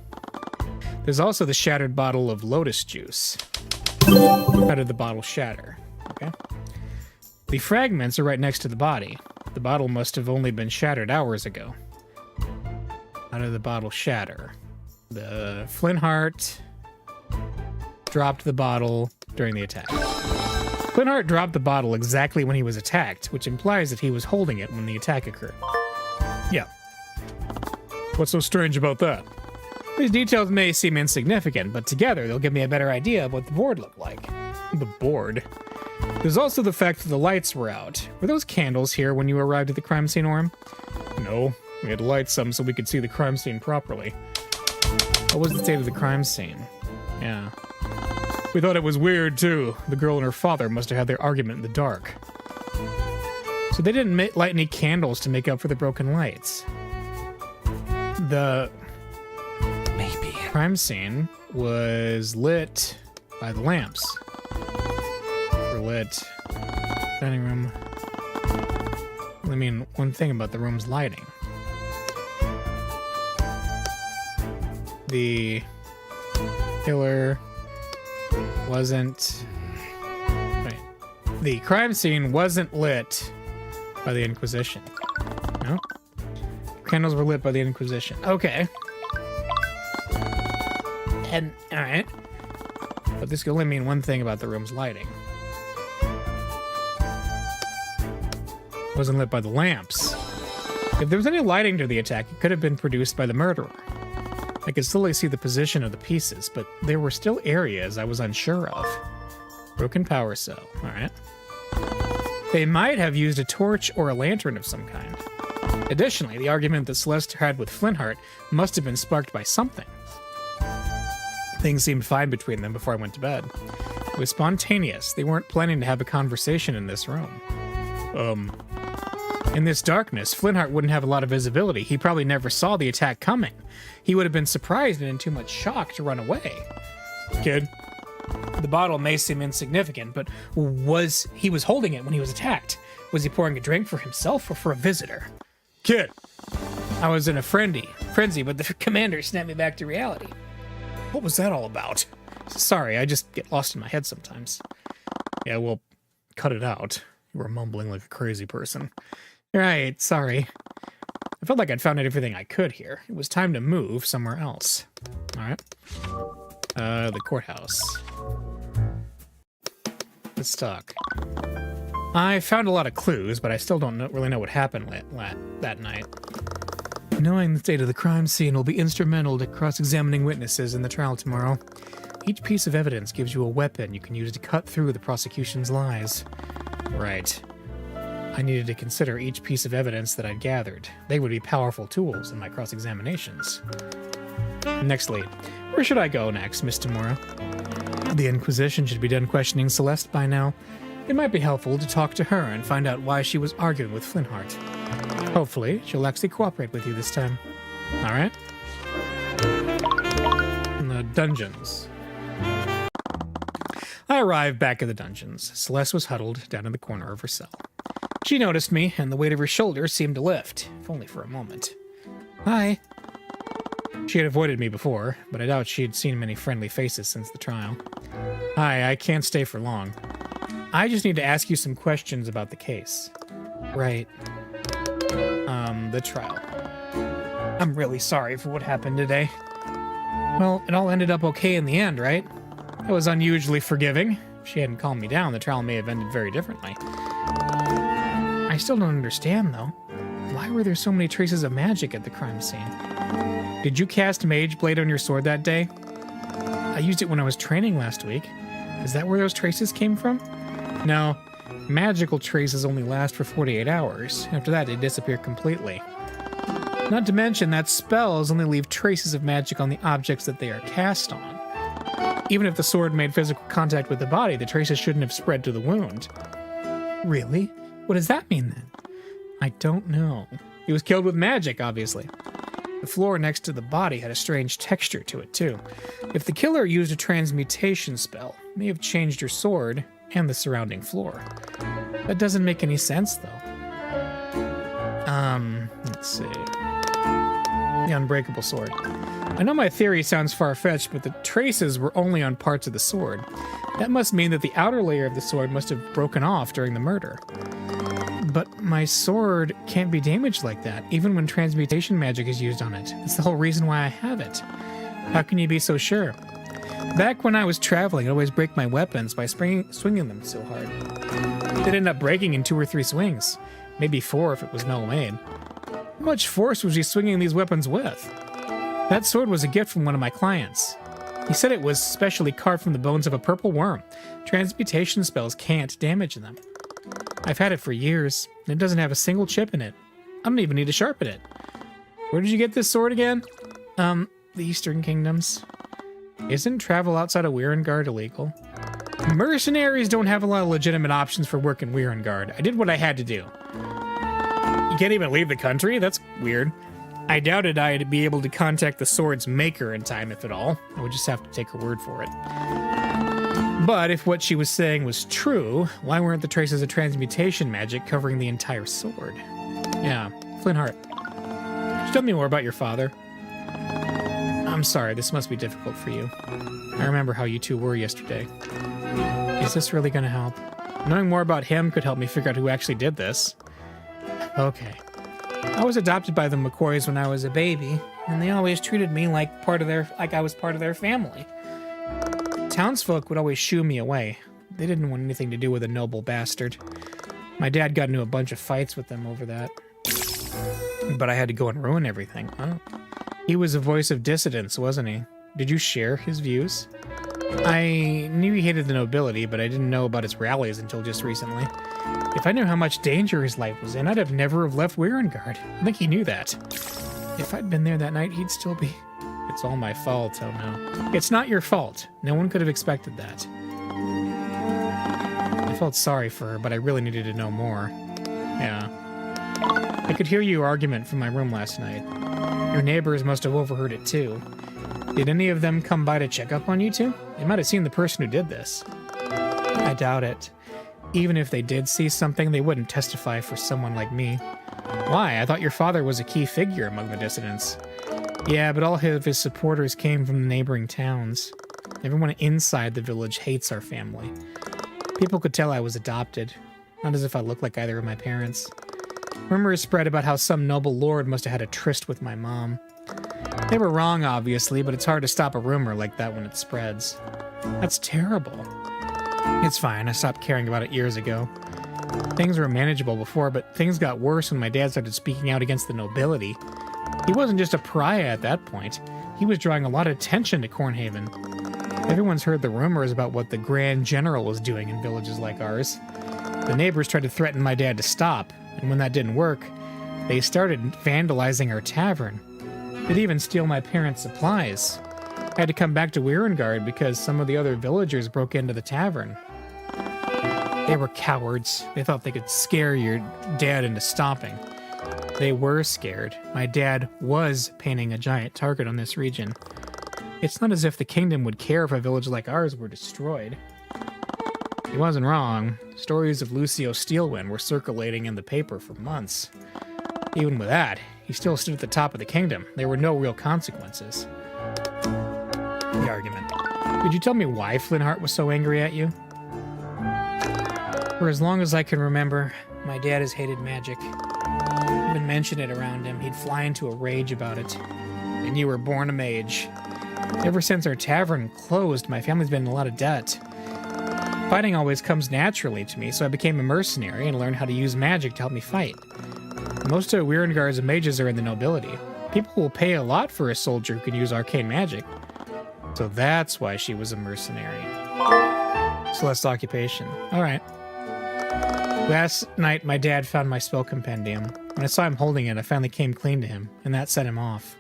There's also the shattered bottle of lotus juice. How did the bottle shatter? Okay. The fragments are right next to the body. The bottle must have only been shattered hours ago. How did the bottle shatter? The Flintheart dropped the bottle during the attack. Flintheart dropped the bottle exactly when he was attacked, which implies that he was holding it when the attack occurred. Yeah. What's so strange about that? These details may seem insignificant, but together they'll give me a better idea of what the board looked like. The board? There's also the fact that the lights were out. Were those candles here when you arrived at the crime scene, Orm? No, we had to light some so we could see the crime scene properly. What was the state of the crime scene? Yeah. We thought it was weird, too. The girl and her father must have had their argument in the dark. So they didn't light any candles to make up for the broken lights. The crime scene was lit by the lamps. Were lit. Dining room. I mean, one thing about the room's lighting. The killer wasn't... Wait. The crime scene wasn't lit by the Inquisition. No? Candles were lit by the Inquisition. Okay. And, alright. But this can only mean one thing about the room's lighting. It wasn't lit by the lamps. If there was any lighting to the attack, it could have been produced by the murderer. I could slowly see the position of the pieces, but there were still areas I was unsure of. Broken power cell, alright. They might have used a torch or a lantern of some kind. Additionally, the argument that Celeste had with Flintheart must have been sparked by something. Things seemed fine between them before I went to bed. It was spontaneous. They weren't planning to have a conversation in this room. In this darkness, Flintheart wouldn't have a lot of visibility. He probably never saw the attack coming. He would have been surprised and in too much shock to run away. Kid, the bottle may seem insignificant, but he was holding it when he was attacked? Was he pouring a drink for himself or for a visitor? Kid, I was in a frenzy, but the commander snapped me back to reality. What was that all about? Sorry, I just get lost in my head sometimes. Yeah, well, cut it out. You were mumbling like a crazy person. Right, sorry. I felt like I'd found out everything I could here. It was time to move somewhere else. Alright. The courthouse. Let's talk. I found a lot of clues, but I still don't really know what happened that night. Knowing the state of the crime scene will be instrumental to cross-examining witnesses in the trial tomorrow. Each piece of evidence gives you a weapon you can use to cut through the prosecution's lies. Right. I needed to consider each piece of evidence that I'd gathered. They would be powerful tools in my cross-examinations. Nextly, where should I go next, Miss Tamura? The Inquisition should be done questioning Celeste by now. It might be helpful to talk to her and find out why she was arguing with Flintheart. Hopefully, she'll actually cooperate with you this time. Alright? In the dungeons. I arrived back at the dungeons. Celeste was huddled down in the corner of her cell. She noticed me, and the weight of her shoulders seemed to lift, if only for a moment. Hi. She had avoided me before, but I doubt she had seen many friendly faces since the trial. Hi, I can't stay for long. I just need to ask you some questions about the case. Right. The trial. I'm really sorry for what happened today. Well, it all ended up okay in the end, right? I was unusually forgiving. If she hadn't calmed me down, the trial may have ended very differently. I still don't understand, though. Why were there so many traces of magic at the crime scene? Did you cast Mage Blade on your sword that day? I used it when I was training last week. Is that where those traces came from? No. Magical traces only last for 48 hours. After that, they disappear completely. Not to mention that spells only leave traces of magic on the objects that they are cast on. Even if the sword made physical contact with the body, the traces shouldn't have spread to the wound. Really? What does that mean then? I don't know. He was killed with magic, obviously. The floor next to the body had a strange texture to it, too. If the killer used a transmutation spell, it may have changed your sword and the surrounding floor. That doesn't make any sense, though. Let's see. The unbreakable sword. I know my theory sounds far-fetched, but the traces were only on parts of the sword. That must mean that the outer layer of the sword must have broken off during the murder. But my sword can't be damaged like that, even when transmutation magic is used on it. That's the whole reason why I have it. How can you be so sure? Back when I was traveling, I'd always break my weapons by swinging them so hard. They'd end up breaking in 2 or 3 swings. Maybe 4 if it was well made. How much force was he swinging these weapons with? That sword was a gift from one of my clients. He said it was specially carved from the bones of a purple worm. Transmutation spells can't damage them. I've had it for years, and it doesn't have a single chip in it. I don't even need to sharpen it. Where did you get this sword again? The Eastern Kingdoms. Isn't travel outside of Weirengard illegal? Mercenaries don't have a lot of legitimate options for work in Weirengard. I did what I had to do. You can't even leave the country? That's weird. I doubted I'd be able to contact the sword's maker in time, if at all. I would just have to take her word for it. But if what she was saying was true, why weren't the traces of transmutation magic covering the entire sword? Yeah, Flintheart. Just tell me more about your father. I'm sorry, this must be difficult for you. I remember how you two were yesterday. Is this really going to help? Knowing more about him could help me figure out who actually did this. Okay. I was adopted by the McCoys when I was a baby, and they always treated me like I was part of their family. Townsfolk would always shoo me away. They didn't want anything to do with a noble bastard. My dad got into a bunch of fights with them over that. But I had to go and ruin everything. Oh. He was a voice of dissidence, wasn't he? Did you share his views? I knew he hated the nobility, but I didn't know about his rallies until just recently. If I knew how much danger his life was in, I'd have never left Weirengard. I think he knew that. If I'd been there that night, he'd still be... It's all my fault, oh no. It's not your fault. No one could have expected that. I felt sorry for her, but I really needed to know more. Yeah. I could hear your argument from my room last night. Your neighbors must have overheard it too. Did any of them come by to check up on you two? They might have seen the person who did this. I doubt it. Even if they did see something, they wouldn't testify for someone like me. Why? I thought your father was a key figure among the dissidents. Yeah, but all of his supporters came from the neighboring towns. Everyone inside the village hates our family. People could tell I was adopted, not as if I looked like either of my parents. Rumors spread about how some noble lord must have had a tryst with my mom. They were wrong, obviously, but it's hard to stop a rumor like that when it spreads. That's terrible. It's fine, I stopped caring about it years ago. Things were manageable before, but things got worse when my dad started speaking out against the nobility. He wasn't just a pariah at that point. He was drawing a lot of attention to Cornhaven. Everyone's heard the rumors about what the Grand General was doing in villages like ours. The neighbors tried to threaten my dad to stop, and when that didn't work, they started vandalizing our tavern. They'd even steal my parents' supplies. I had to come back to Weirengard because some of the other villagers broke into the tavern. They were cowards. They thought they could scare your dad into stopping. They were scared. My dad was painting a giant target on this region. It's not as if the kingdom would care if a village like ours were destroyed. He wasn't wrong. Stories of Lucio Steelwind were circulating in the paper for months. Even with that, he still stood at the top of the kingdom. There were no real consequences. The argument. Could you tell me why Flintheart was so angry at you? For as long as I can remember, my dad has hated magic. Even mention it around him, he'd fly into a rage about it. And you were born a mage. Ever since our tavern closed, my family's been in a lot of debt. Fighting always comes naturally to me, so I became a mercenary and learned how to use magic to help me fight. Most of Wierengard's mages are in the nobility. People will pay a lot for a soldier who can use arcane magic. So that's why she was a mercenary. Celeste's occupation. Alright. Last night, my dad found my spell compendium. When I saw him holding it, I finally came clean to him, and that set him off.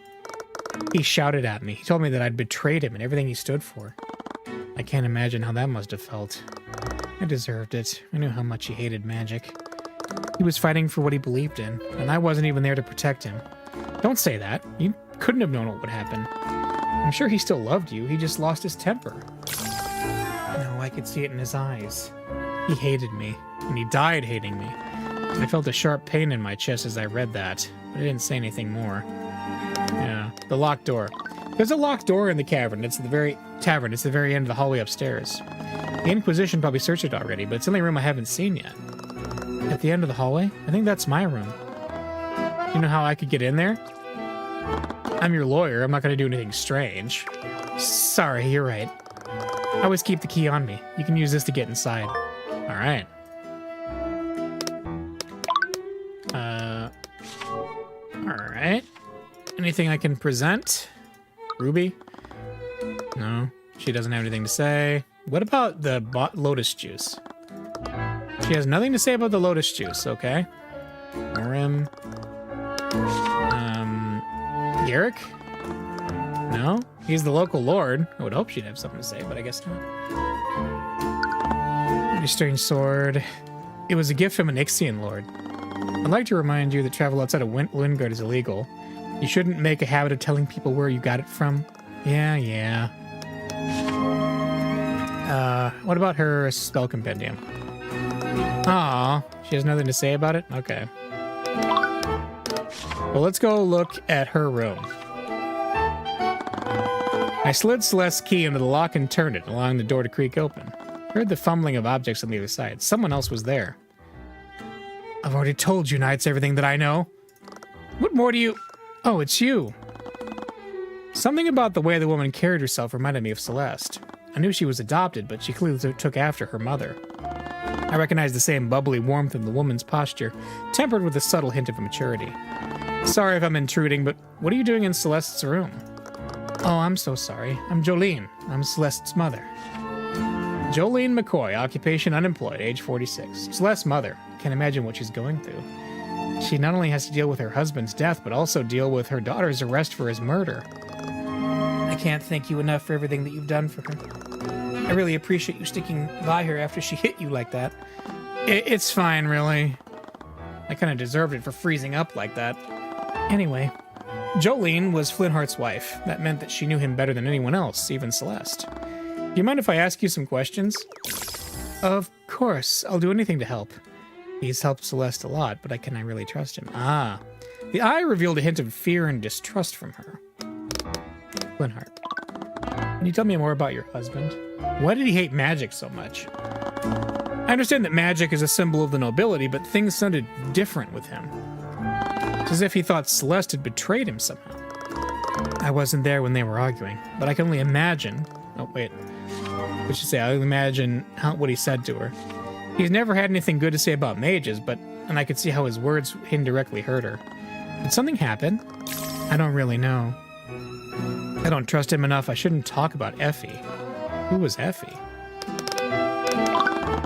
He shouted at me. He told me that I'd betrayed him and everything he stood for. I can't imagine how that must have felt. I deserved it. I knew how much he hated magic. He was fighting for what he believed in, and I wasn't even there to protect him. Don't say that. You couldn't have known what would happen. I'm sure he still loved you. He just lost his temper. No, I could see it in his eyes. He hated me, and he died hating me. I felt a sharp pain in my chest as I read that, but I didn't say anything more. Yeah, the locked door. There's a locked door in the cavern. It's the very end of the hallway upstairs. The Inquisition probably searched it already, but it's the only room I haven't seen yet. At the end of the hallway? I think that's my room. You know how I could get in there? I'm your lawyer. I'm not going to do anything strange. Sorry, you're right. I always keep the key on me. You can use this to get inside. All right. All right. Anything I can present? Ruby? No. She doesn't have anything to say. What about the lotus juice? She has nothing to say about the lotus juice, okay. Morim. Garrick? No? He's the local lord. I would hope she'd have something to say, but I guess not. Your strange sword. It was a gift from an Ixian lord. I'd like to remind you that travel outside of Wingard is illegal. You shouldn't make a habit of telling people where you got it from. Yeah. What about her spell compendium? Aw, she has nothing to say about it? Okay. Well, let's go look at her room. I slid Celeste's key into the lock and turned it, allowing the door to creak open. I heard the fumbling of objects on the other side. Someone else was there. I've already told you, Knights, everything that I know. What more do you... Oh, it's you. Something about the way the woman carried herself reminded me of Celeste. I knew she was adopted, but she clearly took after her mother. I recognized the same bubbly warmth in the woman's posture, tempered with a subtle hint of immaturity. Sorry if I'm intruding, but what are you doing in Celeste's room? Oh, I'm so sorry. I'm Jolene. I'm Celeste's mother. Jolene McCoy, occupation unemployed, age 46. Celeste's mother. Can't imagine what she's going through. She not only has to deal with her husband's death, but also deal with her daughter's arrest for his murder. I can't thank you enough for everything that you've done for her. I really appreciate you sticking by her after she hit you like that. It's fine, really. I kind of deserved it for freezing up like that. Anyway, Jolene was Flintheart's wife. That meant that she knew him better than anyone else, even Celeste. Do you mind if I ask you some questions? Of course, I'll do anything to help. He's helped Celeste a lot, but can I really trust him? Ah, the eye revealed a hint of fear and distrust from her. Flintheart, can you tell me more about your husband? Why did he hate magic so much? I understand that magic is a symbol of the nobility, but things sounded different with him. It's as if he thought Celeste had betrayed him somehow. I wasn't there when they were arguing, but I can only imagine... Oh, wait. What should I say? I can imagine what he said to her. He's never had anything good to say about mages, and I could see how his words indirectly hurt her. Did something happen? I don't really know. I don't trust him enough. I shouldn't talk about Effie. Who was Effie?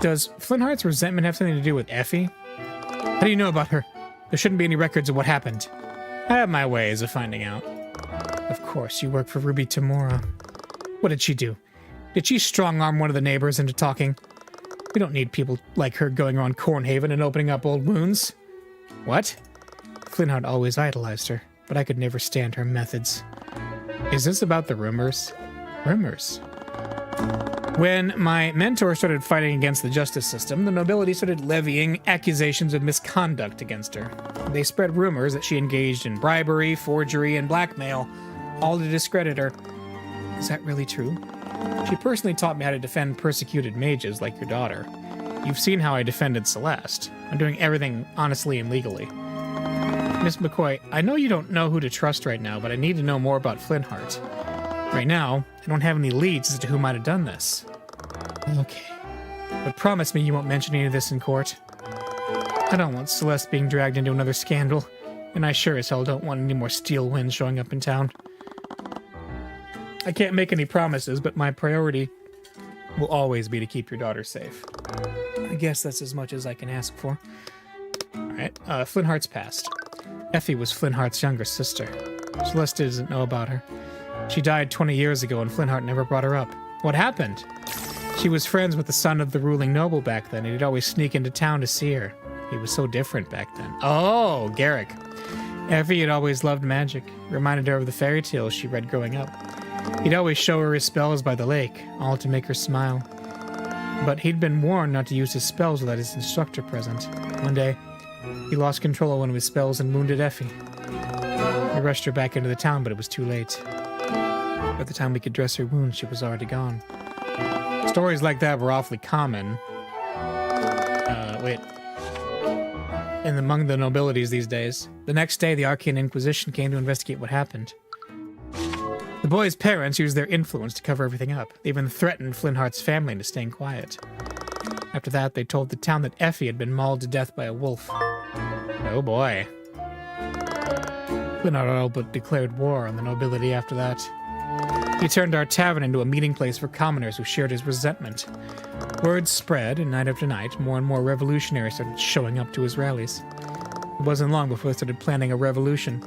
Does Flintheart's resentment have something to do with Effie? How do you know about her? There shouldn't be any records of what happened. I have my ways of finding out. Of course, you work for Ruby Tamora. What did she do? Did she strong-arm one of the neighbors into talking? We don't need people like her going around Cornhaven and opening up old wounds. What? Flintheart always idolized her, but I could never stand her methods. Is this about the rumors? Rumors? When my mentor started fighting against the justice system, the nobility started levying accusations of misconduct against her. They spread rumors that she engaged in bribery, forgery, and blackmail, all to discredit her. Is that really true? She personally taught me how to defend persecuted mages like your daughter. You've seen how I defended Celeste. I'm doing everything honestly and legally. Miss McCoy, I know you don't know who to trust right now, but I need to know more about Flintheart. Right now, I don't have any leads as to who might have done this. Okay. But promise me you won't mention any of this in court. I don't want Celeste being dragged into another scandal, and I sure as hell don't want any more steel winds showing up in town. I can't make any promises, but my priority will always be to keep your daughter safe. I guess that's as much as I can ask for. Alright, Flintheart's past. Effie was Flintheart's younger sister. Celeste doesn't know about her. She died 20 years ago and Flintheart never brought her up. What happened? She was friends with the son of the ruling noble back then, and he'd always sneak into town to see her. He was so different back then. Oh, Garrick. Effie had always loved magic. Reminded her of the fairy tales she read growing up. He'd always show her his spells by the lake, all to make her smile. But he'd been warned not to use his spells without his instructor present. One day, he lost control of one of his spells and wounded Effie. We rushed her back into the town, but it was too late. By the time we could dress her wound, she was already gone. Stories like that were awfully common. And among the nobilities these days. The next day, the Arcane Inquisition came to investigate what happened. The boy's parents used their influence to cover everything up. They even threatened Flintheart's family into staying quiet. After that, they told the town that Effie had been mauled to death by a wolf. Oh boy. Flintheart all but declared war on the nobility after that. He turned our tavern into a meeting place for commoners who shared his resentment. Word spread, and night after night, more and more revolutionaries started showing up to his rallies. It wasn't long before they started planning a revolution.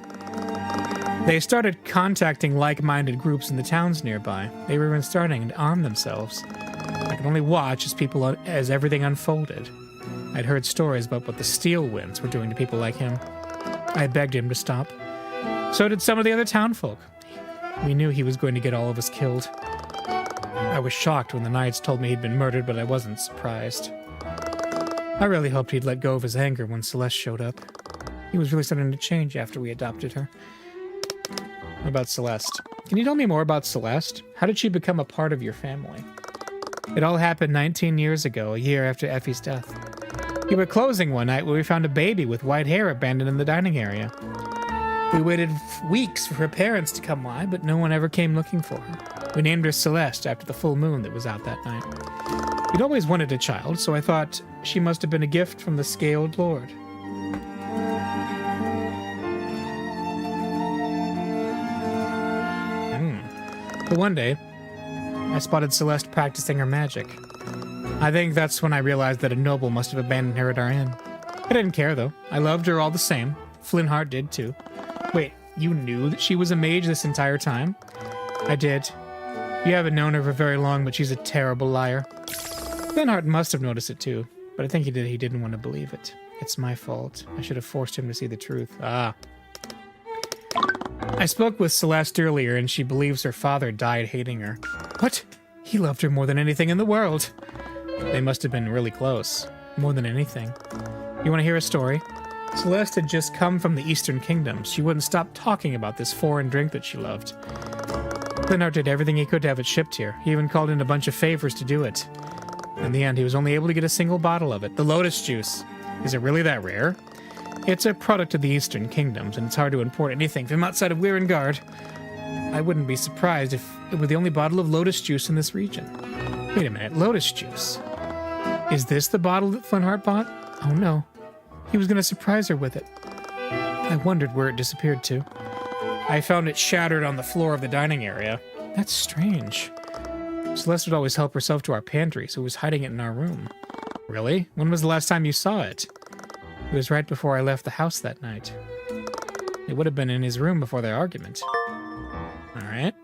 They started contacting like-minded groups in the towns nearby. They were even starting to arm themselves. I could only watch as everything unfolded. I'd heard stories about what the Steel Winds were doing to people like him. I begged him to stop. So did some of the other townfolk. We knew he was going to get all of us killed. I was shocked when the knights told me he'd been murdered, but I wasn't surprised. I really hoped he'd let go of his anger when Celeste showed up. He was really starting to change after we adopted her. What about Celeste? Can you tell me more about Celeste? How did she become a part of your family? It all happened 19 years ago, a year after Effie's death. We were closing one night where we found a baby with white hair abandoned in the dining area. We waited weeks for her parents to come by, but no one ever came looking for her. We named her Celeste after the full moon that was out that night. We'd always wanted a child, so I thought she must have been a gift from the Scaled Lord. But one day, I spotted Celeste practicing her magic. I think that's when I realized that a noble must have abandoned her at our inn. I didn't care, though. I loved her all the same. Flintheart did, too. Wait, you knew that she was a mage this entire time? I did. You haven't known her for very long, but she's a terrible liar. Flintheart must have noticed it, too. But I think he didn't want to believe it. It's my fault. I should have forced him to see the truth. Ah. I spoke with Celeste earlier, and she believes her father died hating her. What? He loved her more than anything in the world. They must have been really close. More than anything. You want to hear a story? Celeste had just come from the Eastern Kingdoms. She wouldn't stop talking about this foreign drink that she loved. Flintheart did everything he could to have it shipped here. He even called in a bunch of favors to do it. In the end, he was only able to get a single bottle of it. The lotus juice. Is it really that rare? It's a product of the Eastern Kingdoms, and it's hard to import anything from outside of Weirengard. I wouldn't be surprised if it were the only bottle of lotus juice in this region. Wait a minute, lotus juice? Is this the bottle that Flintheart bought? Oh no. He was going to surprise her with it. I wondered where it disappeared to. I found it shattered on the floor of the dining area. That's strange. Celeste would always help herself to our pantry, so was hiding it in our room. Really? When was the last time you saw it? It was right before I left the house that night. It would have been in his room before their argument. Alright.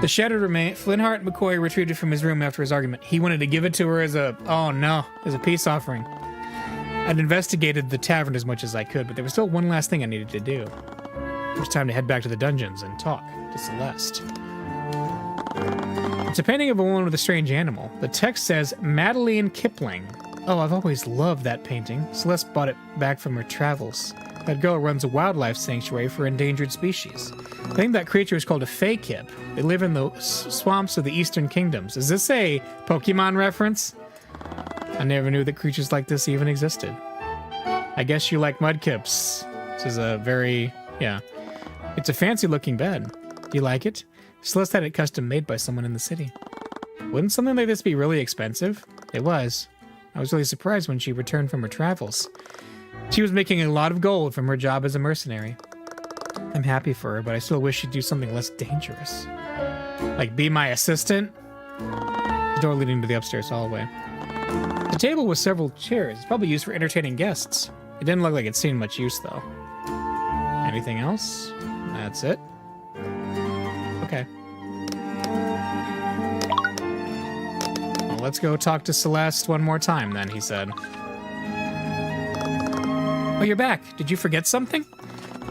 The shattered remain Flintheart McCoy retrieved it from his room after his argument. He wanted to give it to her as a... oh no, as a peace offering. I'd investigated the tavern as much as I could, but there was still one last thing I needed to do. It was time to head back to the dungeons and talk to Celeste. It's a painting of a woman with a strange animal. The text says, Madeline Kipling. Oh, I've always loved that painting. Celeste bought it back from her travels. That girl runs a wildlife sanctuary for endangered species. I think that creature is called a fey kip. They live in the swamps of the Eastern Kingdoms. Is this a Pokemon reference? I never knew that creatures like this even existed. I guess you like mudkips. This is a very... yeah. It's a fancy looking bed. Do you like it? Celeste had it custom made by someone in the city. Wouldn't something like this be really expensive? It was. I was really surprised when she returned from her travels. She was making a lot of gold from her job as a mercenary. I'm happy for her, but I still wish she'd do something less dangerous. Like be my assistant? The door leading to the upstairs hallway. The table with several chairs. It's probably used for entertaining guests. It didn't look like it'd seen much use, though. Anything else? That's it. Okay. Well, let's go talk to Celeste one more time, then, he said. Oh, you're back. Did you forget something?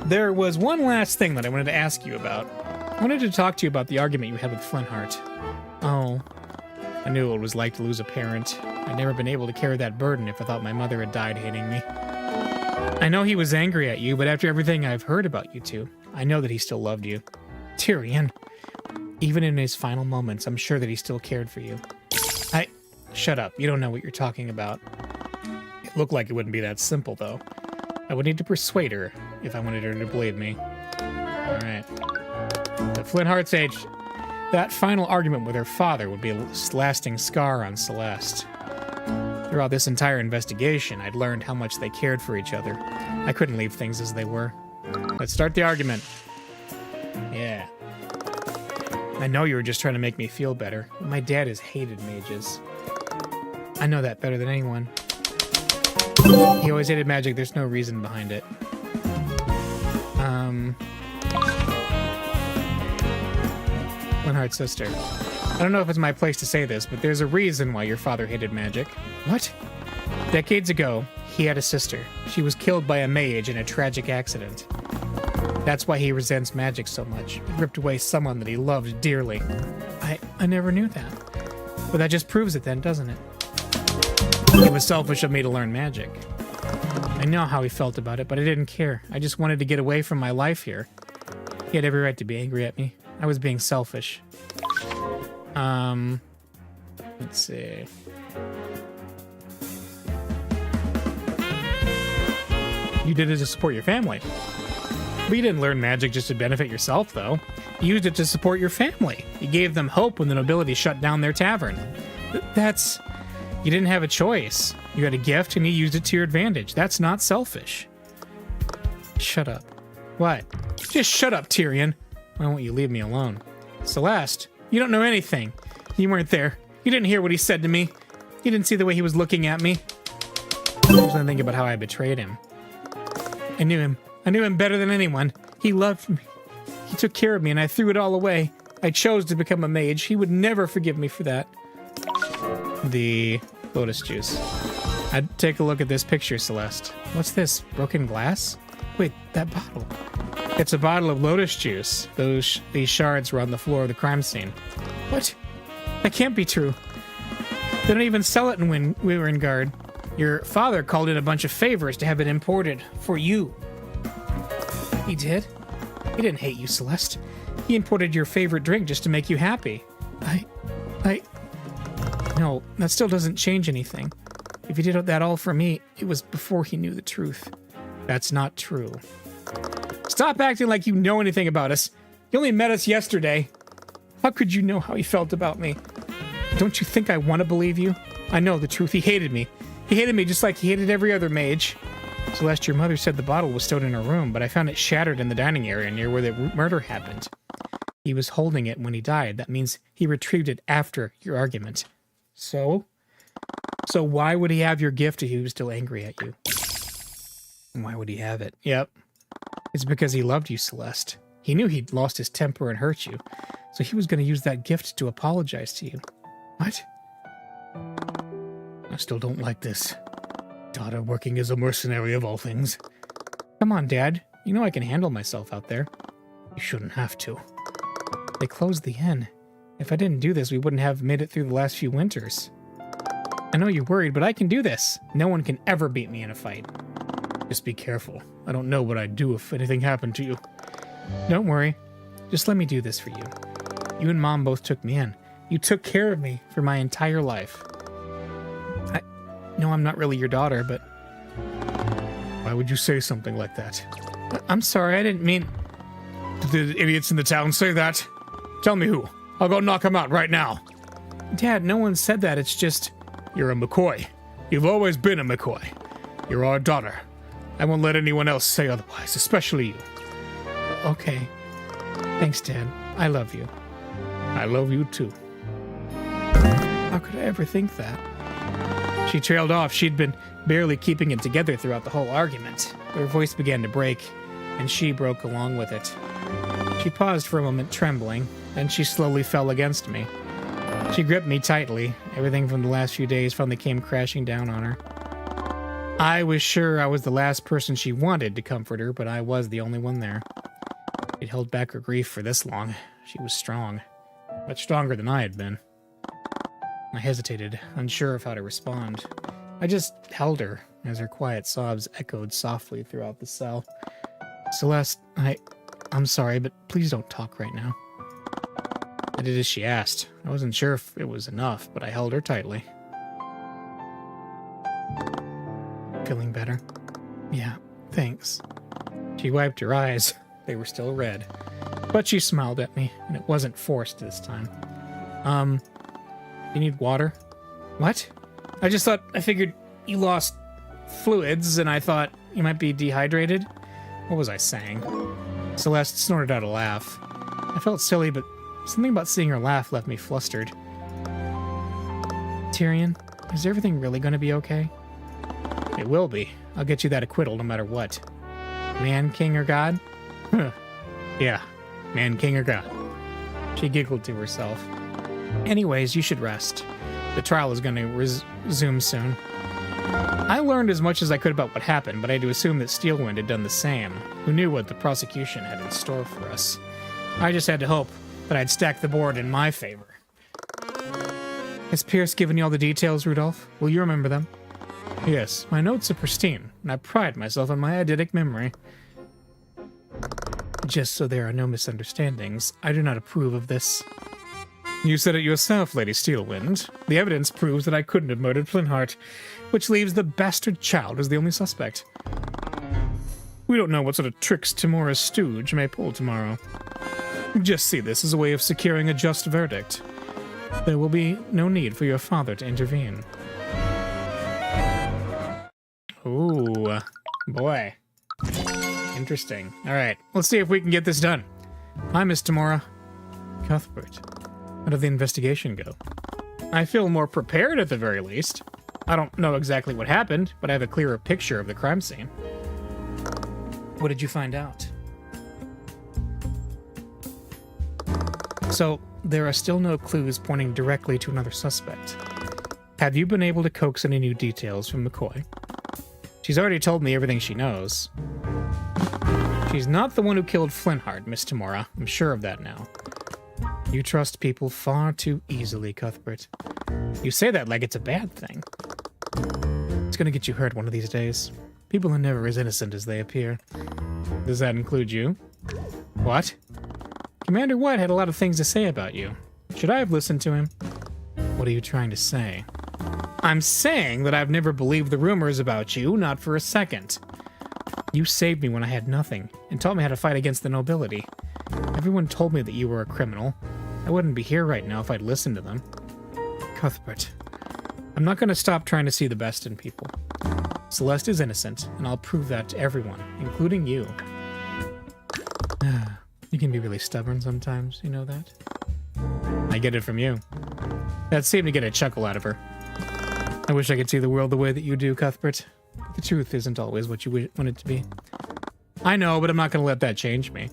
There was one last thing that I wanted to ask you about. I wanted to talk to you about the argument you had with Flintheart. Oh, I knew what it was like to lose a parent. I'd never been able to carry that burden if I thought my mother had died hating me. I know he was angry at you, but after everything I've heard about you two, I know that he still loved you. Tyrion. Even in his final moments, I'm sure that he still cared for you. Shut up. You don't know what you're talking about. It looked like it wouldn't be that simple, though. I would need to persuade her if I wanted her to believe me. Alright. The Flintheart's age... That final argument with her father would be a lasting scar on Celeste. Throughout this entire investigation, I'd learned how much they cared for each other. I couldn't leave things as they were. Let's start the argument. Yeah. I know you were just trying to make me feel better, but my dad has hated mages. I know that better than anyone. He always hated magic, there's no reason behind it. Flintheart's sister. I don't know if it's my place to say this, but there's a reason why your father hated magic. What? Decades ago, he had a sister. She was killed by a mage in a tragic accident. That's why he resents magic so much. He ripped away someone that he loved dearly. I never knew that. But that just proves it then, doesn't it? It was selfish of me to learn magic. I know how he felt about it, but I didn't care. I just wanted to get away from my life here. He had every right to be angry at me. I was being selfish. Let's see. You did it to support your family. But you didn't learn magic just to benefit yourself, though. You used it to support your family. You gave them hope when the nobility shut down their tavern. That's... You didn't have a choice. You had a gift and you used it to your advantage. That's not selfish. Shut up. What? Just shut up, Tyrion. Why won't you leave me alone? Celeste, you don't know anything. You weren't there. You didn't hear what he said to me. You didn't see the way he was looking at me. I was thinking about how I betrayed him. I knew him. I knew him better than anyone. He loved me. He took care of me and I threw it all away. I chose to become a mage. He would never forgive me for that. The lotus juice. I'd take a look at this picture, Celeste. What's this? Broken glass? Wait, that bottle. It's a bottle of lotus juice. These shards were on the floor of the crime scene. What? That can't be true. They don't even sell it when we were in guard. Your father called in a bunch of favors to have it imported for you. He did? He didn't hate you, Celeste. He imported your favorite drink just to make you happy. No, that still doesn't change anything. If he did that all for me, it was before he knew the truth. That's not true. Stop acting like you know anything about us. You only met us yesterday. How could you know how he felt about me? Don't you think I want to believe you? I know the truth. He hated me. He hated me just like he hated every other mage. Celeste, your mother said the bottle was stowed in her room, but I found it shattered in the dining area near where the murder happened. He was holding it when he died. That means he retrieved it after your argument. So why would he have your gift if he was still angry at you? And why would he have it? Yep. It's because he loved you, Celeste. He knew he'd lost his temper and hurt you, so he was going to use that gift to apologize to you. What? I still don't like this. Daughter working as a mercenary of all things. Come on, Dad. You know I can handle myself out there. You shouldn't have to. They closed the inn. If I didn't do this, we wouldn't have made it through the last few winters. I know you're worried, but I can do this. No one can ever beat me in a fight. Just be careful. I don't know what I'd do if anything happened to you. Don't worry. Just let me do this for you. You and Mom both took me in. You took care of me for my entire life. I know I'm not really your daughter, but... Why would you say something like that? I'm sorry, I didn't mean... Did the idiots in the town say that? Tell me who. I'll go knock him out right now. Dad, no one said that. It's just... You're a McCoy. You've always been a McCoy. You're our daughter. I won't let anyone else say otherwise, especially you. Okay. Thanks, Dad. I love you. I love you too. How could I ever think that? She trailed off. She'd been barely keeping it together throughout the whole argument. Her voice began to break, and she broke along with it. She paused for a moment, trembling, then she slowly fell against me. She gripped me tightly. Everything from the last few days finally came crashing down on her. I was sure I was the last person she wanted to comfort her, but I was the only one there. She'd held back her grief for this long. She was strong. Much stronger than I had been. I hesitated, unsure of how to respond. I just held her as her quiet sobs echoed softly throughout the cell. Celeste, I'm sorry, but please don't talk right now. I did as she asked. I wasn't sure if it was enough, but I held her tightly. Feeling better? Yeah, thanks. She wiped her eyes. They were still red. But she smiled at me, and it wasn't forced this time. You need water? What? I figured you lost fluids, and I thought you might be dehydrated. What was I saying? Celeste snorted out a laugh. I felt silly, but something about seeing her laugh left me flustered. Tyrion, is everything really going to be okay? It will be. I'll get you that acquittal no matter what. Man, king, or god? Yeah, man, king, or god. She giggled to herself. Anyways, you should rest. The trial is going to resume soon. I learned as much as I could about what happened, but I had to assume that Steelwind had done the same. Who knew what the prosecution had in store for us? I just had to hope that I'd stack the board in my favor. Has Pierce given you all the details, Rudolph? Will you remember them? Yes, my notes are pristine, and I pride myself on my eidetic memory. Just so there are no misunderstandings, I do not approve of this. You said it yourself, Lady Steelwind. The evidence proves that I couldn't have murdered Flintheart, which leaves the bastard child as the only suspect. We don't know what sort of tricks Timora's stooge may pull tomorrow. Just see this as a way of securing a just verdict. There will be no need for your father to intervene. Ooh, boy. Interesting. All right, let's see if we can get this done. Hi, Miss Timora. Cuthbert. How did the investigation go? I feel more prepared at the very least. I don't know exactly what happened, but I have a clearer picture of the crime scene. What did you find out? So, there are still no clues pointing directly to another suspect. Have you been able to coax any new details from McCoy? She's already told me everything she knows. She's not the one who killed Flintheart, Miss Timora. I'm sure of that now. You trust people far too easily, Cuthbert. You say that like it's a bad thing. It's gonna get you hurt one of these days. People are never as innocent as they appear. Does that include you? What? Commander White had a lot of things to say about you. Should I have listened to him? What are you trying to say? I'm saying that I've never believed the rumors about you, not for a second. You saved me when I had nothing, and taught me how to fight against the nobility. Everyone told me that you were a criminal. I wouldn't be here right now if I'd listened to them. Cuthbert, I'm not going to stop trying to see the best in people. Celeste is innocent, and I'll prove that to everyone, including you. You can be really stubborn sometimes, you know that? I get it from you. That seemed to get a chuckle out of her. I wish I could see the world the way that you do, Cuthbert. But the truth isn't always what you want it to be. I know, but I'm not going to let that change me.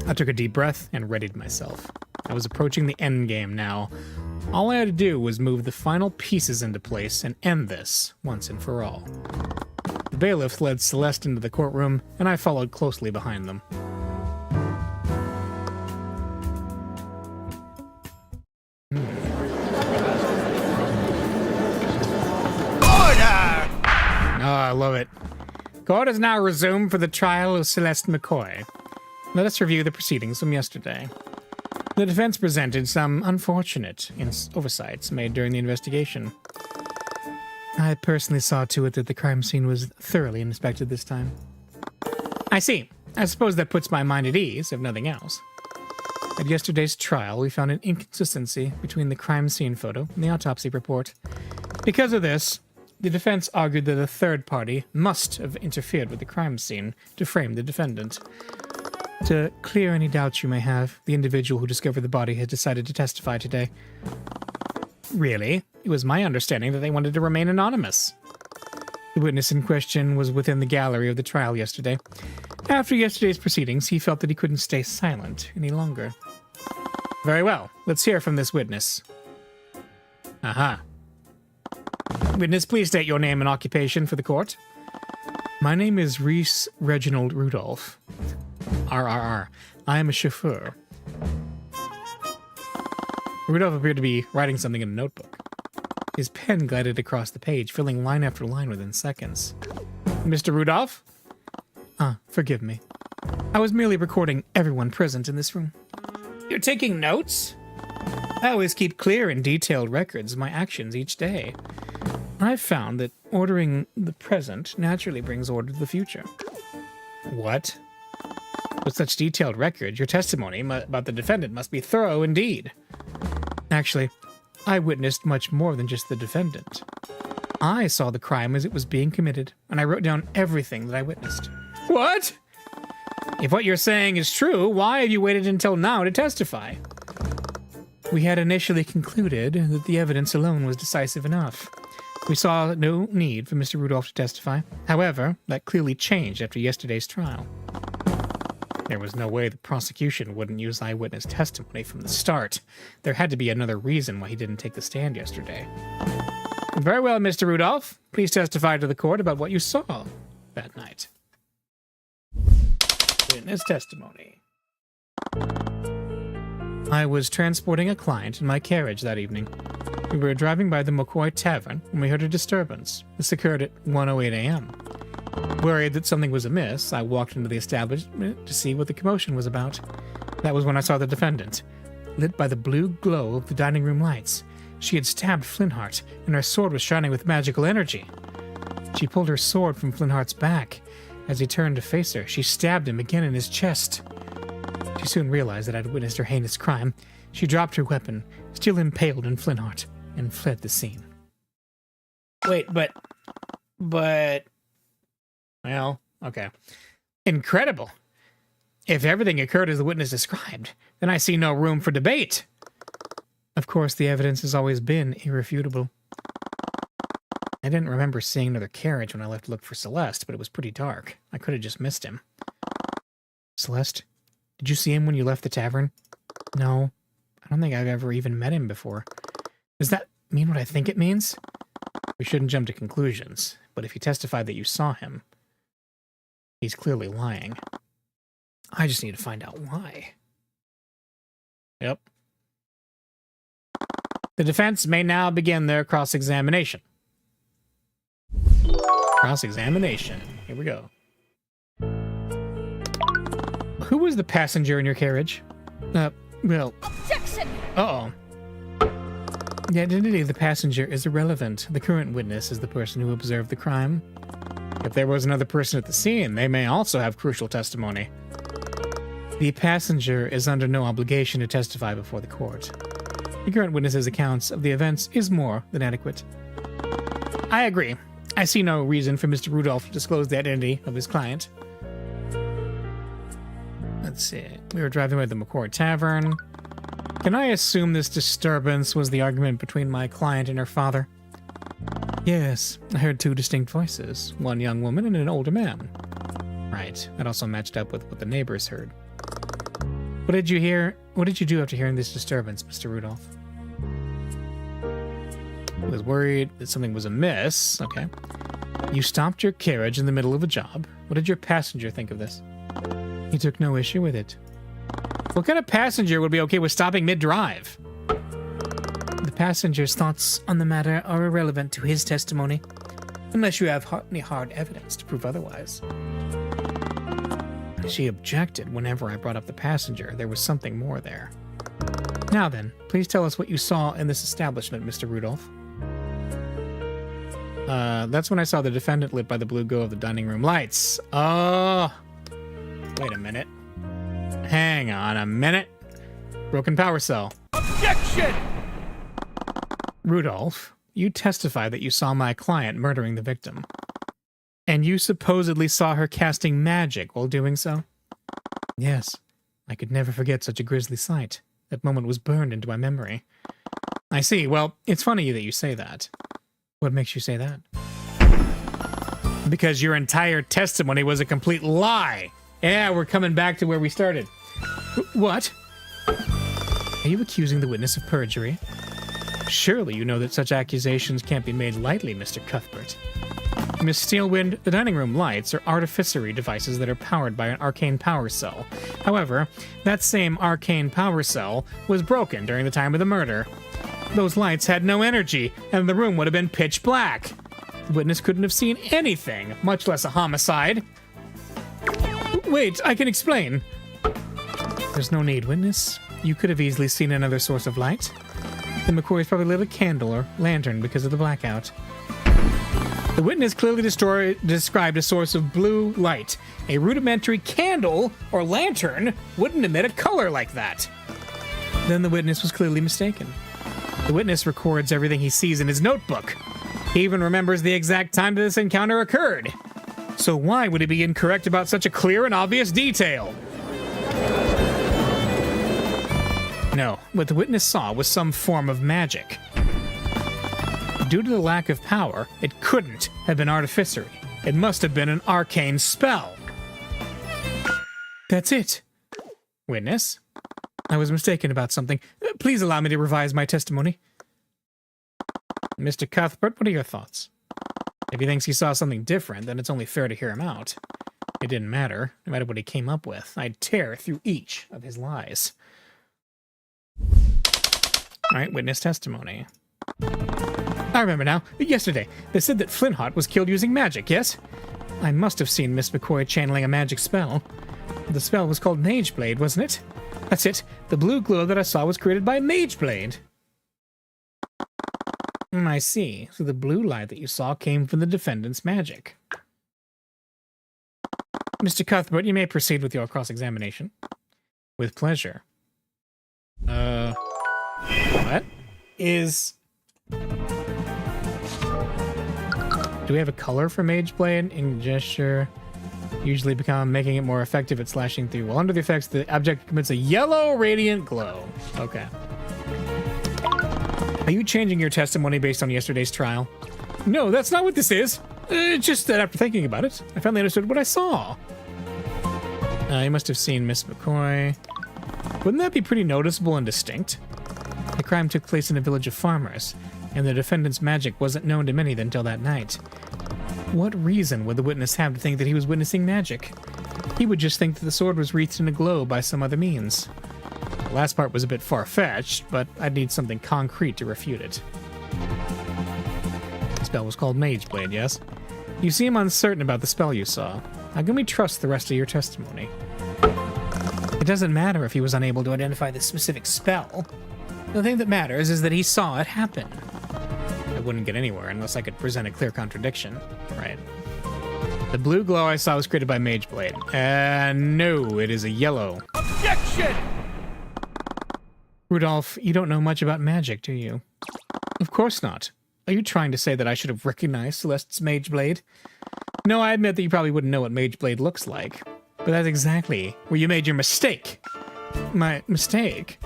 I took a deep breath and readied myself. I was approaching the end game now. All I had to do was move the final pieces into place and end this once and for all. The bailiffs led Celeste into the courtroom, and I followed closely behind them. I love it. Court is now resumed for the trial of Celeste McCoy. Let us review the proceedings from yesterday. The defense presented some unfortunate oversights made during the investigation. I personally saw to it that the crime scene was thoroughly inspected this time. I see. I suppose that puts my mind at ease, if nothing else. At yesterday's trial, we found an inconsistency between the crime scene photo and the autopsy report. Because of this, the defense argued that a third party must have interfered with the crime scene to frame the defendant. To clear any doubts you may have, the individual who discovered the body has decided to testify today. Really? It was my understanding that they wanted to remain anonymous. The witness in question was within the gallery of the trial yesterday. After yesterday's proceedings, he felt that he couldn't stay silent any longer. Very well. Let's hear from this witness. Aha. Witness, please state your name and occupation for the court. My name is Reese Reginald Rudolph. RRR. I am a chauffeur. Rudolph appeared to be writing something in a notebook. His pen glided across the page, filling line after line within seconds. Mr. Rudolph? Forgive me. I was merely recording everyone present in this room. You're taking notes? I always keep clear and detailed records of my actions each day. I've found that ordering the present naturally brings order to the future. What? With such detailed records, your testimony about the defendant must be thorough indeed. Actually, I witnessed much more than just the defendant. I saw the crime as it was being committed, and I wrote down everything that I witnessed. What? If what you're saying is true, why have you waited until now to testify? We had initially concluded that the evidence alone was decisive enough. We saw no need for Mr. Rudolph to testify. However, that clearly changed after yesterday's trial. There was no way the prosecution wouldn't use eyewitness testimony from the start. There had to be another reason why he didn't take the stand yesterday. Very well, Mr. Rudolph. Please testify to the court about what you saw that night. Witness testimony. I was transporting a client in my carriage that evening. We were driving by the McCoy Tavern when we heard a disturbance. This occurred at 1:08 a.m. Worried that something was amiss, I walked into the establishment to see what the commotion was about. That was when I saw the defendant, lit by the blue glow of the dining room lights. She had stabbed Flintheart, and her sword was shining with magical energy. She pulled her sword from Flintheart's back. As he turned to face her, she stabbed him again in his chest. She soon realized that I'd witnessed her heinous crime. She dropped her weapon, still impaled in Flintheart, and fled the scene. Wait, but... Well, okay. Incredible. If everything occurred as the witness described, then I see no room for debate. Of course, the evidence has always been irrefutable. I didn't remember seeing another carriage when I left to look for Celeste, but it was pretty dark. I could have just missed him. Celeste, did you see him when you left the tavern? No. I don't think I've ever even met him before. Does that mean what I think it means? We shouldn't jump to conclusions, but if you testified that you saw him, he's clearly lying. I just need to find out why. Yep. The defense may now begin their cross-examination. Cross-examination. Here we go. Who was the passenger in your carriage? Well... Objection! Uh-oh. The identity of the passenger is irrelevant. The current witness is the person who observed the crime. If there was another person at the scene, they may also have crucial testimony. The passenger is under no obligation to testify before the court. The current witness's accounts of the events is more than adequate. I agree. I see no reason for Mr. Rudolph to disclose the identity of his client. Let's see. We were driving by the McCoy Tavern. Can I assume this disturbance was the argument between my client and her father? Yes, I heard two distinct voices, one young woman and an older man. Right, that also matched up with what the neighbors heard. What did you hear? What did you do after hearing this disturbance, Mr. Rudolph? I was worried that something was amiss. Okay. You stopped your carriage in the middle of a job. What did your passenger think of this? He took no issue with it. What kind of passenger would be okay with stopping mid-drive? The passenger's thoughts on the matter are irrelevant to his testimony, unless you have any hard evidence to prove otherwise. She objected whenever I brought up the passenger. There was something more there. Now then, please tell us what you saw in this establishment, Mr. Rudolph. That's when I saw the defendant lit by the blue glow of the dining room lights. Oh, wait a minute. Hang on a minute. Broken power cell. Objection! Rudolph, you testify that you saw my client murdering the victim. And you supposedly saw her casting magic while doing so? Yes. I could never forget such a grisly sight. That moment was burned into my memory. I see. Well, it's funny that you say that. What makes you say that? Because your entire testimony was a complete lie. Yeah, we're coming back to where we started. What? Are you accusing the witness of perjury? Surely you know that such accusations can't be made lightly, Mr. Cuthbert. Miss Steelwind, the dining room lights are artificery devices that are powered by an arcane power cell. However, that same arcane power cell was broken during the time of the murder. Those lights had no energy, and the room would have been pitch black. The witness couldn't have seen anything, much less a homicide. Wait, I can explain. There's no need, witness. You could have easily seen another source of light. The McCoys probably lit a candle or lantern because of the blackout. The witness clearly described a source of blue light. A rudimentary candle or lantern wouldn't emit a color like that. Then the witness was clearly mistaken. The witness records everything he sees in his notebook. He even remembers the exact time that this encounter occurred. So why would he be incorrect about such a clear and obvious detail? No, what the witness saw was some form of magic. Due to the lack of power, it couldn't have been artificery. It must have been an arcane spell. That's it. Witness, I was mistaken about something. Please allow me to revise my testimony. Mr. Cuthbert, what are your thoughts? If he thinks he saw something different, then it's only fair to hear him out. It didn't matter. No matter what he came up with, I'd tear through each of his lies. All right, witness testimony. I remember now. Yesterday, they said that Flintheart was killed using magic, yes? I must have seen Miss McCoy channeling a magic spell. The spell was called Mageblade, wasn't it? That's it. The blue glow that I saw was created by Mageblade. I see. So the blue light that you saw came from the defendant's magic. Mr. Cuthbert, you may proceed with your cross-examination. With pleasure. What? Do we have a color for Mageblade? In gesture, usually making it more effective at slashing through. While under the effects, the object commits a yellow radiant glow. Okay. Are you changing your testimony based on yesterday's trial? No, that's not what this is. Just that after thinking about it, I finally understood what I saw. You must have seen Miss McCoy. Wouldn't that be pretty noticeable and distinct? The crime took place in a village of farmers, and the defendant's magic wasn't known to many until that night. What reason would the witness have to think that he was witnessing magic? He would just think that the sword was wreathed in a glow by some other means. The last part was a bit far-fetched, but I'd need something concrete to refute it. The spell was called Mageblade, yes? You seem uncertain about the spell you saw. How can we trust the rest of your testimony? It doesn't matter if he was unable to identify the specific spell. The thing that matters is that he saw it happen. I wouldn't get anywhere unless I could present a clear contradiction. Right. The blue glow I saw was created by Mageblade. No, it is a yellow. Objection! Rudolph, you don't know much about magic, do you? Of course not. Are you trying to say that I should have recognized Celeste's Mageblade? No, I admit that you probably wouldn't know what Mageblade looks like. But that's exactly where you made your mistake. My mistake?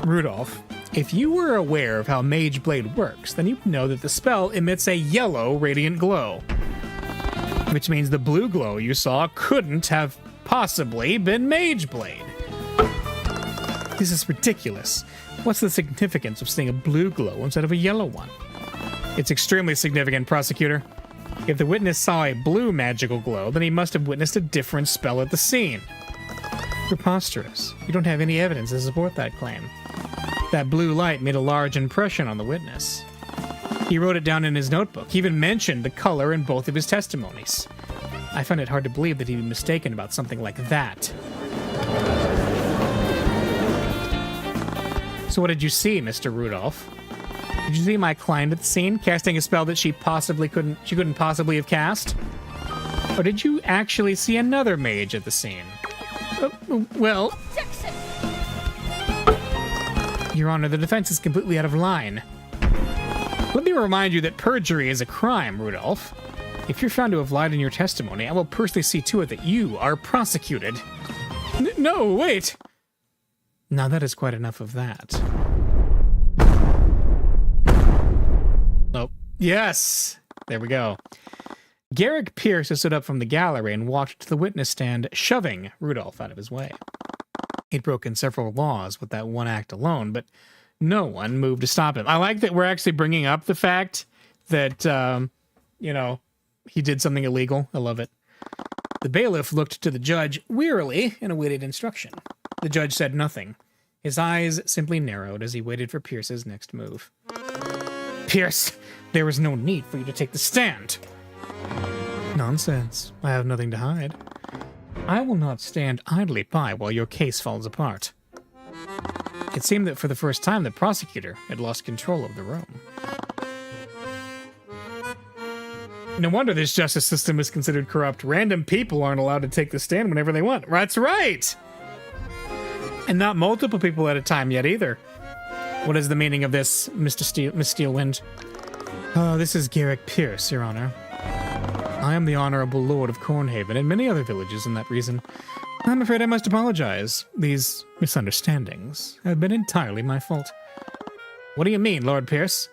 Rudolph, if you were aware of how Mageblade works, then you'd know that the spell emits a yellow radiant glow. Which means the blue glow you saw couldn't have possibly been Mageblade. This is ridiculous. What's the significance of seeing a blue glow instead of a yellow one? It's extremely significant, prosecutor. If the witness saw a blue magical glow, then he must have witnessed a different spell at the scene. Preposterous. You don't have any evidence to support that claim. That blue light made a large impression on the witness. He wrote it down in his notebook. He even mentioned the color in both of his testimonies. I find it hard to believe that he'd be mistaken about something like that. So what did you see, Mr. Rudolph? Did you see my client at the scene casting a spell that she couldn't possibly have cast? Or did you actually see another mage at the scene? Well... Objection! Your Honor, the defense is completely out of line. Let me remind you that perjury is a crime, Rudolph. If you're found to have lied in your testimony, I will personally see to it that you are prosecuted. No, wait! Now that is quite enough of that. Oh, yes! There we go. Garrick Pierce stood up from the gallery and walked to the witness stand, shoving Rudolph out of his way. He'd broken several laws with that one act alone, but no one moved to stop him. I like that we're actually bringing up the fact that, he did something illegal. I love it. The bailiff looked to the judge wearily and awaited instruction. The judge said nothing. His eyes simply narrowed as he waited for Pierce's next move. Pierce, there is no need for you to take the stand. Nonsense. I have nothing to hide. I will not stand idly by while your case falls apart. It seemed that for the first time the prosecutor had lost control of the room. No wonder this justice system is considered corrupt. Random people aren't allowed to take the stand whenever they want. That's right! And not multiple people at a time yet either. What is the Miss Steelwind? This is Garrick Pierce, Your Honor. I am the Honorable Lord of Cornhaven and many other villages in that reason. I'm afraid I must apologize. These misunderstandings have been entirely my fault. What do you mean, Lord Pierce?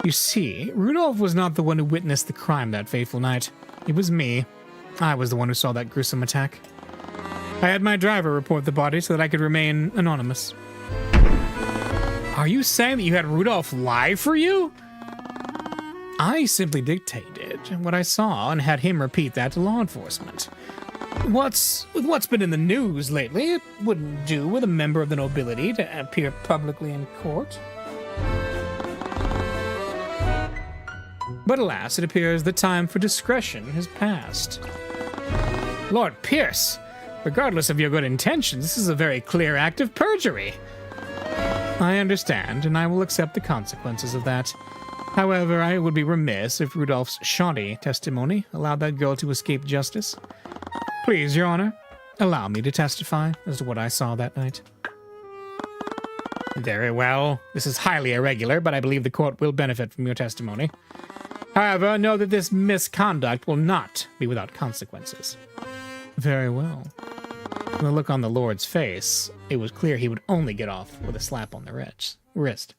You see, Rudolph was not the one who witnessed the crime that fateful night. It was me. I was the one who saw that gruesome attack. I had my driver report the body so that I could remain anonymous. Are you saying that you had Rudolph lie for you? I simply dictated what I saw and had him repeat that to law enforcement. What's been in the news lately, it wouldn't do with a member of the nobility to appear publicly in court. But alas, it appears the time for discretion has passed. Lord Pierce, regardless of your good intentions, this is a very clear act of perjury. I understand, and I will accept the consequences of that. However, I would be remiss if Rudolph's shoddy testimony allowed that girl to escape justice. Please, Your Honor, allow me to testify as to what I saw that night. Very well. This is highly irregular, but I believe the court will benefit from your testimony. However, know that this misconduct will not be without consequences. Very well. From the look on the Lord's face, it was clear he would only get off with a slap on the wrist.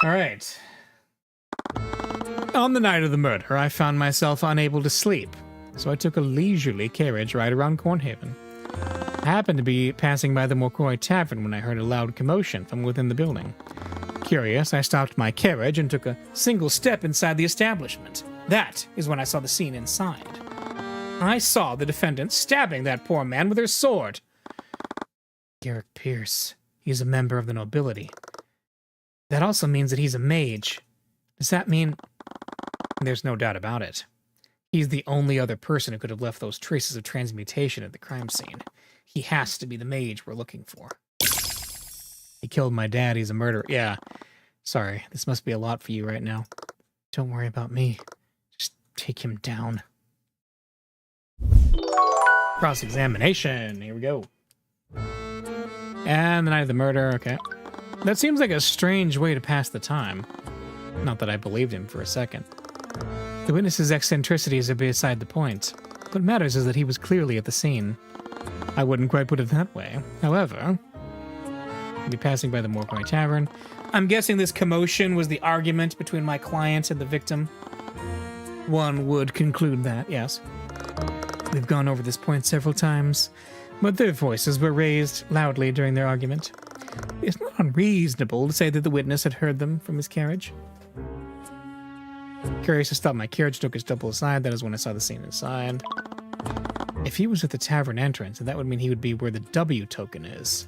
All right. On the night of the murder, I found myself unable to sleep, so I took a leisurely carriage ride around Cornhaven. I happened to be passing by the McCoy Tavern when I heard a loud commotion from within the building. Curious, I stopped my carriage and took a single step inside the establishment. That is when I saw the scene inside. I saw the defendant stabbing that poor man with her sword. Garrick Pierce. He's a member of the nobility. That also means that he's a mage. Does that mean... There's no doubt about it. He's the only other person who could have left those traces of transmutation at the crime scene. He has to be the mage we're looking for. He killed my dad. He's a murderer. Yeah. Sorry, this must be a lot for you right now. Don't worry about me. Just take him down. Cross-examination. Here we go. And the night of the murder. Okay. That seems like a strange way to pass the time. Not that I believed him for a second. The witness's eccentricities are beside the point. What matters is that he was clearly at the scene. I wouldn't quite put it that way. However, I'll be passing by the McCoy Tavern. I'm guessing this commotion was the argument between my client and the victim. One would conclude that, yes. We've gone over this point several times, but their voices were raised loudly during their argument. It's not unreasonable to say that the witness had heard them from his carriage. Curious to stop my carriage, took his double aside. That is when I saw the scene inside. If he was at the tavern entrance, that would mean he would be where the W token is.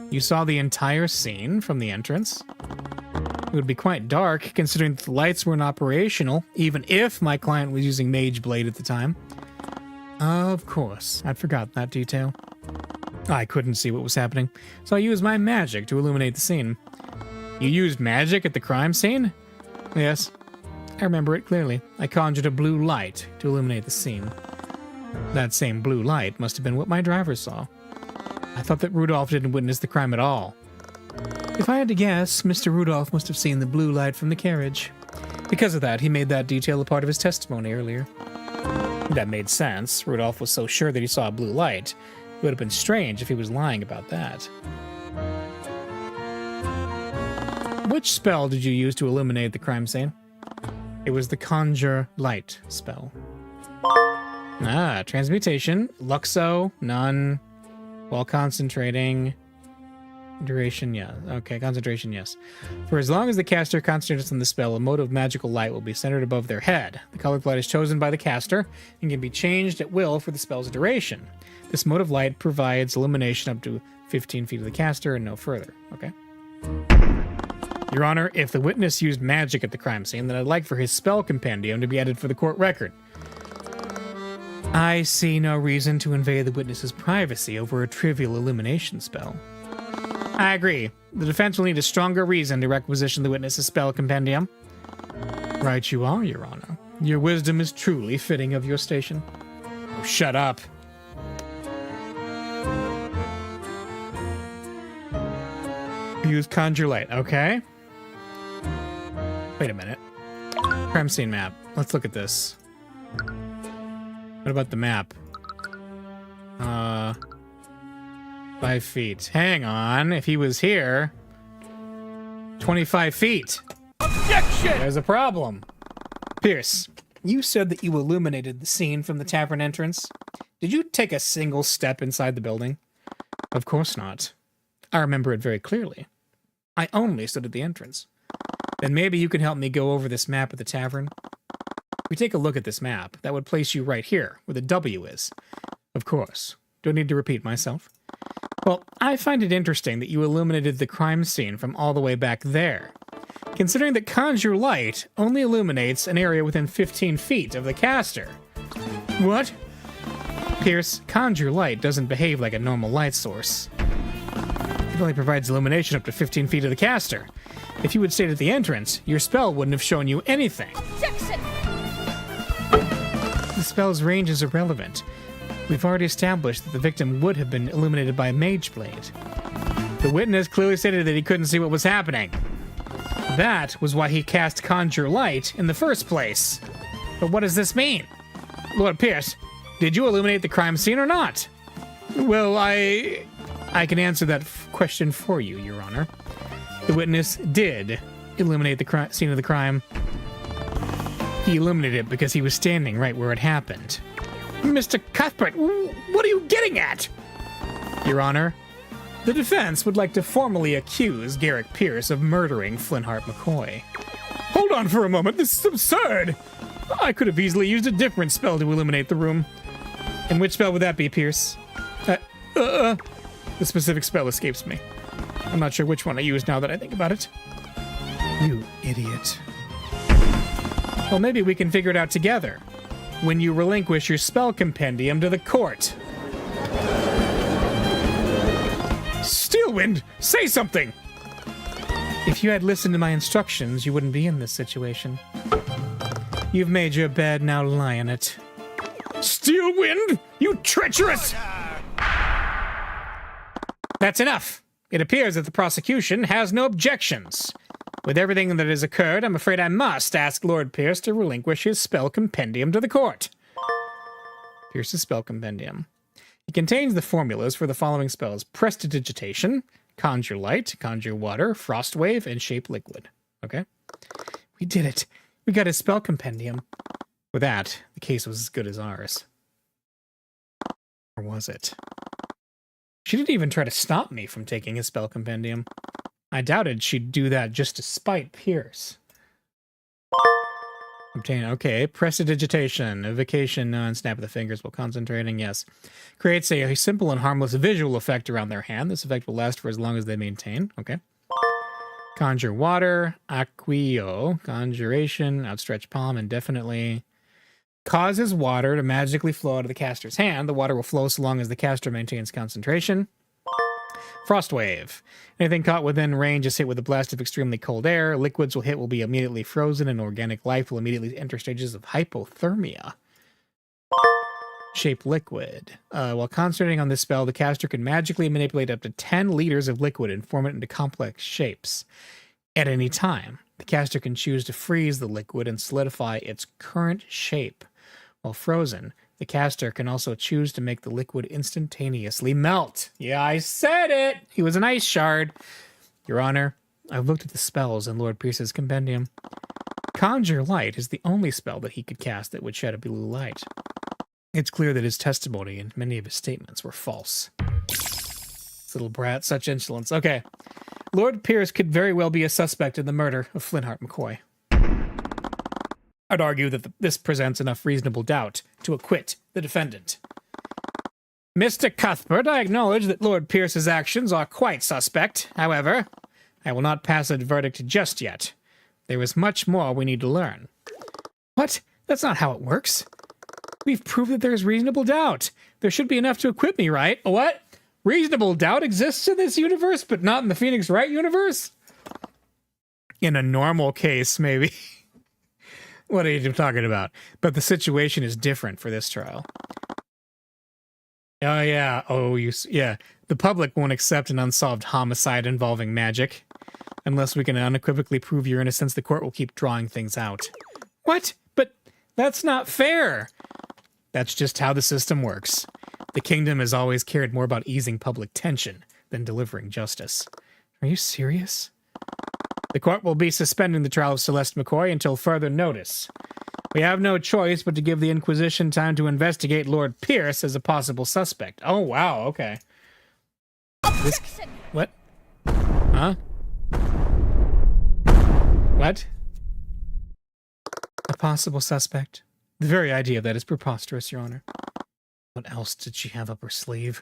You saw the entire scene from the entrance? It would be quite dark, considering that the lights weren't operational, even if my client was using Mage Blade at the time. Of course, I'd forgotten that detail. I couldn't see what was happening, so I used my magic to illuminate the scene. You used magic at the crime scene? Yes, I remember it clearly. I conjured a blue light to illuminate the scene. That same blue light must have been what my driver saw. I thought that Rudolph didn't witness the crime at all. If I had to guess, Mr. Rudolph must have seen the blue light from the carriage. Because of that, he made that detail a part of his testimony earlier. That made sense. Rudolph was so sure that he saw a blue light. It would have been strange if he was lying about that. Which spell did you use to illuminate the crime scene? It was the Conjure Light spell. Ah, transmutation. Luxo, none. While concentrating. Duration, yeah. Okay, concentration, yes. For as long as the caster concentrates on the spell, a mode of magical light will be centered above their head. The color of light is chosen by the caster and can be changed at will for the spell's duration. This mode of light provides illumination up to 15 feet of the caster and no further. Okay. Your Honor, if the witness used magic at the crime scene, then I'd like for his spell compendium to be added for the court record. I see no reason to invade the witness's privacy over a trivial illumination spell. I agree. The defense will need a stronger reason to requisition the witness's spell compendium. Right you are, Your Honor. Your wisdom is truly fitting of your station. Oh, shut up. Use Conjure Light. Okay. Wait a minute. Crime scene map. Let's look at this. What about the map? 5 feet. Hang on. If he was here, 25 feet. Objection! There's a problem. Pierce, you said that you illuminated the scene from the tavern entrance. Did you take a single step inside the building? Of course not. I remember it very clearly. I only stood at the entrance. Then maybe you can help me go over this map at the tavern. If we take a look at this map, that would place you right here, where the W is. Of course. Do I need to repeat myself? Well, I find it interesting that you illuminated the crime scene from all the way back there. Considering that Conjure Light only illuminates an area within 15 feet of the caster. What? Pierce, Conjure Light doesn't behave like a normal light source. It only provides illumination up to 15 feet of the caster. If you had stayed at the entrance, your spell wouldn't have shown you anything. Objection! The spell's range is irrelevant. We've already established that the victim would have been illuminated by a mage blade. The witness clearly stated that he couldn't see what was happening. That was why he cast Conjure Light in the first place. But what does this mean? Lord Pierce, did you illuminate the crime scene or not? Well, I can answer that question for you, Your Honor. The witness did illuminate the scene of the crime. He illuminated it because he was standing right where it happened. Mr. Cuthbert, what are you getting at? Your Honor, the defense would like to formally accuse Garrick Pierce of murdering Flintheart McCoy. Hold on for a moment, this is absurd! I could have easily used a different spell to illuminate the room. And which spell would that be, Pierce? The specific spell escapes me. I'm not sure which one I used now that I think about it. You idiot. Well, maybe we can figure it out together. When you relinquish your spell compendium to the court. Steelwind, say something! If you had listened to my instructions, you wouldn't be in this situation. You've made your bed, now lie in it. Steelwind, you treacherous! That's enough. It appears that the prosecution has no objections. With everything that has occurred, I'm afraid I must ask Lord Pierce to relinquish his spell compendium to the court. Pierce's spell compendium. It contains the formulas for the following spells: Prestidigitation, Conjure Light, Conjure Water, Frost Wave, and Shape Liquid. Okay? We did it. We got his spell compendium. With that, the case was as good as ours. Or was it? She didn't even try to stop me from taking his spell compendium. I doubted she'd do that just to spite Pierce. Obtain, okay. Prestidigitation, evocation, and snap of the fingers while concentrating, yes. Creates a simple and harmless visual effect around their hand. This effect will last for as long as they maintain, okay. Conjure water, acquio, conjuration, outstretched palm indefinitely. Causes water to magically flow out of the caster's hand. The water will flow so long as the caster maintains concentration. Frost wave. Anything caught within range is hit with a blast of extremely cold air. Liquids will be immediately frozen, and organic life will immediately enter stages of hypothermia. Shape liquid. While concentrating on this spell, the caster can magically manipulate up to 10 liters of liquid and form it into complex shapes. At any time, the caster can choose to freeze the liquid and solidify its current shape. While frozen, the caster can also choose to make the liquid instantaneously melt. Yeah, I said it! He was an ice shard. Your Honor, I've looked at the spells in Lord Pierce's compendium. Conjure Light is the only spell that he could cast that would shed a blue light. It's clear that his testimony and many of his statements were false. This little brat, such insolence. Okay. Lord Pierce could very well be a suspect in the murder of Flintheart McCoy. I'd argue that this presents enough reasonable doubt to acquit the defendant. Mr. Cuthbert, I acknowledge that Lord Pierce's actions are quite suspect. However, I will not pass a verdict just yet. There is much more we need to learn. What? That's not how it works. We've proved that there's reasonable doubt. There should be enough to acquit me, right? What? Reasonable doubt exists in this universe, but not in the Phoenix Wright universe? In a normal case, maybe. What are you talking about? But the situation is different for this trial. Oh, yeah. Yeah. The public won't accept an unsolved homicide involving magic. Unless we can unequivocally prove your innocence, the court will keep drawing things out. What? But that's not fair. That's just how the system works. The kingdom has always cared more about easing public tension than delivering justice. Are you serious? The court will be suspending the trial of Celeste McCoy until further notice. We have no choice but to give the Inquisition time to investigate Lord Pierce as a possible suspect. Oh, wow, okay. Objection! What? Huh? What? A possible suspect? The very idea of that is preposterous, Your Honor. What else did she have up her sleeve?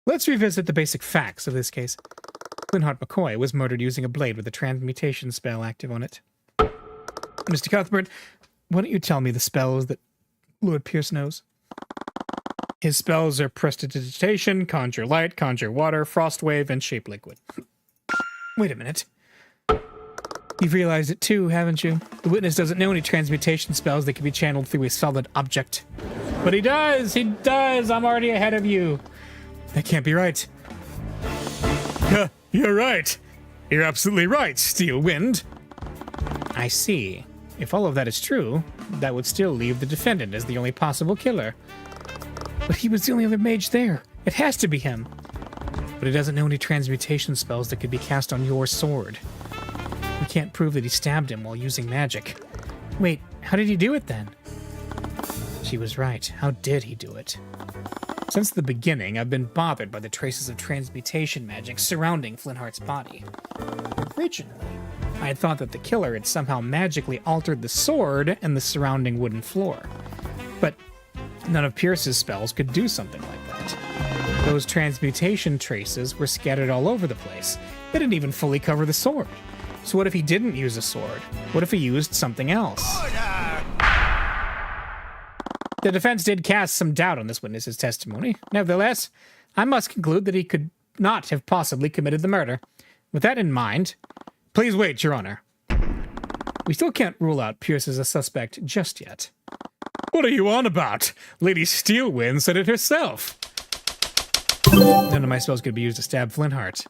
Let's revisit the basic facts of this case. Flintheart McCoy was murdered using a blade with a transmutation spell active on it. Mr. Cuthbert, why don't you tell me the spells that Lord Pierce knows? His spells are Prestidigitation, Conjure Light, Conjure Water, Frost Wave, and Shape Liquid. Wait a minute. You've realized it too, haven't you? The witness doesn't know any transmutation spells that can be channeled through a solid object. But he does! He does! I'm already ahead of you. That can't be right. You're right. You're absolutely right, Steel Wind. I see. If all of that is true, that would still leave the defendant as the only possible killer. But he was the only other mage there. It has to be him. But he doesn't know any transmutation spells that could be cast on your sword. We can't prove that he stabbed him while using magic. Wait, how did he do it then? She was right. How did he do it? Since the beginning, I've been bothered by the traces of transmutation magic surrounding Flintheart's body. Originally, I had thought that the killer had somehow magically altered the sword and the surrounding wooden floor. But none of Pierce's spells could do something like that. Those transmutation traces were scattered all over the place. They didn't even fully cover the sword. So what if he didn't use a sword? What if he used something else? The defense did cast some doubt on this witness's testimony. Nevertheless, I must conclude that he could not have possibly committed the murder. With that in mind, please wait, Your Honor. We still can't rule out Pierce as a suspect just yet. What are you on about? Lady Steelwind said it herself. None of my spells could be used to stab Flintheart.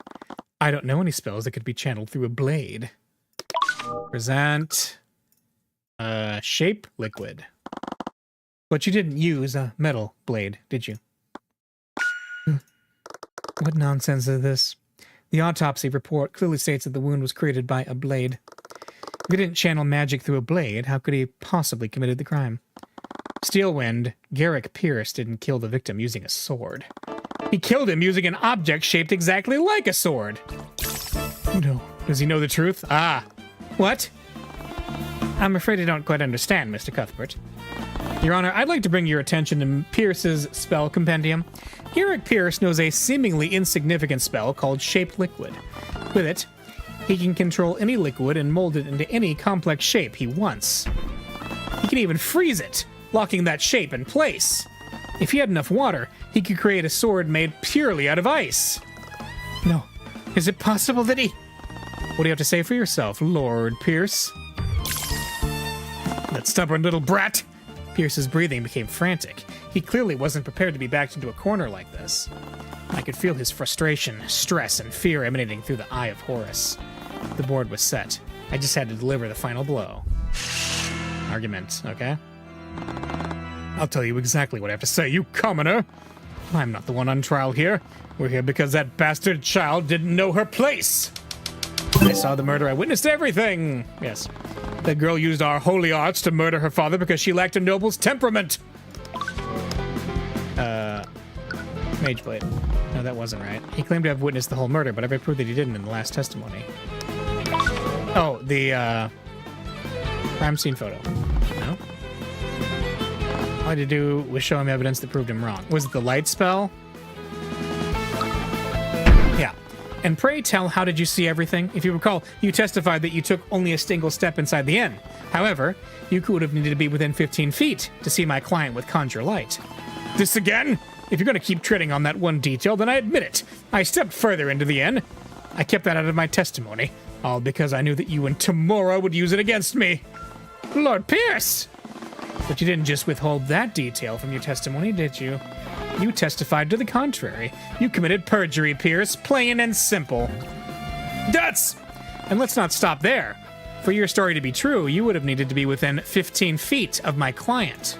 I don't know any spells that could be channeled through a blade. Present. Shape liquid. But you didn't use a metal blade, did you? What nonsense is this? The autopsy report clearly states that the wound was created by a blade. If he didn't channel magic through a blade, how could he possibly committed the crime? Steelwind, Garrick Pierce didn't kill the victim using a sword. He killed him using an object shaped exactly like a sword. No. Does he know the truth? Ah. What? I'm afraid I don't quite understand, Mr. Cuthbert. Your Honor, I'd like to bring your attention to Pierce's spell compendium. Garrick Pierce knows a seemingly insignificant spell called Shape Liquid. With it, he can control any liquid and mold it into any complex shape he wants. He can even freeze it, locking that shape in place. If he had enough water, he could create a sword made purely out of ice. No. Is it possible that he... What do you have to say for yourself, Lord Pierce? That stubborn little brat! Pierce's breathing became frantic. He clearly wasn't prepared to be backed into a corner like this. I could feel his frustration, stress, and fear emanating through the eye of Horus. The board was set. I just had to deliver the final blow. Argument, okay? I'll tell you exactly what I have to say, you commoner! I'm not the one on trial here. We're here because that bastard child didn't know her place! I saw the murder, I witnessed everything! Yes. That girl used our holy arts to murder her father because she lacked a noble's temperament! Mageblade. No, that wasn't right. He claimed to have witnessed the whole murder, but I proved that he didn't in the last testimony. Oh, the, crime scene photo. No? All I had to do was show him evidence that proved him wrong. Was it the light spell? Yeah. And pray tell, how did you see everything? If you recall, you testified that you took only a single step inside the inn. However, you would have needed to be within 15 feet to see my client with conjure light. This again? If you're going to keep treading on that one detail, then I admit it. I stepped further into the inn. I kept that out of my testimony, all because I knew that you and Tamora would use it against me. Lord Pierce! But you didn't just withhold that detail from your testimony, did you? You testified to the contrary. You committed perjury, Pierce, plain and simple. That's... And let's not stop there. For your story to be true, you would have needed to be within 15 feet of my client.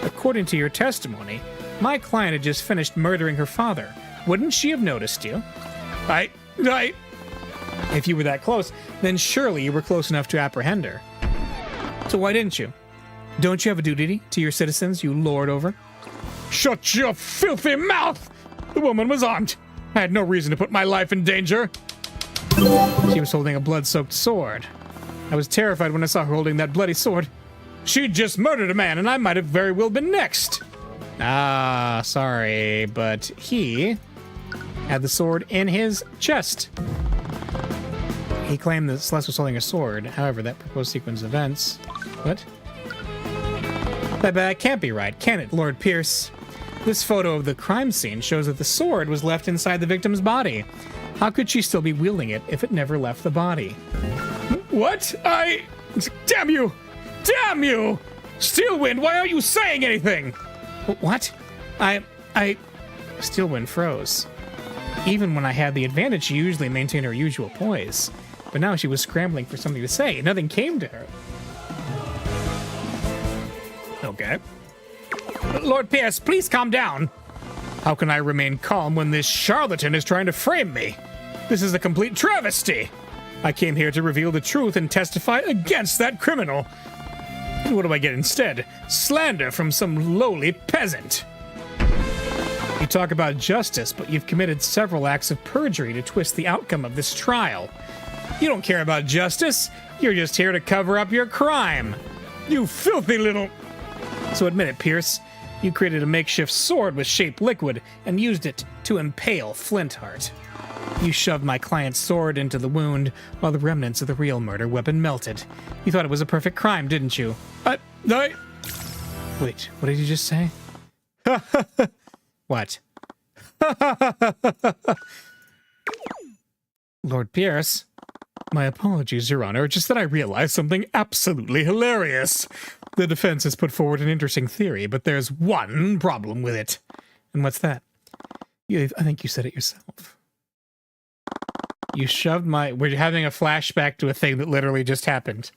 According to your testimony, my client had just finished murdering her father. Wouldn't she have noticed you? If you were that close, then surely you were close enough to apprehend her. So why didn't you? Don't you have a duty to your citizens you lord over? Shut your filthy mouth! The woman was armed. I had no reason to put my life in danger. She was holding a blood-soaked sword. I was terrified when I saw her holding that bloody sword. She'd just murdered a man, and I might have very well been next. Ah, sorry, but he had the sword in his chest. He claimed that Celeste was holding a sword. However, that proposed sequence of events... What? That can't be right, can it, Lord Pierce? This photo of the crime scene shows that the sword was left inside the victim's body. How could she still be wielding it if it never left the body? What? Damn you! Damn you! Steelwind, why aren't you saying anything? What? Steelwind froze. Even when I had the advantage, she usually maintained her usual poise. But now she was scrambling for something to say. Nothing came to her. Okay. Lord Pierce, please calm down. How can I remain calm when this charlatan is trying to frame me? This is a complete travesty. I came here to reveal the truth and testify against that criminal. And what do I get instead? Slander from some lowly peasant. You talk about justice, but you've committed several acts of perjury to twist the outcome of this trial. You don't care about justice. You're just here to cover up your crime. You filthy little... So admit it, Pierce. You created a makeshift sword with shaped liquid and used it to impale Flintheart. You shoved my client's sword into the wound while the remnants of the real murder weapon melted. You thought it was a perfect crime, didn't you? Wait, what did you just say? What? Lord Pierce? My apologies, Your Honor, just that I realized something absolutely hilarious. The defense has put forward an interesting theory, but there's one problem with it. And what's that? I think you said it yourself. You shoved my... We're having a flashback to a thing that literally just happened.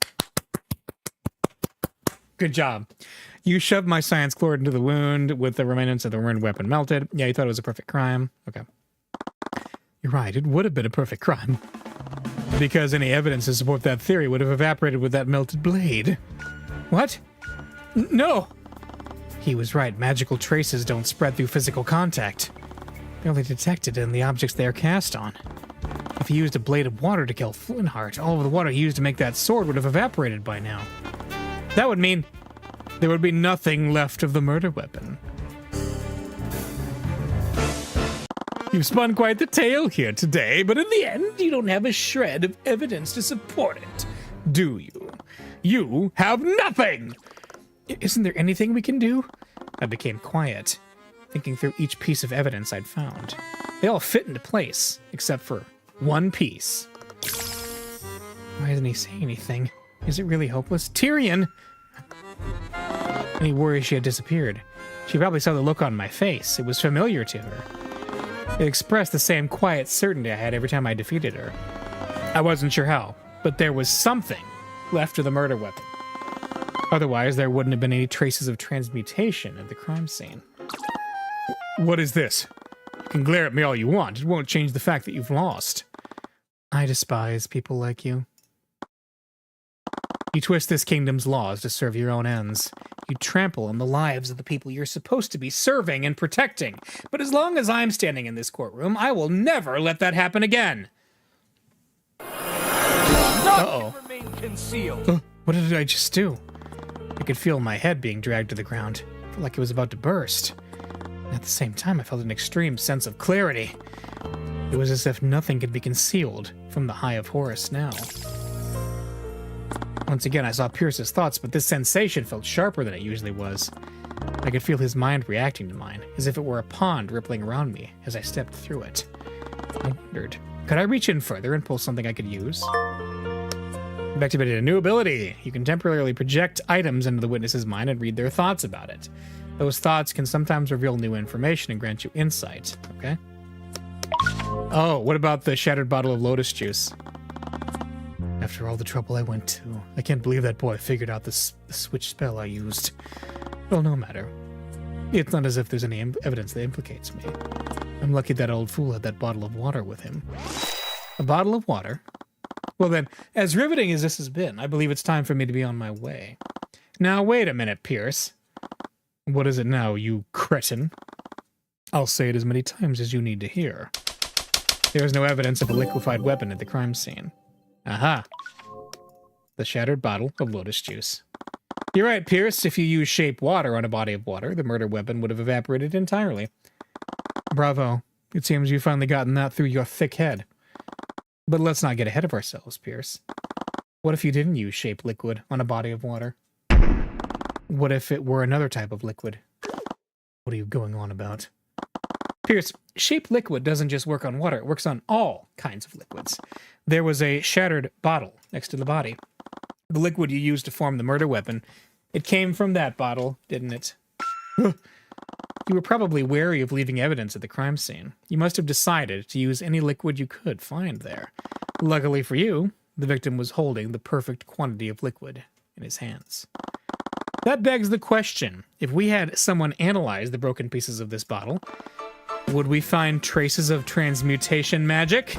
Good job. You shoved my science cord into the wound with the remnants of the ruined weapon melted. Yeah, you thought it was a perfect crime. Okay. You're right, it would have been a perfect crime. Because any evidence to support that theory would have evaporated with that melted blade. What? No! He was right, magical traces don't spread through physical contact. They're only detected in the objects they are cast on. If he used a blade of water to kill Flintheart, all of the water he used to make that sword would have evaporated by now. That would mean there would be nothing left of the murder weapon. You've spun quite the tale here today, but in the end, you don't have a shred of evidence to support it, do you? You have nothing! Isn't there anything we can do? I became quiet, thinking through each piece of evidence I'd found. They all fit into place, except for one piece. Why doesn't he say anything? Is it really hopeless? Tyrion! Any worry she had disappeared. She probably saw the look on my face. It was familiar to her. It expressed the same quiet certainty I had every time I defeated her. I wasn't sure how, but there was something left of the murder weapon. Otherwise, there wouldn't have been any traces of transmutation at the crime scene. What is this? You can glare at me all you want. It won't change the fact that you've lost. I despise people like you. You twist this kingdom's laws to serve your own ends. You trample on the lives of the people you're supposed to be serving and protecting. But as long as I'm standing in this courtroom, I will never let that happen again. Uh-oh. Remain concealed. What did I just do? I could feel my head being dragged to the ground. I felt like it was about to burst. And at the same time, I felt an extreme sense of clarity. It was as if nothing could be concealed from the Eye of Horus now. Once again, I saw Pierce's thoughts, but this sensation felt sharper than it usually was. I could feel his mind reacting to mine, as if it were a pond rippling around me as I stepped through it. I wondered, could I reach in further and pull something I could use? I've activated a new ability. You can temporarily project items into the witness's mind and read their thoughts about it. Those thoughts can sometimes reveal new information and grant you insight, okay? Oh, what about the shattered bottle of lotus juice? After all the trouble I went to, I can't believe that boy figured out the switch spell I used. Well, no matter. It's not as if there's any evidence that implicates me. I'm lucky that old fool had that bottle of water with him. A bottle of water? Well then, as riveting as this has been, I believe it's time for me to be on my way. Now, wait a minute, Pierce. What is it now, you cretin? I'll say it as many times as you need to hear. There is no evidence of a liquefied weapon at the crime scene. Aha. The shattered bottle of lotus juice. You're right, Pierce. If you use shape water on a body of water, the murder weapon would have evaporated entirely. Bravo. It seems you've finally gotten that through your thick head. But let's not get ahead of ourselves, Pierce. What if you didn't use shape liquid on a body of water? What if it were another type of liquid? What are you going on about? Pierce, shape liquid doesn't just work on water, it works on all kinds of liquids. There was a shattered bottle next to the body. The liquid you used to form the murder weapon, it came from that bottle, didn't it? You were probably wary of leaving evidence at the crime scene. You must have decided to use any liquid you could find there. Luckily for you, the victim was holding the perfect quantity of liquid in his hands. That begs the question, if we had someone analyze the broken pieces of this bottle, would we find traces of transmutation magic?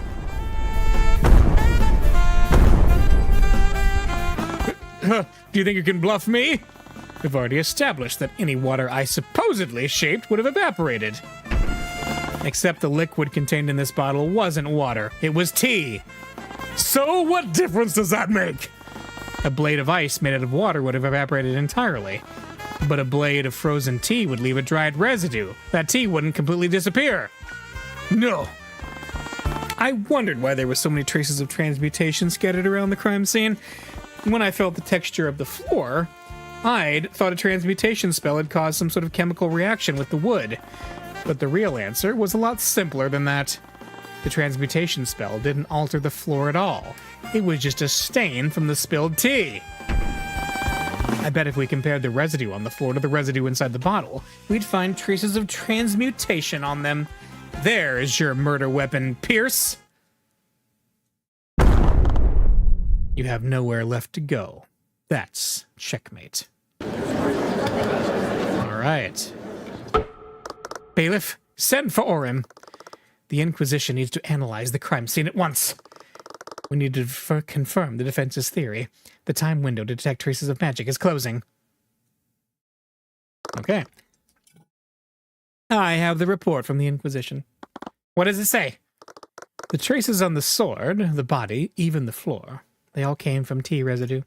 Do you think you can bluff me? We've already established that any water I supposedly shaped would have evaporated. Except the liquid contained in this bottle wasn't water, it was tea. So what difference does that make? A blade of ice made out of water would have evaporated entirely. But a blade of frozen tea would leave a dried residue. That tea wouldn't completely disappear. No. I wondered why there were so many traces of transmutation scattered around the crime scene. When I felt the texture of the floor, I'd thought a transmutation spell had caused some sort of chemical reaction with the wood. But the real answer was a lot simpler than that. The transmutation spell didn't alter the floor at all. It was just a stain from the spilled tea. I bet if we compared the residue on the floor to the residue inside the bottle, we'd find traces of transmutation on them. There is your murder weapon, Pierce. You have nowhere left to go. That's checkmate. All right. Bailiff, send for Orym. The Inquisition needs to analyze the crime scene at once. We need to confirm the defense's theory. The time window to detect traces of magic is closing. Okay. I have the report from the Inquisition. What does it say? The traces on the sword, the body, even the floor, they all came from tea residue.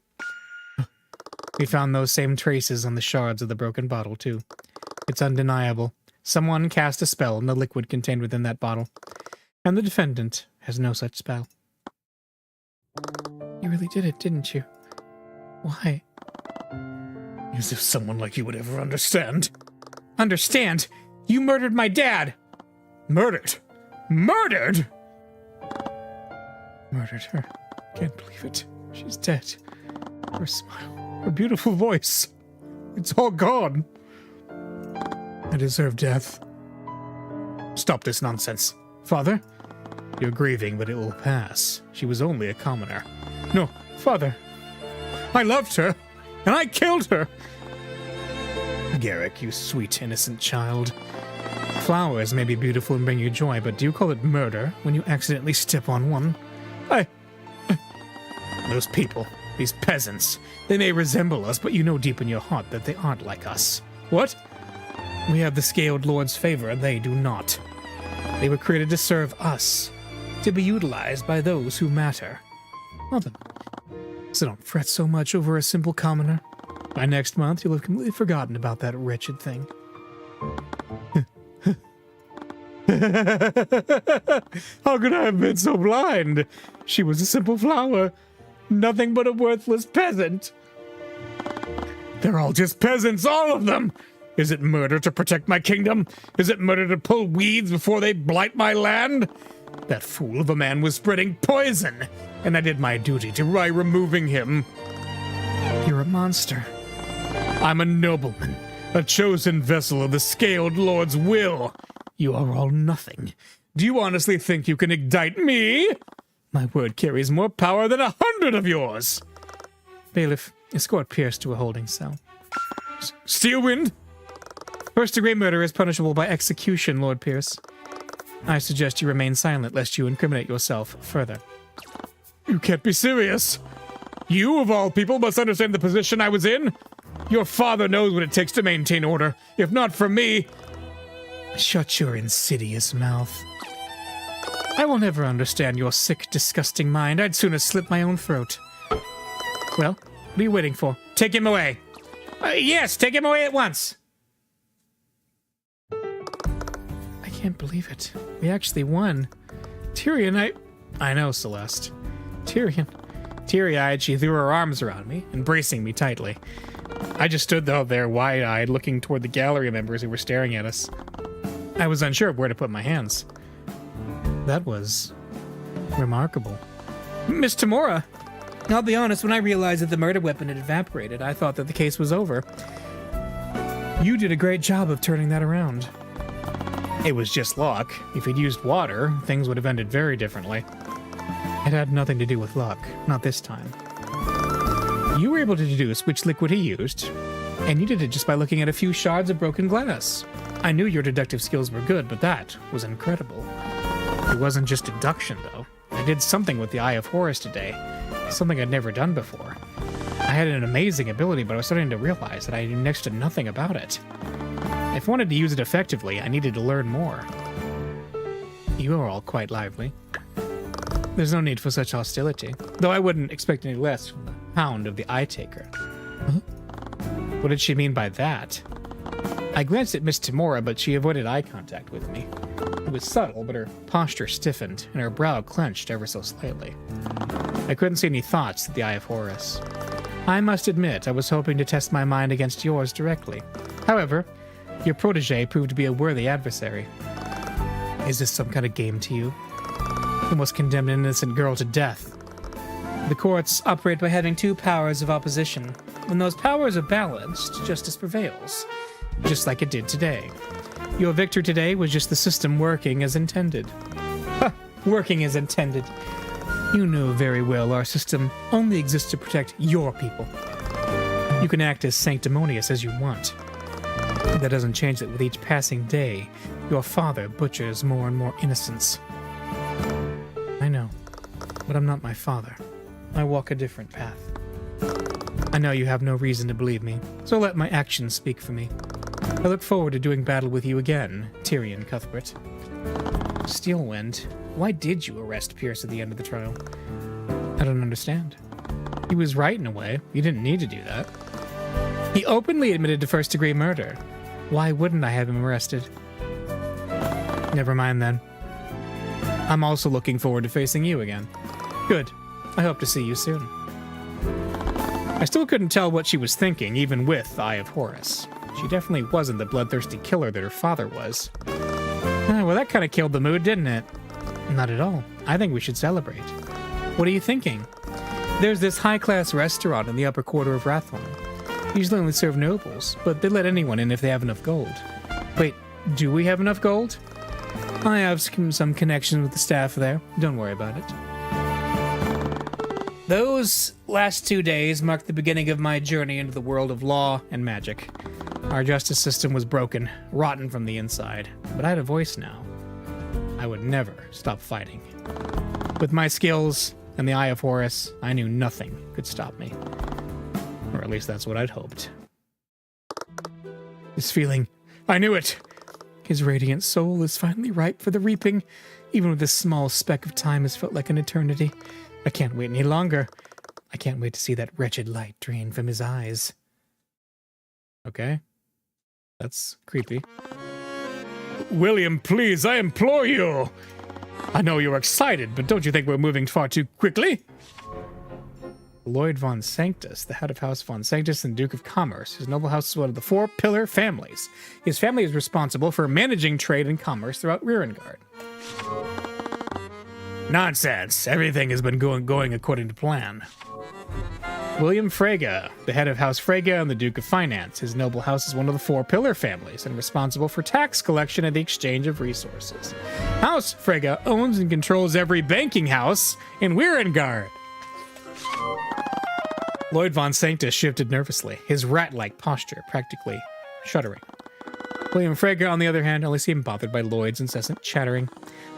We found those same traces on the shards of the broken bottle, too. It's undeniable. Someone cast a spell on the liquid contained within that bottle, and the defendant has no such spell. You really did it, didn't you? Why? As if someone like you would ever understand. Understand? You murdered my dad! Murdered? Murdered?! Murdered her. Can't believe it. She's dead. Her smile, her beautiful voice. It's all gone. I deserve death. Stop this nonsense. Father? You're grieving, but it will pass. She was only a commoner. No, Father. I loved her, and I killed her. Garrick, you sweet, innocent child. Flowers may be beautiful and bring you joy, but do you call it murder when you accidentally step on one? Those people, these peasants, they may resemble us, but you know deep in your heart that they aren't like us. What? We have the Scaled Lord's favor, and they do not. They were created to serve us, to be utilized by those who matter. Well then, so don't fret so much over a simple commoner. By next month, you'll have completely forgotten about that wretched thing. How could I have been so blind? She was a simple flower. Nothing but a worthless peasant. They're all just peasants, all of them! Is it murder to protect my kingdom? Is it murder to pull weeds before they blight my land? That fool of a man was spreading poison, and I did my duty by removing him. You're a monster. I'm a nobleman, a chosen vessel of the Scaled Lord's will. You are all nothing. Do you honestly think you can indict me? My word carries more power than 100 of yours. Bailiff, escort Pierce to a holding cell. Steelwind? First-degree murder is punishable by execution, Lord Pierce. I suggest you remain silent lest you incriminate yourself further. You can't be serious. You, of all people, must understand the position I was in. Your father knows what it takes to maintain order. If not for me... Shut your insidious mouth. I will never understand your sick, disgusting mind. I'd sooner slit my own throat. Well, what are you waiting for? Take him away. Yes, take him away at once. I can't believe it. We actually won. Tyrion, I know, Celeste. Tyrion. Teary-eyed, she threw her arms around me, embracing me tightly. I just stood there wide-eyed, looking toward the gallery members who were staring at us. I was unsure of where to put my hands. That was... remarkable. Miss Tamora! I'll be honest, when I realized that the murder weapon had evaporated, I thought that the case was over. You did a great job of turning that around. It was just luck. If he'd used water, things would have ended very differently. It had nothing to do with luck. Not this time. You were able to deduce which liquid he used, and you did it just by looking at a few shards of broken glass. I knew your deductive skills were good, but that was incredible. It wasn't just deduction, though. I did something with the Eye of Horus today. Something I'd never done before. I had an amazing ability, but I was starting to realize that I knew next to nothing about it. If I wanted to use it effectively, I needed to learn more. You are all quite lively. There's no need for such hostility, though I wouldn't expect any less from the Hound of the Eye Taker. Huh? What did she mean by that? I glanced at Miss Tamora, but she avoided eye contact with me. It was subtle, but her posture stiffened, and her brow clenched ever so slightly. I couldn't see any thoughts at the Eye of Horus. I must admit, I was hoping to test my mind against yours directly. However, your protege proved to be a worthy adversary. Is this some kind of game to you? You almost condemned an innocent girl to death. The courts operate by having two powers of opposition. When those powers are balanced, justice prevails, just like it did today. Your victory today was just the system working as intended. Working as intended. You know very well our system only exists to protect your people. You can act as sanctimonious as you want. That doesn't change that with each passing day, your father butchers more and more innocents. I know, but I'm not my father. I walk a different path. I know you have no reason to believe me, so let my actions speak for me. I look forward to doing battle with you again, Tyrion Cuthbert. Steelwind, why did you arrest Pierce at the end of the trial? I don't understand. He was right in a way. You didn't need to do that. He openly admitted to first-degree murder. Why wouldn't I have him arrested? Never mind then. I'm also looking forward to facing you again. Good. I hope to see you soon. I still couldn't tell what she was thinking, even with the Eye of Horus. She definitely wasn't the bloodthirsty killer that her father was. Well, that kind of killed the mood, didn't it? Not at all. I think we should celebrate. What are you thinking? There's this high-class restaurant in the upper quarter of Rathorn. Usually only serve nobles, but they let anyone in if they have enough gold. Wait, do we have enough gold? I have some connection with the staff there. Don't worry about it. Those last 2 days marked the beginning of my journey into the world of law and magic. Our justice system was broken, rotten from the inside, but I had a voice now. I would never stop fighting. With my skills and the Eye of Horus, I knew nothing could stop me. Or at least that's what I'd hoped. This feeling, I knew it! His radiant soul is finally ripe for the reaping. Even with this small speck of time has felt like an eternity. I can't wait any longer. I can't wait to see that wretched light drain from his eyes. Okay. That's creepy. William, please, I implore you! I know you're excited, but don't you think we're moving far too quickly? Lloyd von Sanctus, the head of House von Sanctus and Duke of Commerce. His noble house is one of the 4 pillar families. His family is responsible for managing trade and commerce throughout Rierengard. Nonsense. Everything has been going according to plan. William Frege, the head of House Frege and the Duke of Finance. His noble house is one of the 4 pillar families and responsible for tax collection and the exchange of resources. House Frege owns and controls every banking house in Rierengard. Lloyd von Sanctus shifted nervously, his rat-like posture practically shuddering. William Frege, on the other hand, only seemed bothered by Lloyd's incessant chattering.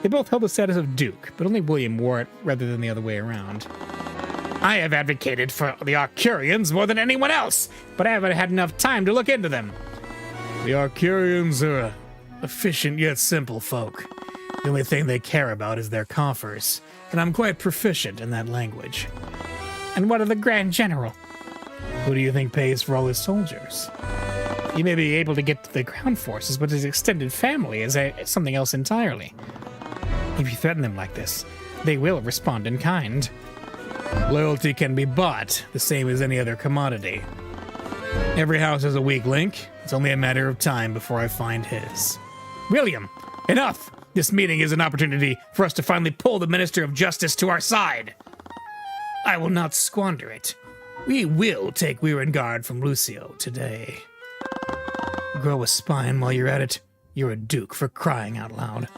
They both held the status of Duke, but only William wore it rather than the other way around. I have advocated for the Arcurians more than anyone else, but I haven't had enough time to look into them. The Arcurians are efficient yet simple folk. The only thing they care about is their coffers, and I'm quite proficient in that language. And what of the Grand General? Who do you think pays for all his soldiers? He may be able to get to the ground forces, but his extended family is something else entirely. If you threaten them like this, they will respond in kind. Loyalty can be bought, the same as any other commodity. Every house has a weak link. It's only a matter of time before I find his. William, enough! This meeting is an opportunity for us to finally pull the Minister of Justice to our side. I will not squander it. We will take Rierengard from Lucio today. Grow a spine while you're at it. You're a duke, for crying out loud.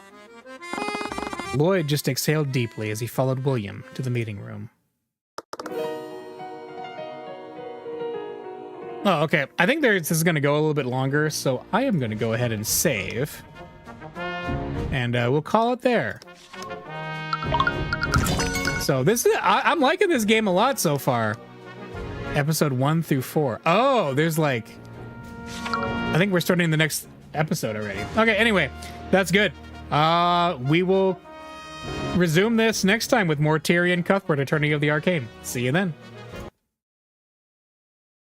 Lloyd just exhaled deeply as he followed William to the meeting room. Oh, okay. I think this is going to go a little bit longer, so I am going to go ahead and save. And we'll call it there. So this is, I'm liking this game a lot so far. Episode 1 through 4. Oh, there's like, I think we're starting the next episode already. Okay, anyway, that's good. We will resume this next time with more Tyrion Cuthbert, Attorney of the Arcane. See you then.